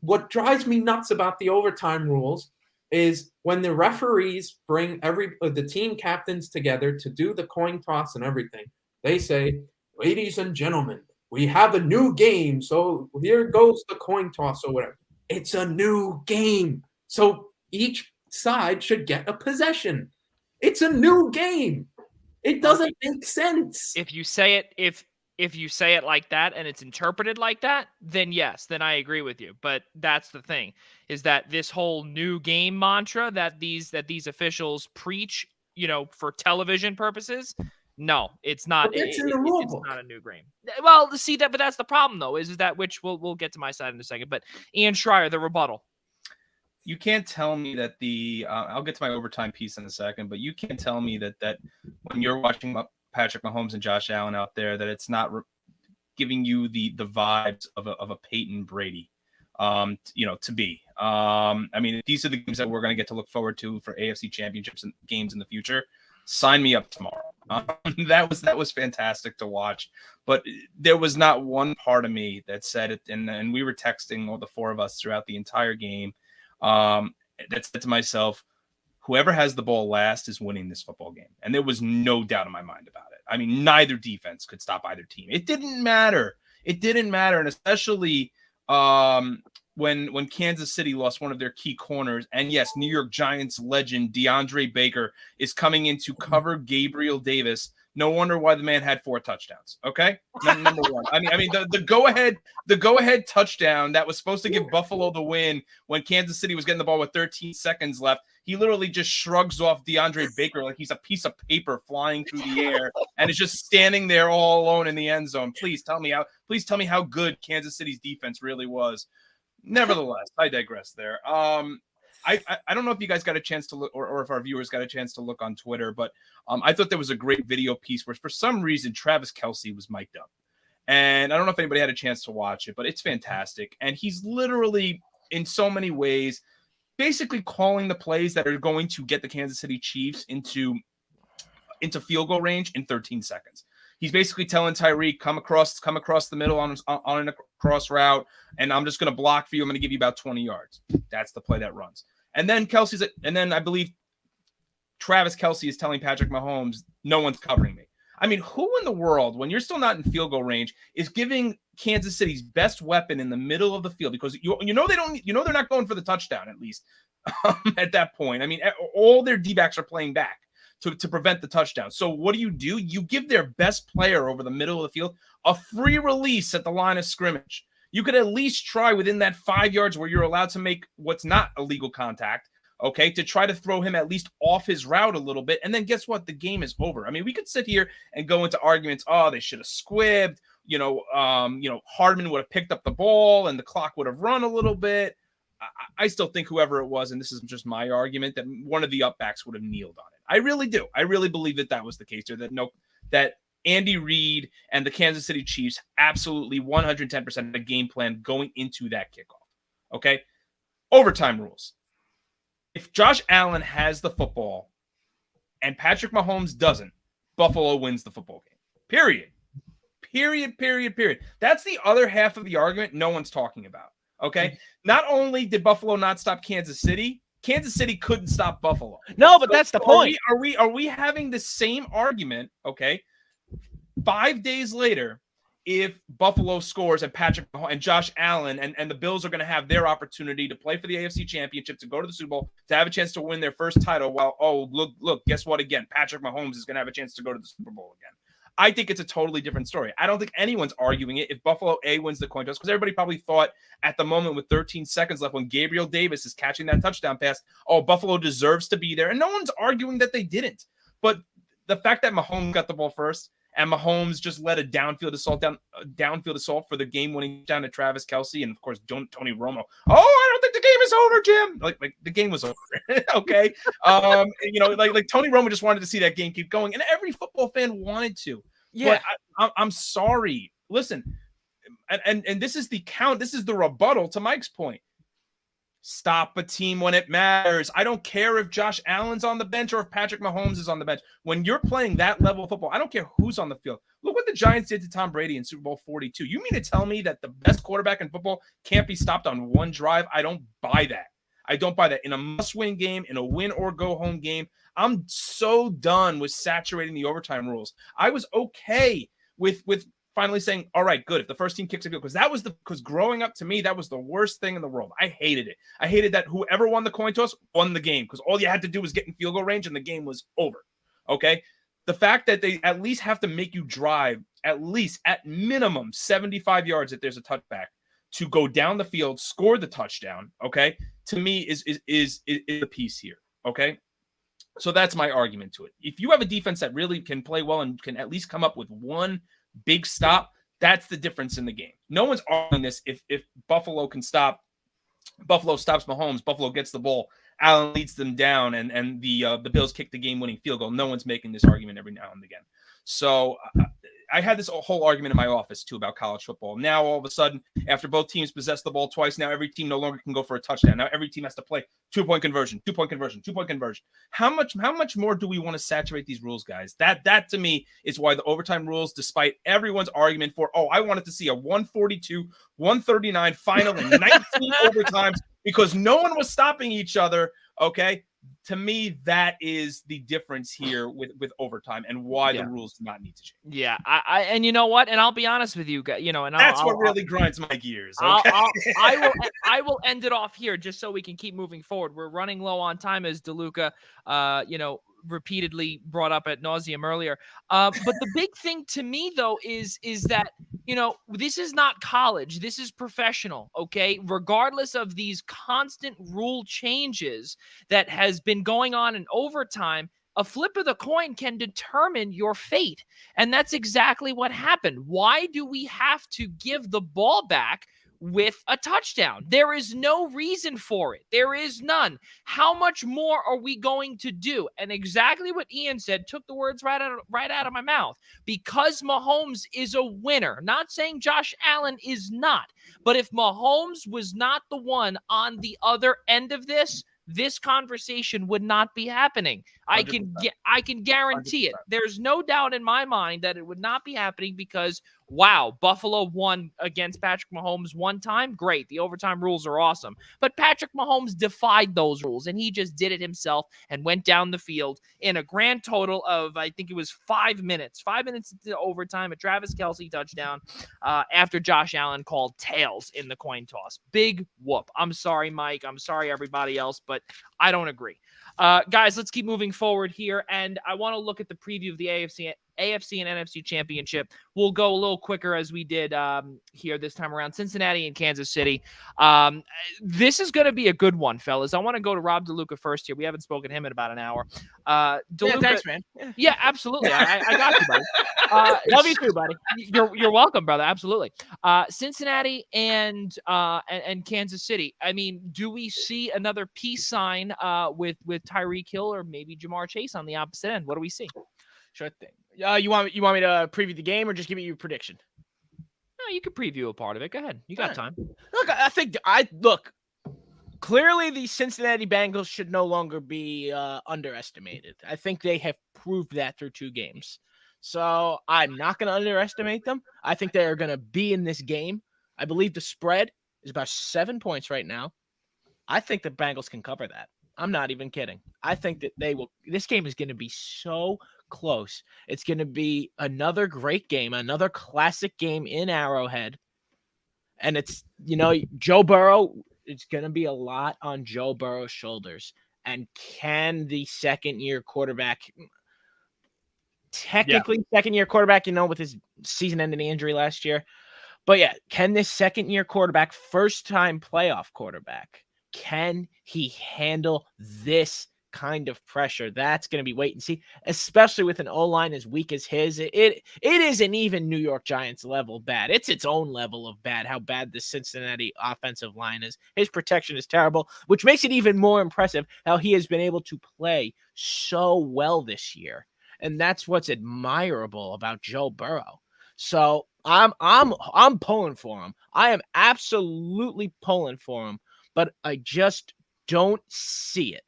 what drives me nuts about the overtime rules is when the referees bring the team captains together to do the coin toss and everything, they say, ladies and gentlemen, we have a new game, so here goes the coin toss or whatever. It's a new game. So each side should get a possession. It's a new game. It doesn't make sense. If you say it like that and it's interpreted like that, then yes, then I agree with you. But that's the thing, is that this whole new game mantra that these officials preach, for television purposes, no, it's not. It's in the rule book. It's not a new game. Well, see that, but that's the problem though, is that, which we'll get to my side in a second. But Ian Schraier, the rebuttal. You can't tell me that I'll get to my overtime piece in a second, but you can't tell me that when you're watching Patrick Mahomes and Josh Allen out there, that it's not giving you the vibes of a Peyton Brady, to be. I mean, these are the games that we're going to get to look forward to for AFC championships and games in the future. Sign me up tomorrow. That was fantastic to watch, but there was not one part of me that said it. And we were texting, all the four of us, throughout the entire game. That said to myself, whoever has the ball last is winning this football game. And there was no doubt in my mind about it. I mean, neither defense could stop either team. It didn't matter. And especially when Kansas City lost one of their key corners. And yes, New York Giants legend DeAndre Baker is coming in to cover Gabriel Davis. No wonder why the man had 4 touchdowns. Okay, number one. I mean, the go ahead touchdown that was supposed to give Buffalo the win when Kansas City was getting the ball with 13 seconds left. He literally just shrugs off DeAndre Baker like he's a piece of paper flying through the air and is just standing there all alone in the end zone. Please tell me how good Kansas City's defense really was. Nevertheless, I digress there. I don't know if you guys got a chance to look, or if our viewers got a chance to look on Twitter, but I thought there was a great video piece where for some reason Travis Kelce was mic'd up. And I don't know if anybody had a chance to watch it, but it's fantastic. And he's literally, in so many ways, basically calling the plays that are going to get the Kansas City Chiefs into field goal range in 13 seconds. He's basically telling Tyreek, come across the middle on a cross route, and I'm just going to block for you. I'm going to give you about 20 yards. That's the play that runs. And then I believe Travis Kelce is telling Patrick Mahomes, no one's covering me. I mean, who in the world, when you're still not in field goal range, is giving Kansas City's best weapon in the middle of the field? Because they're not going for the touchdown, at least at that point. I mean, all their D-backs are playing back to prevent the touchdown. So what do? You give their best player over the middle of the field a free release at the line of scrimmage. You could at least try within that 5 yards where you're allowed to make what's not illegal contact, okay, to try to throw him at least off his route a little bit. And then guess what? The game is over. I mean, we could sit here and go into arguments. Oh, they should have squibbed. Hardman would have picked up the ball and the clock would have run a little bit. I still think whoever it was, and this is just my argument, that one of the upbacks would have kneeled on it. I really do. I really believe that was the case here, that Andy Reid and the Kansas City Chiefs absolutely 110% the game plan going into that kickoff. Okay? Overtime rules. If Josh Allen has the football and Patrick Mahomes doesn't, Buffalo wins the football game. Period. That's the other half of the argument no one's talking about. Okay? Not only did Buffalo not stop Kansas City couldn't stop Buffalo. No, but that's the point. Are we having the same argument, okay, 5 days later, if Buffalo scores and Patrick and Josh Allen and the Bills are going to have their opportunity to play for the AFC Championship, to go to the Super Bowl, to have a chance to win their first title, while, look, guess what again? Patrick Mahomes is going to have a chance to go to the Super Bowl again. I think it's a totally different story. I don't think anyone's arguing it if Buffalo wins the coin toss, because everybody probably thought at the moment with 13 seconds left when Gabriel Davis is catching that touchdown pass, oh, Buffalo deserves to be there. And no one's arguing that they didn't. But the fact that Mahomes got the ball first and Mahomes just led a downfield assault for the game-winning down to Travis Kelce and, of course, Tony Romo. Oh, I don't think the game is over, Jim. Like the game was over. Okay. Like Tony Romo just wanted to see that game keep going, and every football fan wanted to. Yeah. But I'm sorry. Listen, and this is the count. This is the rebuttal to Mike's point. Stop a team when it matters. I don't care if Josh Allen's on the bench or if Patrick Mahomes is on the bench. When you're playing that level of football, I don't care who's on the field. Look what the Giants did to Tom Brady in Super Bowl 42. You mean to tell me that the best quarterback in football can't be stopped on one drive? I don't buy that. In a must-win game, in a win-or-go-home game, I'm so done with saturating the overtime rules. I was okay with finally saying, all right, good, if the first team kicks a field, because growing up, to me, that was the worst thing in the world. I hated it. I hated that whoever won the coin toss won the game, because all you had to do was get in field goal range and the game was over. Okay? The fact that they at least have to make you drive at minimum 75 yards if there's a touchback to go down the field, score the touchdown, okay, to me is the piece here, okay? So that's my argument to it. If you have a defense that really can play well and can at least come up with one big stop, that's the difference in the game. No one's arguing this. If Buffalo stops Mahomes, Buffalo gets the ball, Allen leads them down, and the Bills kick the game-winning field goal. No one's making this argument every now and again. So I had this whole argument in my office, too, about college football. Now, all of a sudden, after both teams possess the ball twice, now every team no longer can go for a touchdown. Now every team has to play two-point conversion. How much more do we want to saturate these rules, guys? That to me is why the overtime rules, despite everyone's argument for, I wanted to see a 142, 139 final and 19 overtimes because no one was stopping each other, okay? To me, that is the difference here with overtime and why the rules do not need to change. Yeah, and you know what? And I'll be honest with you, and that's what really grinds my gears. Okay? I will end it off here just so we can keep moving forward. We're running low on time, as DeLuca, repeatedly brought up ad nauseum earlier. But the big thing to me, though, is that, this is not college. This is professional, okay? Regardless of these constant rule changes that has been going on in overtime, a flip of the coin can determine your fate. And that's exactly what happened. Why do we have to give the ball back with a touchdown? There is no reason for it. There is none. How much more are we going to do? And exactly what Ian said took the words right out of my mouth. Because Mahomes is a winner, not saying Josh Allen is not, but if Mahomes was not the one on the other end of this conversation would not be happening. 100%. I can guarantee 100%. It. There's no doubt in my mind that it would not be happening because, wow, Buffalo won against Patrick Mahomes one time. Great. The overtime rules are awesome. But Patrick Mahomes defied those rules, and he just did it himself and went down the field in a grand total of, I think it was 5 minutes. 5 minutes into overtime, a Travis Kelce touchdown after Josh Allen called tails in the coin toss. Big whoop. I'm sorry, Mike. I'm sorry, everybody else, but I don't agree. Guys, let's keep moving forward here, and I want to look at the preview of the AFC AFC and NFC championship. We'll go a little quicker as we did here this time around. Cincinnati and Kansas City. This is going to be a good one, fellas. I want to go to Rob DeLuca first here. We haven't spoken to him in about an hour. DeLuca, thanks, man. Yeah, absolutely. I got you, buddy. Love you too, buddy. You're welcome, brother. Absolutely. Cincinnati and Kansas City. I mean, do we see another peace sign with Tyreek Hill or maybe Jamar Chase on the opposite end? What do we see? Sure thing. You want me to preview the game or just give me your prediction? No, you could preview a part of it. Go ahead. You got time. Look. Clearly, the Cincinnati Bengals should no longer be underestimated. I think they have proved that through 2 games. So I'm not going to underestimate them. I think they are going to be in this game. I believe the spread is about 7 points right now. I think the Bengals can cover that. I'm not even kidding. I think that they will. This game is going to be so close. It's going to be another great game, another classic game in Arrowhead. And it's, Joe Burrow, it's going to be a lot on Joe Burrow's shoulders. And can the second-year quarterback, second-year quarterback, with his season-ending injury last year. But yeah, can this second-year quarterback, first-time playoff quarterback, can he handle this kind of pressure? That's going to be wait and see, especially with an O-line as weak as his. It isn't even New York Giants level bad. It's its own level of bad, how bad the Cincinnati offensive line is. His protection is terrible, which makes it even more impressive how he has been able to play so well this year. And that's what's admirable about Joe Burrow. So I'm pulling for him. I am absolutely pulling for him, but I just don't see it.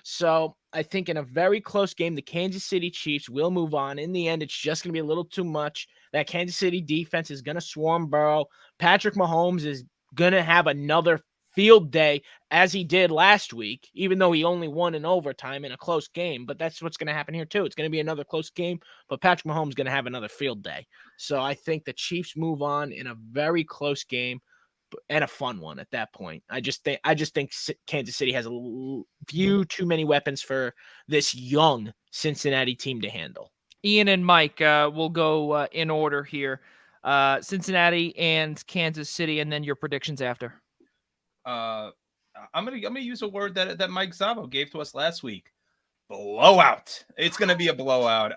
So I think in a very close game, the Kansas City Chiefs will move on. In the end, it's just going to be a little too much. That Kansas City defense is going to swarm Burrow. Patrick Mahomes is going to have another field day as he did last week, even though he only won in overtime in a close game. But that's what's going to happen here too. It's going to be another close game, but Patrick Mahomes is going to have another field day. So I think the Chiefs move on in a very close game and a fun one at that point. I just think Kansas City has a few too many weapons for this young Cincinnati team to handle. Ian and Mike will go in order here. Cincinnati and Kansas City, and then your predictions after. I'm gonna use a word that Mike Zabo gave to us last week. Blowout. It's gonna be a blowout.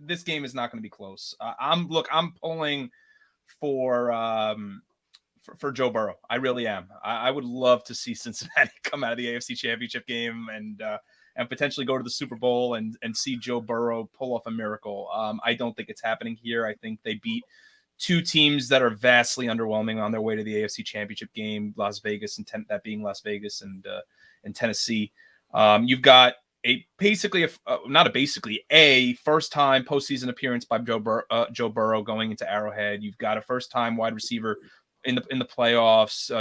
This game is not gonna be close. I'm pulling for Joe Burrow. I really am. I would love to see Cincinnati come out of the AFC Championship game and potentially go to the Super Bowl and see Joe Burrow pull off a miracle. I don't think it's happening here. I think they beat 2 teams that are vastly underwhelming on their way to the AFC Championship game, Las Vegas and that being Las Vegas and Tennessee. You've got a first-time postseason appearance by Joe Burrow going into Arrowhead. You've got a first-time wide receiver in the playoffs.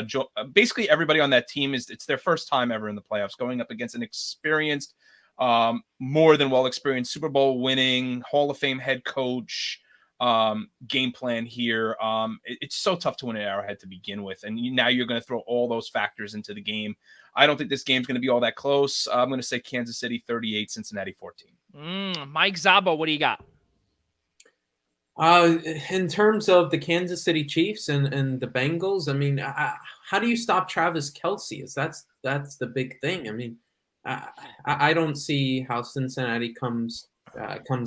Basically everybody on that team it's their first time ever in the playoffs, going up against an experienced, more than well-experienced Super Bowl winning Hall of Fame head coach. Game plan here. It's so tough to win at Arrowhead to begin with, and now you're going to throw all those factors into the game. I don't think this game's going to be all that close. I'm going to say Kansas City 38, Cincinnati 14. Mike Zabo, what do you got? In terms of the Kansas City Chiefs and the Bengals, I mean, how do you stop Travis Kelce? That's the big thing. I mean, I don't see how Cincinnati comes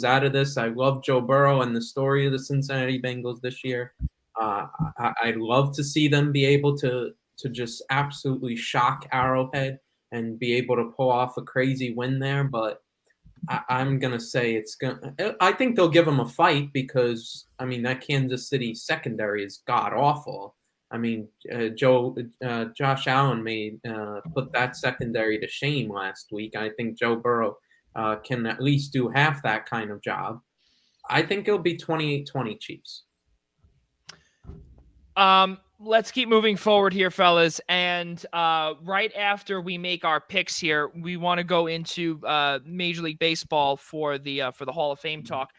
out of this. I love Joe Burrow and the story of the Cincinnati Bengals this year. I'd love to see them be able to just absolutely shock Arrowhead and be able to pull off a crazy win there, but I'm going to say I think they'll give them a fight because, I mean, that Kansas City secondary is god-awful. I mean, Josh Allen put that secondary to shame last week. I think Joe Burrow can at least do half that kind of job. I think it'll be 28-20 Chiefs. Let's keep moving forward here, fellas. And right after we make our picks here, we want to go into Major League Baseball for the Hall of Fame talk.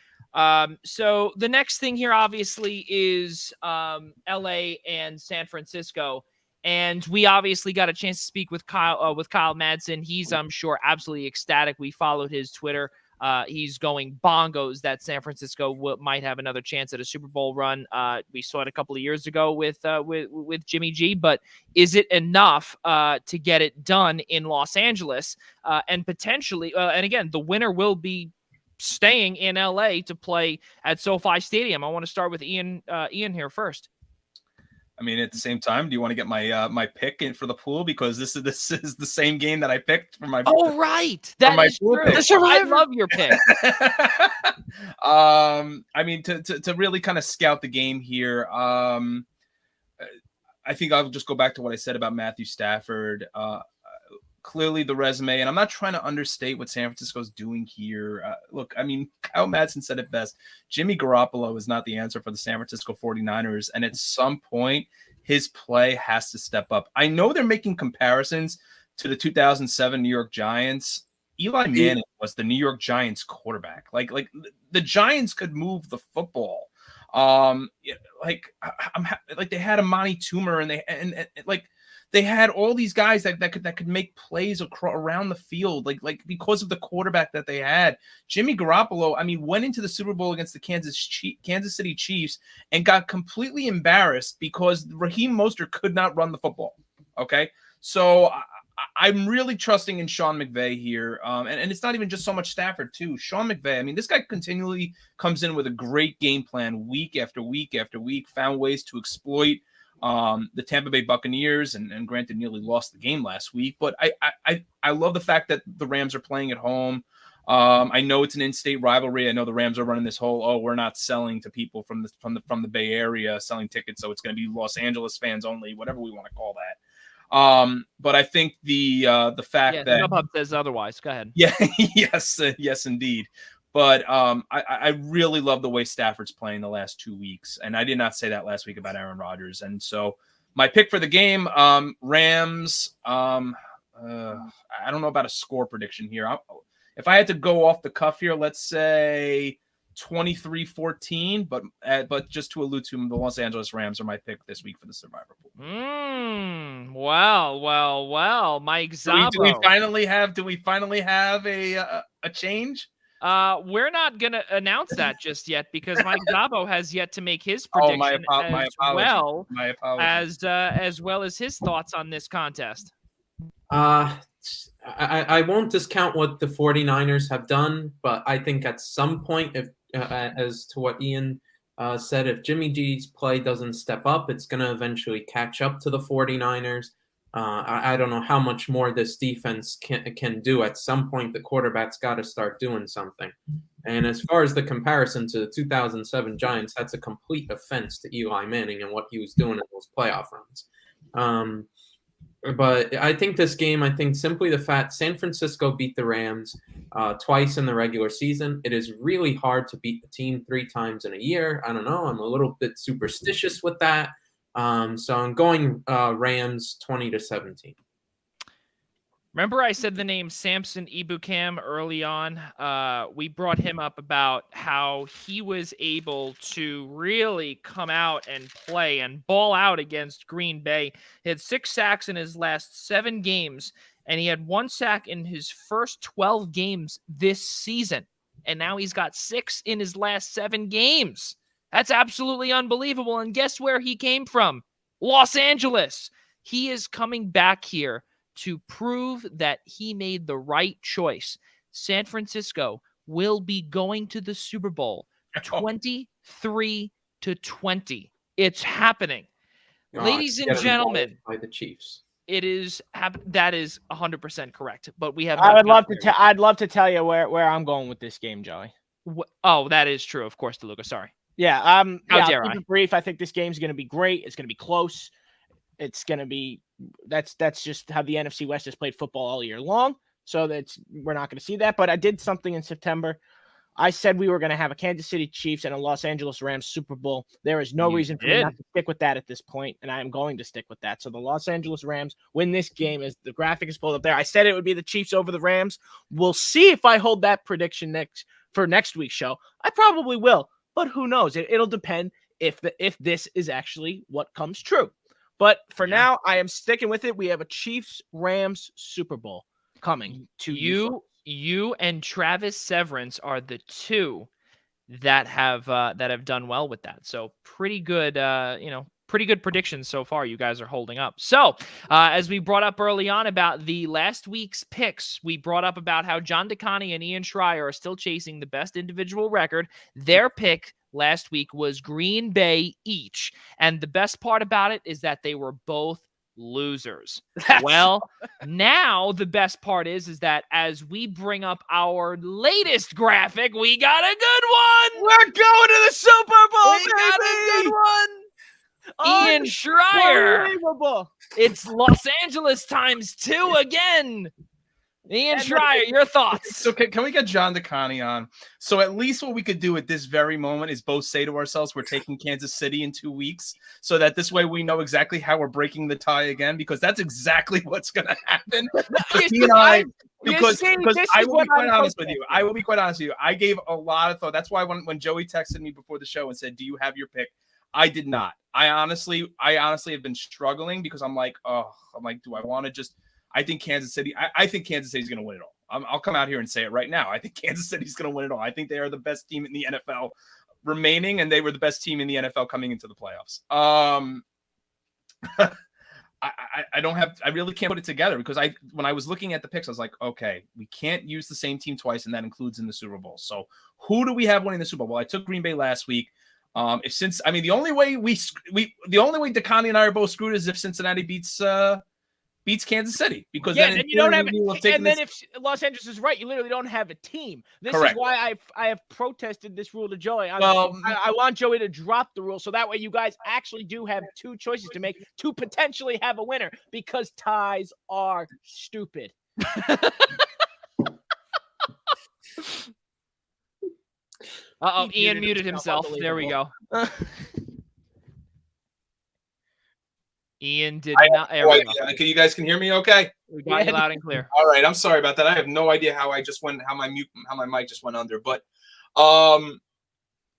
So the next thing here, obviously, is LA and San Francisco. And we obviously got a chance to speak with Kyle Madsen. He's, I'm sure, absolutely ecstatic. We followed his Twitter he's going bongos that San Francisco might have another chance at a Super Bowl run. We saw it a couple of years ago with Jimmy G, but is it enough to get it done in Los Angeles and potentially? And again, the winner will be staying in LA to play at SoFi Stadium. I want to start with Ian here first. I mean, at the same time, do you want to get my my pick in for the pool, because this is the same game that I picked for my right, that is true. I love your pick. I mean, to really kind of scout the game here, I think I'll just go back to what I said about Matthew Stafford. Clearly the resume, and I'm not trying to understate what San Francisco's doing here. Look, I mean, Kyle Madsen said it best. Jimmy Garoppolo is not the answer for the San Francisco 49ers, and at some point, his play has to step up. I know they're making comparisons to the 2007 New York Giants. Eli Manning was the New York Giants quarterback. Like the Giants could move the football. Like they had Amani Toomer, and they had all these guys that could make plays around the field, like because of the quarterback that they had. Jimmy Garoppolo, I mean, went into the Super Bowl against the Kansas City Chiefs and got completely embarrassed because Raheem Mostert could not run the football. Okay, so I'm really trusting in Sean McVay here, and it's not even just so much Stafford too. Sean McVay, I mean, this guy continually comes in with a great game plan week after week after week, found ways to exploit the Tampa Bay Buccaneers, and granted nearly lost the game last week, but I love the fact that the Rams are playing at home. I know it's an in-state rivalry. I know the Rams are running this whole, we're not selling to people from the Bay Area, selling tickets, so it's going to be Los Angeles fans only, whatever we want to call that. But I think the fact that StubHub says otherwise. Go ahead. Yeah, yes, indeed. But I really love the way Stafford's playing the last 2 weeks. And I did not say that last week about Aaron Rodgers. And so my pick for the game, Rams, I don't know about a score prediction here. If I had to go off the cuff here, let's say 23-14. But just to allude to, the Los Angeles Rams are my pick this week for the Survivor Pool. Well. Mike Zabo. Do we finally have a change? We're not going to announce that just yet because Mike Zabo has yet to make his prediction as well as his thoughts on this contest. I won't discount what the 49ers have done, but I think at some point, if as to what Ian said, if Jimmy G's play doesn't step up, it's going to eventually catch up to the 49ers. I don't know how much more this defense can do. At some point, the quarterback's got to start doing something. And as far as the comparison to the 2007 Giants, that's a complete offense to Eli Manning and what he was doing in those playoff runs. But I think this game, simply the fact San Francisco beat the Rams twice in the regular season. It is really hard to beat the team 3 times in a year. I don't know. I'm a little bit superstitious with that. So I'm going Rams 20-17. Remember I said the name Samson Ebukam early on? We brought him up about how he was able to really come out and play and ball out against Green Bay. He had 6 sacks in his last 7 games, and he had 1 sack in his first 12 games this season. And now he's got 6 in his last 7 games. That's absolutely unbelievable. And guess where he came from? Los Angeles. He is coming back here to prove that he made the right choice. San Francisco will be going to the Super Bowl 23-20. It's happening. Ladies and gentlemen, by the Chiefs. It is that is 100% correct. But we have I'd love to tell you where I'm going with this game, Joey. Oh, that is true. Of course, DeLuca. Sorry. Yeah, How dare I'll keep it brief. I think this game's going to be great. It's going to be close. It's going to be that's just how the NFC West has played football all year long. So we're not going to see that. But I did something in September. I said we were going to have a Kansas City Chiefs and a Los Angeles Rams Super Bowl. There is no reason for me not to stick with that at this point, and I am going to stick with that. So the Los Angeles Rams win this game, as the graphic is pulled up there. I said it would be the Chiefs over the Rams. We'll see if I hold that prediction for next week's show. I probably will. But who knows? It'll depend if this is actually what comes true. But for now, I am sticking with it. We have a Chiefs-Rams Super Bowl coming to you. You and Travis Severance are the two that have done well with that. So pretty good, pretty good predictions so far. You guys are holding up. So as we brought up early on about the last week's picks, we brought up about how John DeConnie and Ian Schraier are still chasing the best individual record. Their pick last week was Green Bay each. And the best part about it is that they were both losers. Well, now the best part is that as we bring up our latest graphic, we got a good one. We're going to the Super Bowl, We got a good one. Ian Schraier. Unbelievable. It's Los Angeles ×2 again. Ian Schraier, your thoughts? So can we get John DeConnie on? So at least what we could do at this very moment is both say to ourselves, we're taking Kansas City in 2 weeks, so that this way we know exactly how we're breaking the tie again, because that's exactly what's going to happen. Because I will be quite honest with you. I will be quite honest with you. I gave a lot of thought. That's why when Joey texted me before the show and said, "Do you have your pick?" I did not. I honestly have been struggling because I'm like, do I want to just? I think Kansas City. I think Kansas City's going to win it all. I'll come out here and say it right now. I think Kansas City's going to win it all. I think they are the best team in the NFL remaining, and they were the best team in the NFL coming into the playoffs. I really can't put it together because when I was looking at the picks, I was like, okay, we can't use the same team twice, and that includes in the Super Bowl. So who do we have winning the Super Bowl? Well, I took Green Bay last week. The only way DeConnie and I are both screwed is if Cincinnati beats Kansas City, because then you don't have it. And then if Los Angeles is right, you literally don't have a team. This Correct. is why I have protested this rule to Joey. I want Joey to drop the rule so that way you guys actually do have two choices to make to potentially have a winner, because ties are stupid. Ian muted himself. There we go. Ian did not. Can you guys hear me okay? We got you loud and clear. All right, I'm sorry about that. I have no idea how my mic just went under, but I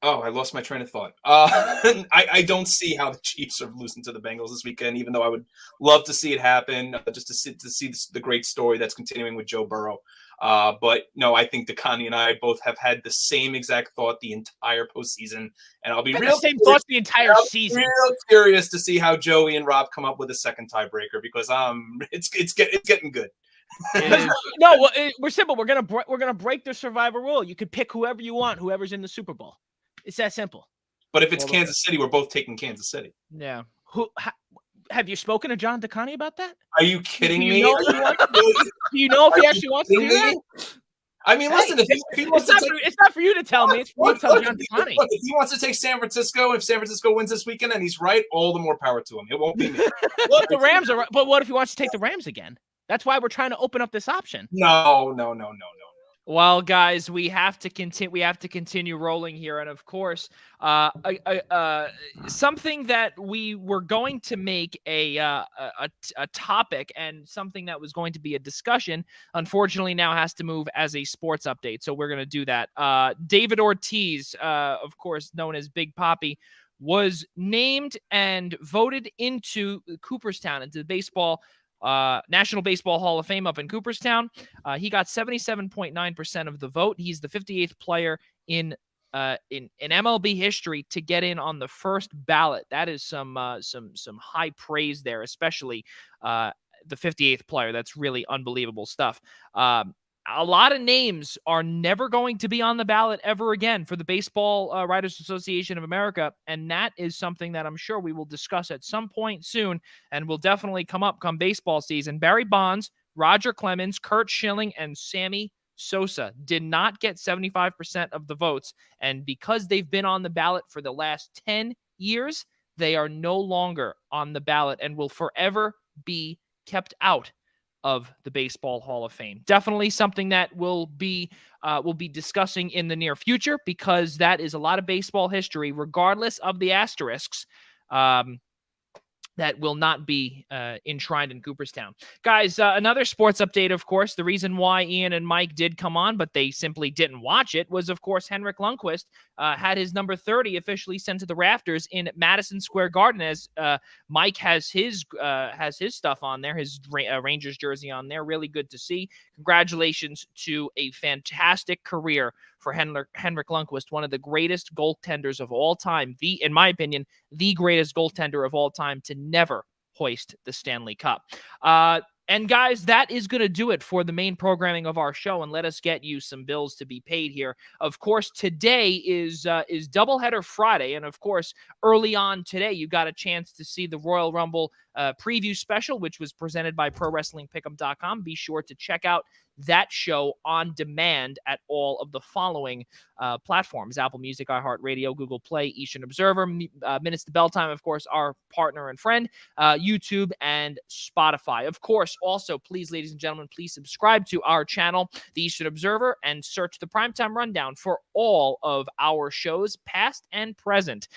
lost my train of thought. I don't see how the Chiefs are losing to the Bengals this weekend, even though I would love to see it happen, just to see the great story that's continuing with Joe Burrow. But no, I think DeConnie and I both have had the same exact thought the entire postseason, and I'll be thoughts the entire season. Real curious to see how Joey and Rob come up with a second tiebreaker, because it's getting good. We're simple. We're gonna break the survivor rule. You could pick whoever you want, whoever's in the Super Bowl. It's that simple. But if it's Kansas City, we're both taking Kansas City. Yeah. Have you spoken to John DeConnie about that? Are you kidding me? Do you know if he actually wants to do that? I mean, listen, it's not for you to tell me. It's for you to tell John DeConnie. If he wants to take San Francisco, if San Francisco wins this weekend and he's right, all the more power to him. It won't be me. Well, if the Rams are, but what if he wants to take the Rams again? That's why we're trying to open up this option. No. Well, guys, we have to continue. We have to continue rolling here, and of course, something that we were going to make a topic and something that was going to be a discussion, unfortunately, now has to move as a sports update. So we're going to do that. David Ortiz, of course, known as Big Papi, was named and voted into Cooperstown, into the baseball. National Baseball Hall of Fame up in Cooperstown. He got 77.9% of the vote. He's the 58th player in MLB history to get in on the first ballot. That is some high praise there, especially the 58th player. That's really unbelievable stuff. A lot of names are never going to be on the ballot ever again for the Baseball Writers Association of America, and that is something that I'm sure we will discuss at some point soon, and will definitely come baseball season. Barry Bonds, Roger Clemens, Curt Schilling, and Sammy Sosa did not get 75% of the votes, and because they've been on the ballot for the last 10 years, they are no longer on the ballot and will forever be kept out of the Baseball Hall of Fame. Definitely something that we'll be discussing in the near future, because that is a lot of baseball history, regardless of the asterisks. that will not be enshrined in Cooperstown. Guys, another sports update, of course. The reason why Ian and Mike did come on, but they simply didn't watch it, was, of course, Henrik Lundqvist had his number 30 officially sent to the rafters in Madison Square Garden, as Mike has his stuff on there, his Rangers jersey on there. Really good to see. Congratulations to a fantastic career for Henrik Lundqvist, one of the greatest goaltenders of all time. In my opinion, the greatest goaltender of all time to never hoist the Stanley Cup. And guys, that is going to do it for the main programming of our show. And let us get you some bills to be paid here. Of course, today is Doubleheader Friday. And of course, early on today, you got a chance to see the Royal Rumble preview special, which was presented by ProWrestlingPick'em.com. Be sure to check out that show on demand at all of the following platforms: Apple Music, iHeartRadio, Google Play, Eastern Observer, Minutes to Bell Time, of course, our partner and friend, YouTube, and Spotify. Of course, also, please, ladies and gentlemen, please subscribe to our channel, the Eastern Observer, and search the Primetime Rundown for all of our shows, past and present.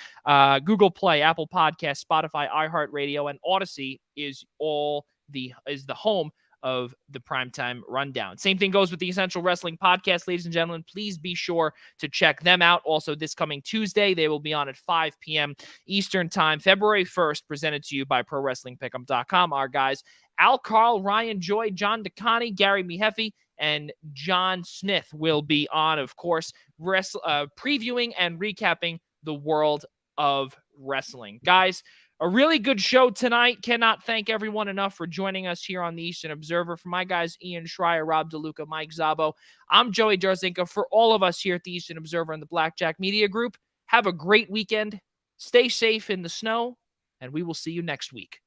Google Play, Apple Podcasts, Spotify, iHeartRadio, and Odyssey is the home of the Primetime Rundown. Same thing goes with the Essential Wrestling Podcast, ladies and gentlemen. Please be sure to check them out. Also, this coming Tuesday, they will be on at 5 p.m. Eastern Time, February 1st, presented to you by ProWrestlingPick'em.com. Our guys, Al Carl, Ryan Joy, John DeConnie, Gary Miheffi, and John Smith will be on, of course, previewing and recapping the world of wrestling. Guys, a really good show tonight. Cannot thank everyone enough for joining us here on the Eastern Observer. For my guys, Ian Schraier, Rob DeLuca, Mike Zabo, I'm Joey Jarzynka. For all of us here at the Eastern Observer and the Blackjack Media Group, have a great weekend. Stay safe in the snow, and we will see you next week.